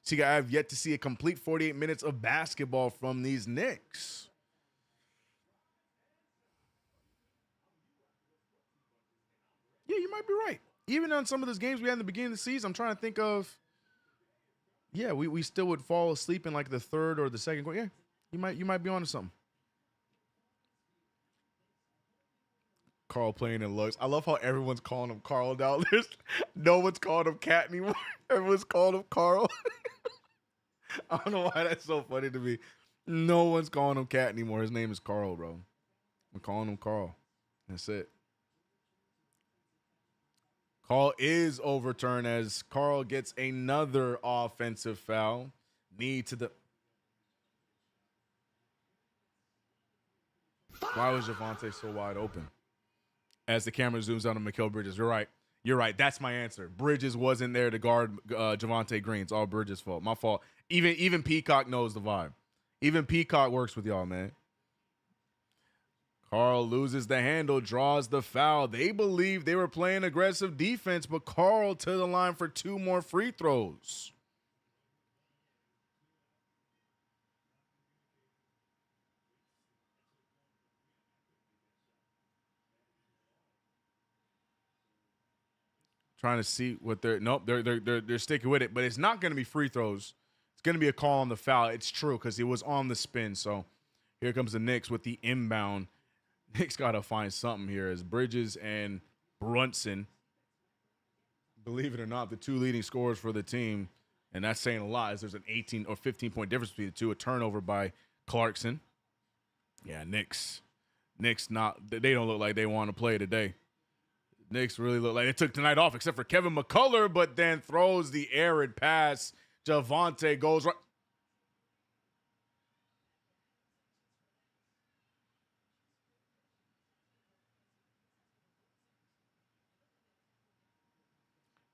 See, I have yet to see a complete 48 minutes of basketball from these Knicks. Yeah, you might be right. Even on some of those games we had in the beginning of the season, I'm trying to think of. Yeah, we still would fall asleep in like the third or the second quarter. Yeah, you might be onto something. Carl playing in looks. I love how everyone's calling him Carl now. No one's calling him Cat anymore. Everyone's calling him Carl. I don't know why that's so funny to me. No one's calling him Cat anymore. His name is Carl, bro. I'm calling him Carl. That's it. Call is overturned as Carl gets another offensive foul. Knee to the. Why was Javonte so wide open? As the camera zooms out on Mikal Bridges. You're right. That's my answer. Bridges wasn't there to guard Javonte Green. It's all Bridges' fault. My fault. Even Peacock knows the vibe. Even Peacock works with y'all, man. Carl loses the handle, draws the foul. They believe they were playing aggressive defense, but Carl to the line for 2 more free throws. Trying to see what they're sticking with it, but it's not going to be free throws. It's going to be a call on the foul. It's true because it was on the spin. So here comes the Knicks with the inbound. Knicks got to find something here as Bridges and Brunson believe it or not, the two leading scorers for the team, and that's saying a lot, is there's an 18 or 15-point difference between the two. A turnover by Clarkson. Yeah, Knicks not, they don't look like they want to play today. Knicks really look like they took tonight off, except for Kevin McCullough, but then throws the arid pass. Javonte goes right.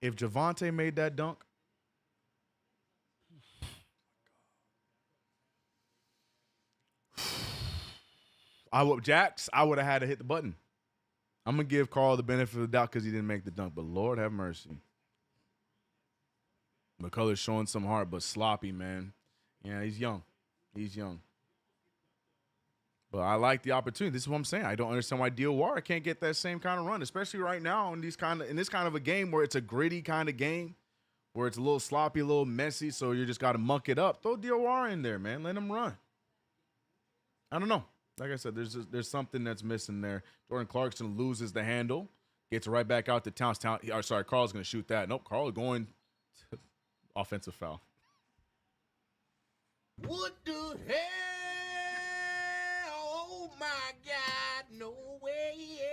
If Javonte made that dunk, I would have had to hit the button. I'm gonna give Carl the benefit of the doubt because he didn't make the dunk, but Lord have mercy. McCullough's showing some heart, but sloppy, man. Yeah, he's young. He's young. But I like the opportunity. This is what I'm saying. I don't understand why Diawara can't get that same kind of run, especially right now in this kind of a game where it's a gritty kind of game, where it's a little sloppy, a little messy, so you just got to muck it up. Throw Diawara in there, man. Let him run. I don't know. Like I said, there's something that's missing there. Jordan Clarkson loses the handle, gets right back out to Towns. Carl's going to shoot that. Nope, Carl going to offensive foul. What the hell? Oh my God, no way, yeah.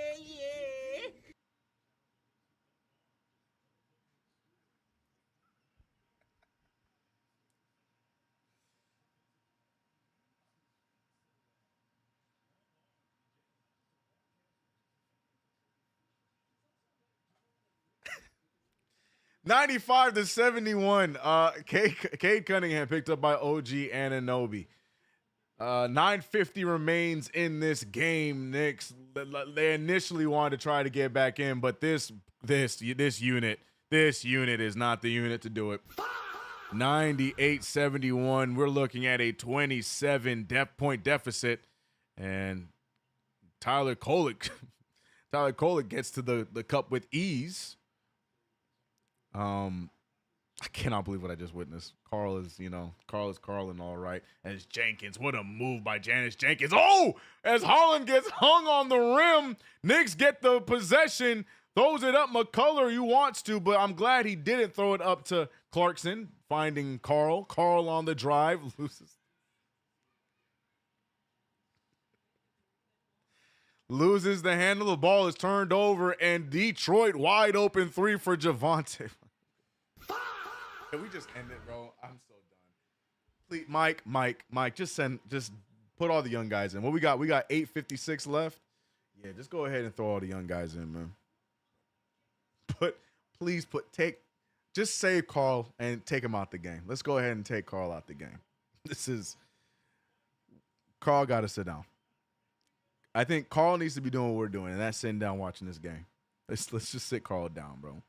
95-71. Cade Cunningham picked up by OG Anunoby. 9:50 remains in this game. Knicks, they initially wanted to try to get back in, but this unit is not the unit to do it. 98-71. We're looking at a 27-point deficit, and Tyler Kolek gets to the cup with ease. I cannot believe what I just witnessed. Carl is Carlin, all right. As Jenkins, what a move by Janice Jenkins. Oh, as Holland gets hung on the rim, Knicks get the possession, throws it up McCullough. He wants to, but I'm glad he didn't throw it up to Clarkson, finding Carl. Carl on the drive, loses the handle. The ball is turned over, and Detroit wide open three for Javonte. Can we just end it, bro? I'm so done. Please, Mike, just put all the young guys in. What we got? We got 8:56 left. Yeah, just go ahead and throw all the young guys in, man. Just save Carl and take him out the game. Let's go ahead and take Carl out the game. Carl got to sit down. I think Carl needs to be doing what we're doing, and that's sitting down watching this game. Let's just sit Carl down, bro.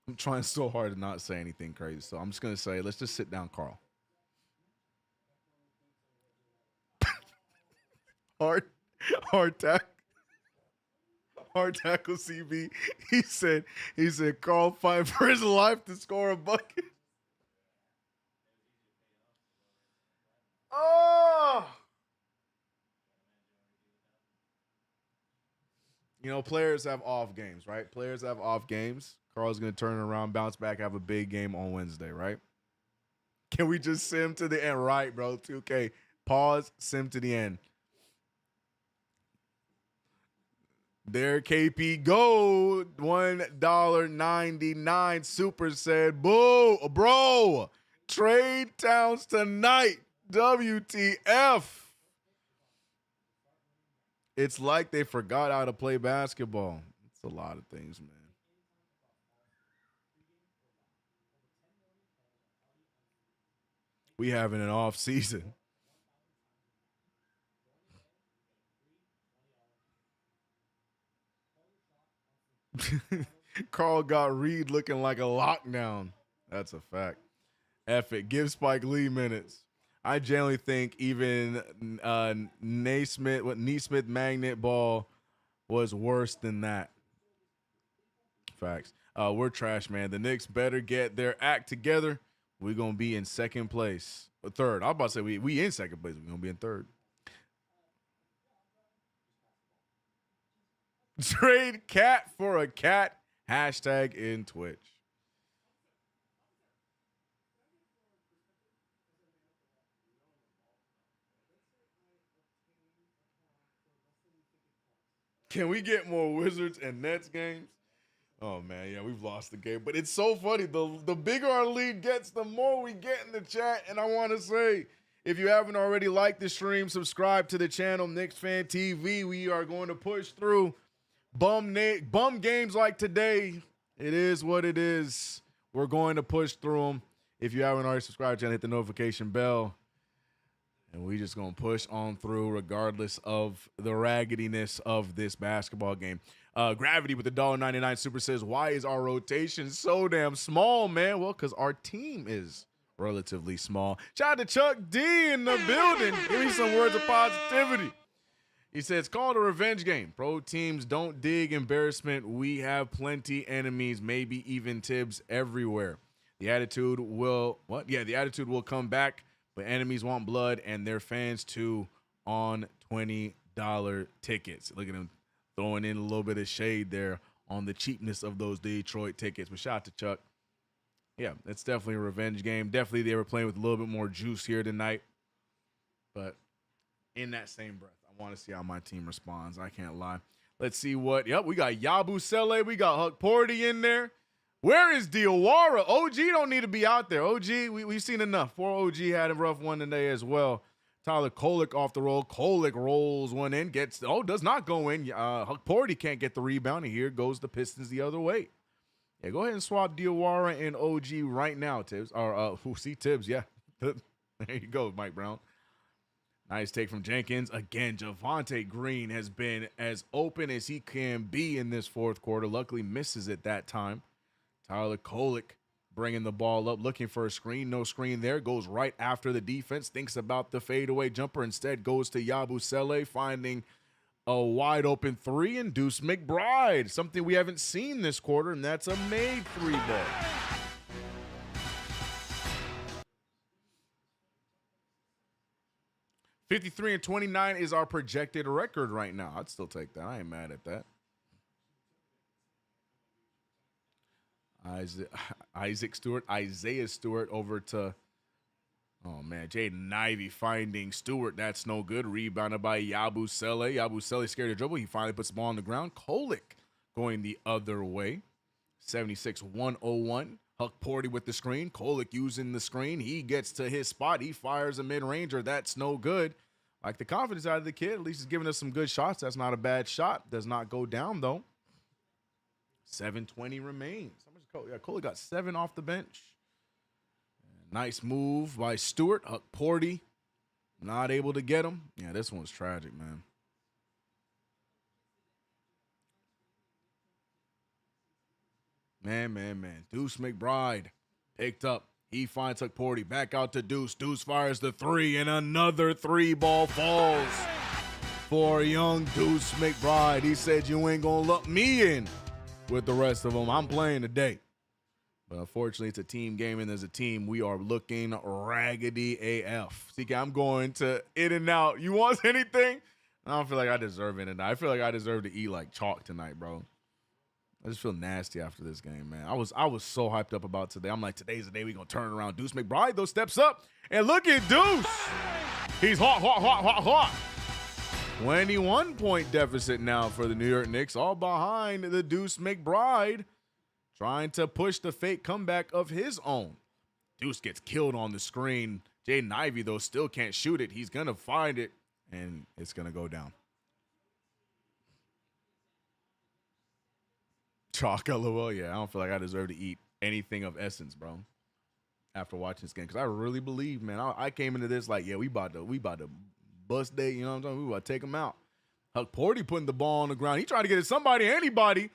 I'm trying so hard to not say anything crazy, so I'm just going to say, let's just sit down, Carl. Hard tackle, CB. He said, Carl fighting for his life to score a bucket. Oh! You know, players have off games, right? Players have off games. Carl's going to turn around, bounce back, have a big game on Wednesday, right? Can we just sim to the end? Right, bro. 2K. Pause, sim to the end. There, KP go. $1.99. Super said, boo, bro. Trade Towns tonight. WTF. It's like they forgot how to play basketball. It's a lot of things, man. We having an off season. Carl got Reed looking like a lockdown. That's a fact. F it. Give Spike Lee minutes. I generally think even Naismith magnet ball was worse than that. Facts. We're trash, man. The Knicks better get their act together. We're going to be in second place. Or third. I was about to say we in second place. We're going to be in third. Trade cat for a cat. Hashtag in Twitch. Can we get more Wizards and Nets games? Oh, man, yeah, we've lost the game. But it's so funny. The bigger our lead gets, the more we get in the chat. And I want to say, if you haven't already liked the stream, subscribe to the channel, KnicksFanTV. We are going to push through bum games like today. It is what it is. We're going to push through them. If you haven't already subscribed, hit the notification bell. And we just going to push on through regardless of the raggediness of this basketball game. Gravity with the $1.99 super says, why is our rotation so damn small, man? Well, because our team is relatively small. Shout out to Chuck D in the building. Give me some words of positivity. He says, it's called a revenge game. Pro teams don't dig embarrassment. We have plenty enemies, maybe even Tibbs everywhere. The attitude will, the attitude will come back, but enemies want blood and their fans too on $20 tickets. Look at him throwing in a little bit of shade there on the cheapness of those Detroit tickets. But shout out to Chuck. Yeah, it's definitely a revenge game. Definitely they were playing with a little bit more juice here tonight. But in that same breath, I want to see how my team responds. I can't lie. Let's see what. Yep, we got Yabusele. We got Huck Porty in there. Where is Diawara? OG don't need to be out there. OG, we've seen enough. Poor OG had a rough one today as well. Tyler Kolek off the roll. Kolek rolls one in, does not go in. Huck Porty can't get the rebound, and here goes the Pistons the other way. Yeah, go ahead and swap Diawara and OG right now, Tibbs. Or, see Tibbs, yeah. There you go, Mike Brown. Nice take from Jenkins. Again, Javonte Green has been as open as he can be in this fourth quarter. Luckily misses it that time. Tyler Kolek bringing the ball up, looking for a screen. No screen there. Goes right after the defense. Thinks about the fadeaway jumper. Instead goes to Yabusele, finding a wide open three. And Deuce McBride, something we haven't seen this quarter, and that's a made three ball. $53-29 is our projected record right now. I'd still take that. I ain't mad at that. Isaiah Stewart over to, oh man, Jaden Ivey finding Stewart. That's no good. Rebounded by Yabusele. Yabusele scared to dribble. He finally puts the ball on the ground. Kolek going the other way. 76-101. Huck Porty with the screen. Kolek using the screen. He gets to his spot. He fires a mid-ranger. That's no good. Like the confidence out of the kid. At least he's giving us some good shots. That's not a bad shot. Does not go down, though. 7:20 remains. Yeah, Kolek got 7 off the bench. Nice move by Stewart. Huck Porty not able to get him. Yeah, this one's tragic, man. Man. Deuce McBride picked up. He finds Huck Porty. Back out to Deuce. Deuce fires the three, and another three ball falls for young Deuce McBride. He said, you ain't going to let me in with the rest of them. I'm playing today. But unfortunately, it's a team game, and as a team, we are looking raggedy AF. CK, I'm going to in and out. You want anything? I don't feel like I deserve it tonight. I feel like I deserve to eat like chalk tonight, bro. I just feel nasty after this game, man. I was so hyped up about today. I'm like, today's the day we're going to turn it around. Deuce McBride, though, steps up. And look at Deuce. He's hot. 21-point deficit now for the New York Knicks, all behind the Deuce McBride, trying to push the fake comeback of his own. Deuce gets killed on the screen. Jaden Ivey, though, still can't shoot it. He's going to find it, and it's going to go down. Chalk, LOL. Yeah, I don't feel like I deserve to eat anything of essence, bro, after watching this game. Because I really believe, man, I came into this like, yeah, we about to bust day, you know what I'm talking about? We about to take him out. Huck Porty putting the ball on the ground. He tried to get it somebody, anybody.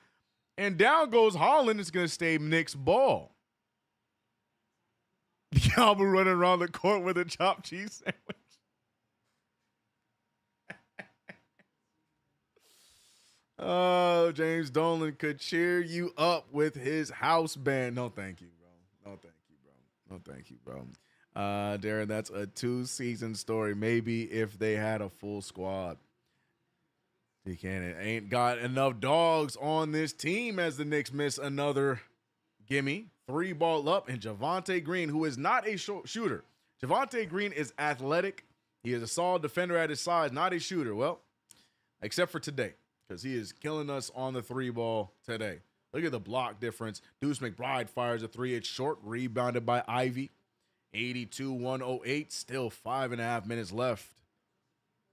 And down goes Holland. It's going to stay Knicks ball. Yabu running around the court with a chopped cheese sandwich. Oh, James Dolan could cheer you up with his house band. No, thank you, bro. No, thank you, bro. Darren, that's a 2-season story. Maybe if they had a full squad. Cannon ain't got enough dogs on this team as the Knicks miss another gimme. 3 ball up, and Javonte Green, who is not a shooter. Javonte Green is athletic. He is a solid defender at his size, not a shooter. Well, except for today, because he is killing us on the 3-ball today. Look at the block difference. Deuce McBride fires a 3. It's short, rebounded by Ivy. 82-108, still 5.5 minutes left.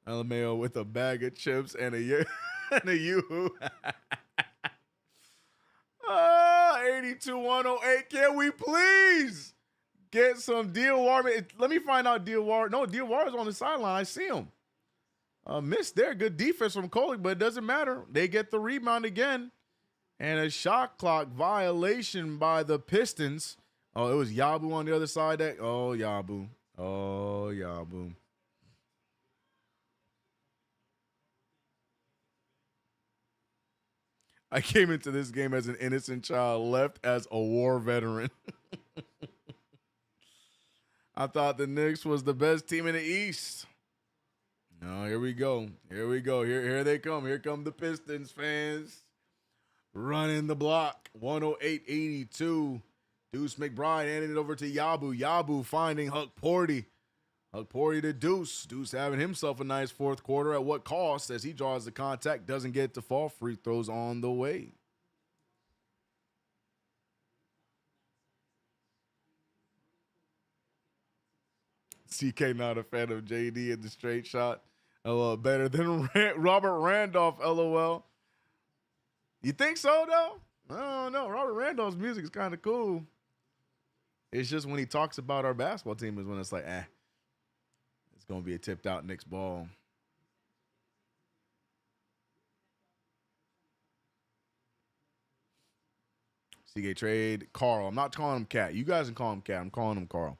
LMAO with a bag of chips and a and a yoo-hoo. 82-108. Can we please get some Diawara? Let me find out Diawara. No, Diawara's on the sideline. I see him. Missed there. Good defense from Kolick, but it doesn't matter. They get the rebound again. And a shot clock violation by the Pistons. Oh, it was Yabu on the other side. Oh, Yabu. Oh, Yabu. I came into this game as an innocent child, left as a war veteran. I thought the Knicks was the best team in the East. No, here we go. Here we go. Here they come. Here come the Pistons fans. Running the block. 108-82. Deuce McBride handing it over to Yabu. Yabu finding Huck Porty. Huck Porty to Deuce. Deuce having himself a nice fourth quarter. At what cost? As he draws the contact, doesn't get to fall. Free throws on the way. CK not a fan of JD in the straight shot. LOL, better than Robert Randolph, LOL. You think so, though? I don't know. Robert Randolph's music is kind of cool. It's just when he talks about our basketball team is when it's like, it's going to be a tipped out Knicks ball. CK trade Carl. I'm not calling him Cat. You guys can call him Cat. I'm calling him Carl.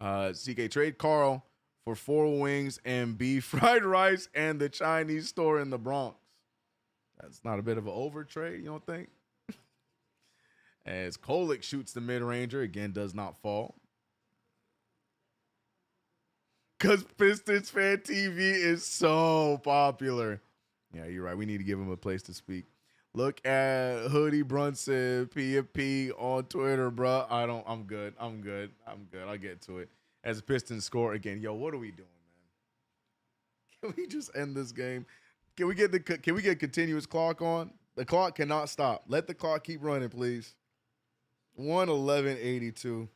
CK trade Carl for 4 wings and beef fried rice and the Chinese store in the Bronx. That's not a bit of an over trade, you don't think? As Kolick shoots the mid-ranger, again, does not fall. Because Pistons Fan TV is so popular. Yeah, you're right. We need to give him a place to speak. Look at Hoodie Brunson, PFP on Twitter, bro. I'm good. I'll get to it. As the Pistons score again. Yo, what are we doing, man? Can we just end this game? Can we get continuous clock on? The clock cannot stop. Let the clock keep running, please. 111-82.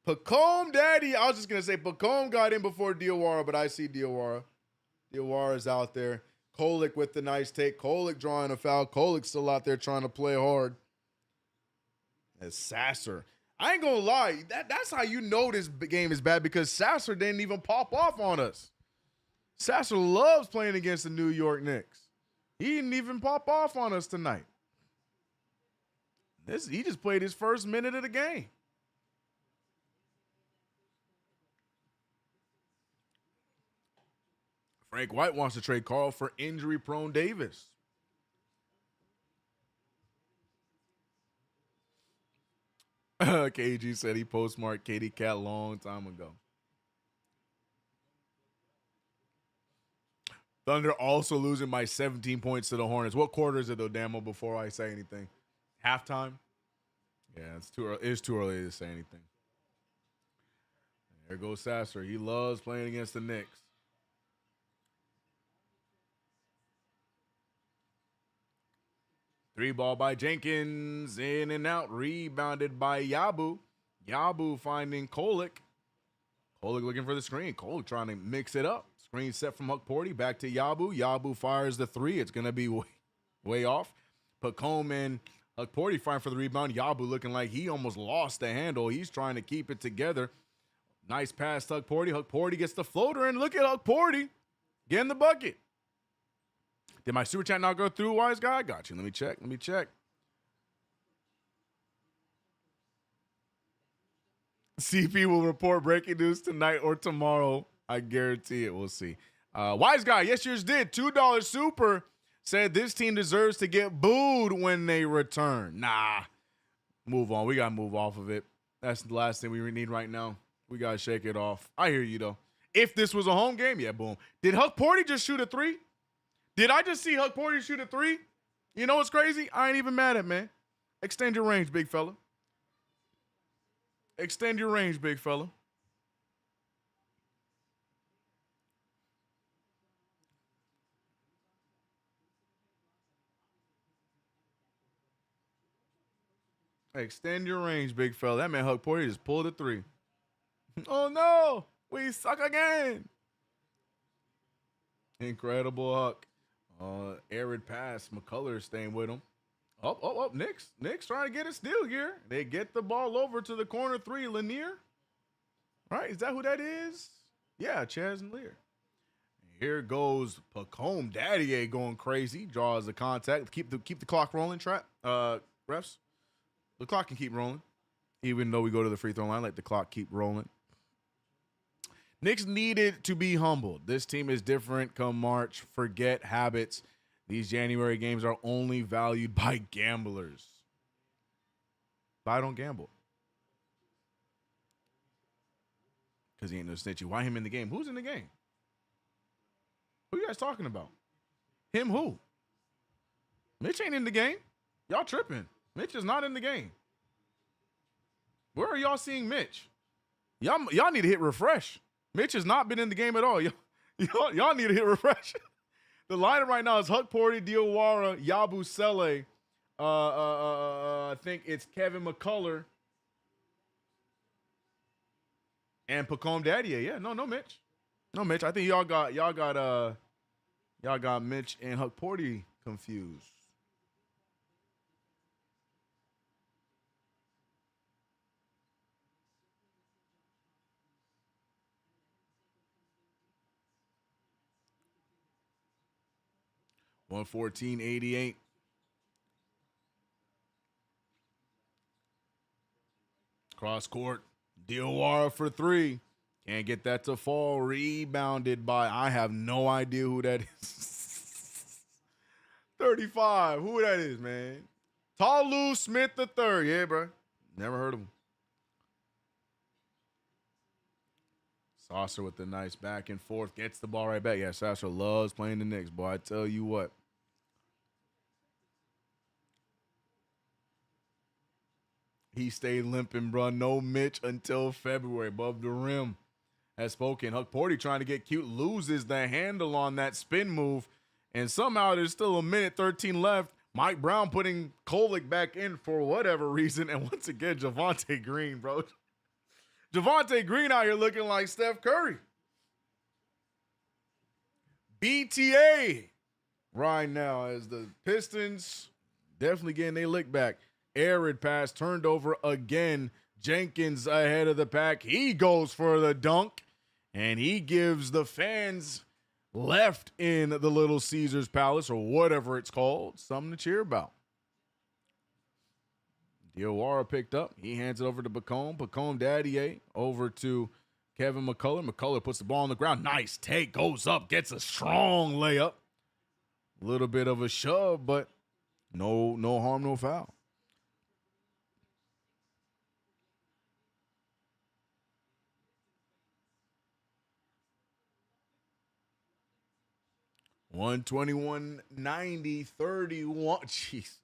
Pacome Daddy. I was just gonna say Pacome got in before Diawara, but I see Diawara. Diawara's out there. Kolick with the nice take. Kolick drawing a foul. Kolick still out there trying to play hard. As Sasser. I ain't gonna lie. That's how you know this game is bad, because Sasser didn't even pop off on us. Sasser loves playing against the New York Knicks. He didn't even pop off on us tonight. He just played his first minute of the game. Frank White wants to trade Carl for injury-prone Davis. KG said he postmarked Katie Cat a long time ago. Thunder also losing by 17 points to the Hornets. What quarter is it, though, Damo, before I say anything? Halftime? Yeah, it's too early. It's too early to say anything. There goes Sasser. He loves playing against the Knicks. Three ball by Jenkins. In and out. Rebounded by Yabu. Yabu finding Kolick. Kolick looking for the screen. Kolick trying to mix it up. Screen set from Huck Porty. Back to Yabu. Yabu fires the 3. It's going to be way off. Pacome and Huck Porty fighting for the rebound. Yabu looking like he almost lost the handle. He's trying to keep it together. Nice pass to Huck Porty. Huck Porty gets the floater, and look at Huck Porty getting the bucket. Did my super chat not go through, wise guy? I got you. Let me check. CP will report breaking news tonight or tomorrow. I guarantee it. We'll see. Wise guy, yes, yours did. $2 super said this team deserves to get booed when they return. Nah. Move on. We got to move off of it. That's the last thing we need right now. We got to shake it off. I hear you, though. If this was a home game, yeah, boom. Did Huck Porty just shoot a 3? Did I just see Huck Porty shoot a 3? You know what's crazy? I ain't even mad at, man. Extend your range, big fella. Extend your range, big fella. Extend your range, big fella. That man Huck Porty just pulled a 3. Oh no, we suck again. Incredible Huck. Arid pass. McCullough staying with him. Knicks trying to get a steal here. They get the ball over to the corner 3. Lanier. Right? Is that who that is? Yeah, Chaz and Lear. Here goes Pacome Daddier going crazy. Draws the contact. Keep the clock rolling, refs. The clock can keep rolling. Even though we go to the free throw line, let the clock keep rolling. Knicks needed to be humbled. This team is different come March. Forget habits. These January games are only valued by gamblers. But I don't gamble. Because he ain't no snitchy. Why him in the game? Who's in the game? Who you guys talking about? Him who? Mitch ain't in the game. Y'all tripping. Mitch is not in the game. Where are y'all seeing Mitch? Y'all need to hit refresh. Mitch has not been in the game at all. Y'all need to hit refresh. The lineup right now is Huck Porty, Diawara, Yabu Sele. I think it's Kevin McCullough and Pacome Daddier. Yeah, no Mitch. No Mitch. I think y'all got Mitch and Huck Porty confused. $114.88. Cross court. Diawara for 3. Can't get that to fall. Rebounded by, I have no idea who that is. 35. Who that is, man? Talu Smith III. Yeah, bro. Never heard of him. Sasser with the nice back and forth. Gets the ball right back. Yeah, Sasser loves playing the Knicks, boy. I tell you what. He stayed limping, bro. No Mitch until February. Above the rim. Has spoken. Huck Porty trying to get cute. Loses the handle on that spin move. And somehow there's still a minute 13 left. Mike Brown putting Kolek back in for whatever reason. And once again, Javonte Green, bro. Javonte Green out here looking like Steph Curry. BTA right now as the Pistons definitely getting their lick back. Arid pass turned over again. Jenkins ahead of the pack. He goes for the dunk, and he gives the fans left in the Little Caesars Palace or whatever it's called something to cheer about. Diawara picked up. He hands it over to Pacome. Pacome Daddier over to Kevin McCullough. McCullough puts the ball on the ground. Nice take. Goes up. Gets a strong layup. A little bit of a shove, but no harm, no foul. $121.90, 31. Jesus Christ.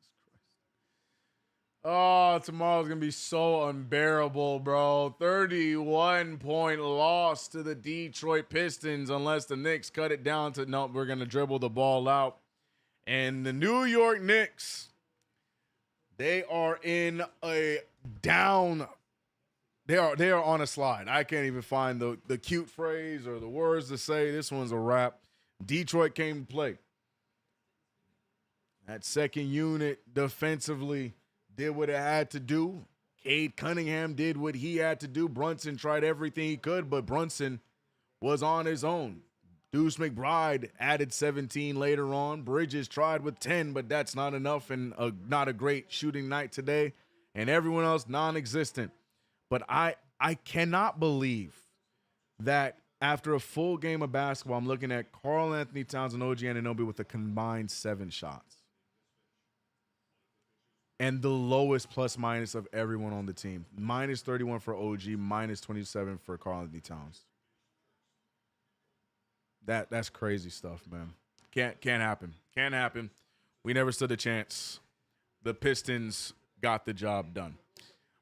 Oh, tomorrow's going to be so unbearable, bro. 31-point loss to the Detroit Pistons unless the Knicks cut it down to, no, we're going to dribble the ball out. And the New York Knicks, they are in a down. They are on a slide. I can't even find the cute phrase or the words to say. This one's a wrap. Detroit came to play. That second unit defensively did what it had to do. Cade Cunningham did what he had to do. Brunson tried everything he could, but Brunson was on his own. Deuce McBride added 17 later on. Bridges tried with 10, but that's not enough and not a great shooting night today. And everyone else non-existent. But I cannot believe that after a full game of basketball, I'm looking at Karl Anthony Towns and OG Anunoby with a combined 7 shots. And the lowest plus minus of everyone on the team. Minus 31 for OG, minus 27 for Karl Anthony Towns. That's crazy stuff, man. Can't happen. Can't happen. We never stood a chance. The Pistons got the job done.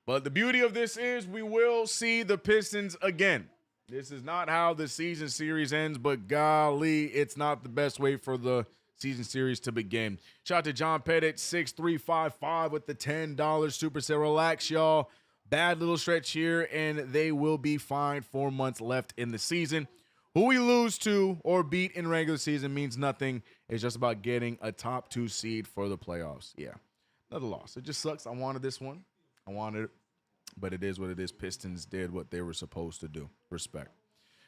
But the beauty of this is we will see the Pistons again. This is not how the season series ends, but golly, it's not the best way for the season series to begin. Shout out to John Pettit, 6355 with the $10 super set. Relax, y'all. Bad little stretch here, and they will be fine. 4 months left in the season. Who we lose to or beat in regular season means nothing. It's just about getting a top 2 seed for the playoffs. Yeah, another loss. It just sucks. I wanted this one. I wanted it, but it is what it is. Pistons did what they were supposed to do. Respect.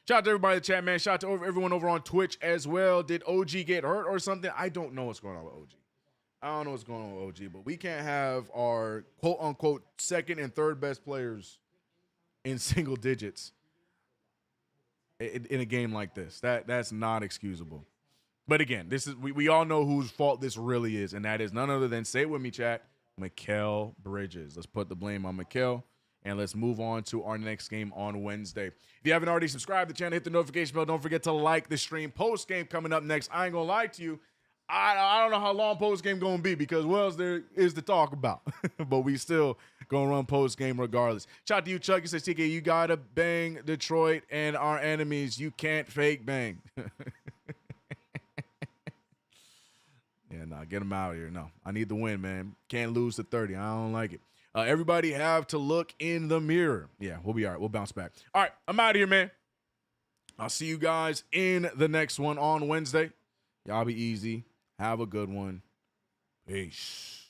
Shout out to everybody in the chat, man. Shout out to everyone over on Twitch as well. Did OG get hurt or something? I don't know what's going on with OG. I don't know what's going on with OG, but we can't have our quote-unquote second and third best players in single digits in a game like this. That's not excusable. But again, this is we all know whose fault this really is, and that is none other than, say it with me, chat, Mikal Bridges. Let's put the blame on Mikal, and let's move on to our next game on Wednesday. If you haven't already subscribed to the channel, hit the notification bell. Don't forget to like the stream. Post game coming up next. I ain't gonna lie to you. I don't know how long post game gonna be because what else there is to talk about. But we still gonna run post game regardless. Shout out to you, Chuck. He says, TK, you gotta bang Detroit and our enemies. You can't fake bang. Yeah, nah, get him out of here. No, I need the win, man. Can't lose to 30. I don't like it. Everybody have to look in the mirror. Yeah, we'll be all right. We'll bounce back. All right, I'm out of here, man. I'll see you guys in the next one on Wednesday. Y'all be easy. Have a good one. Peace.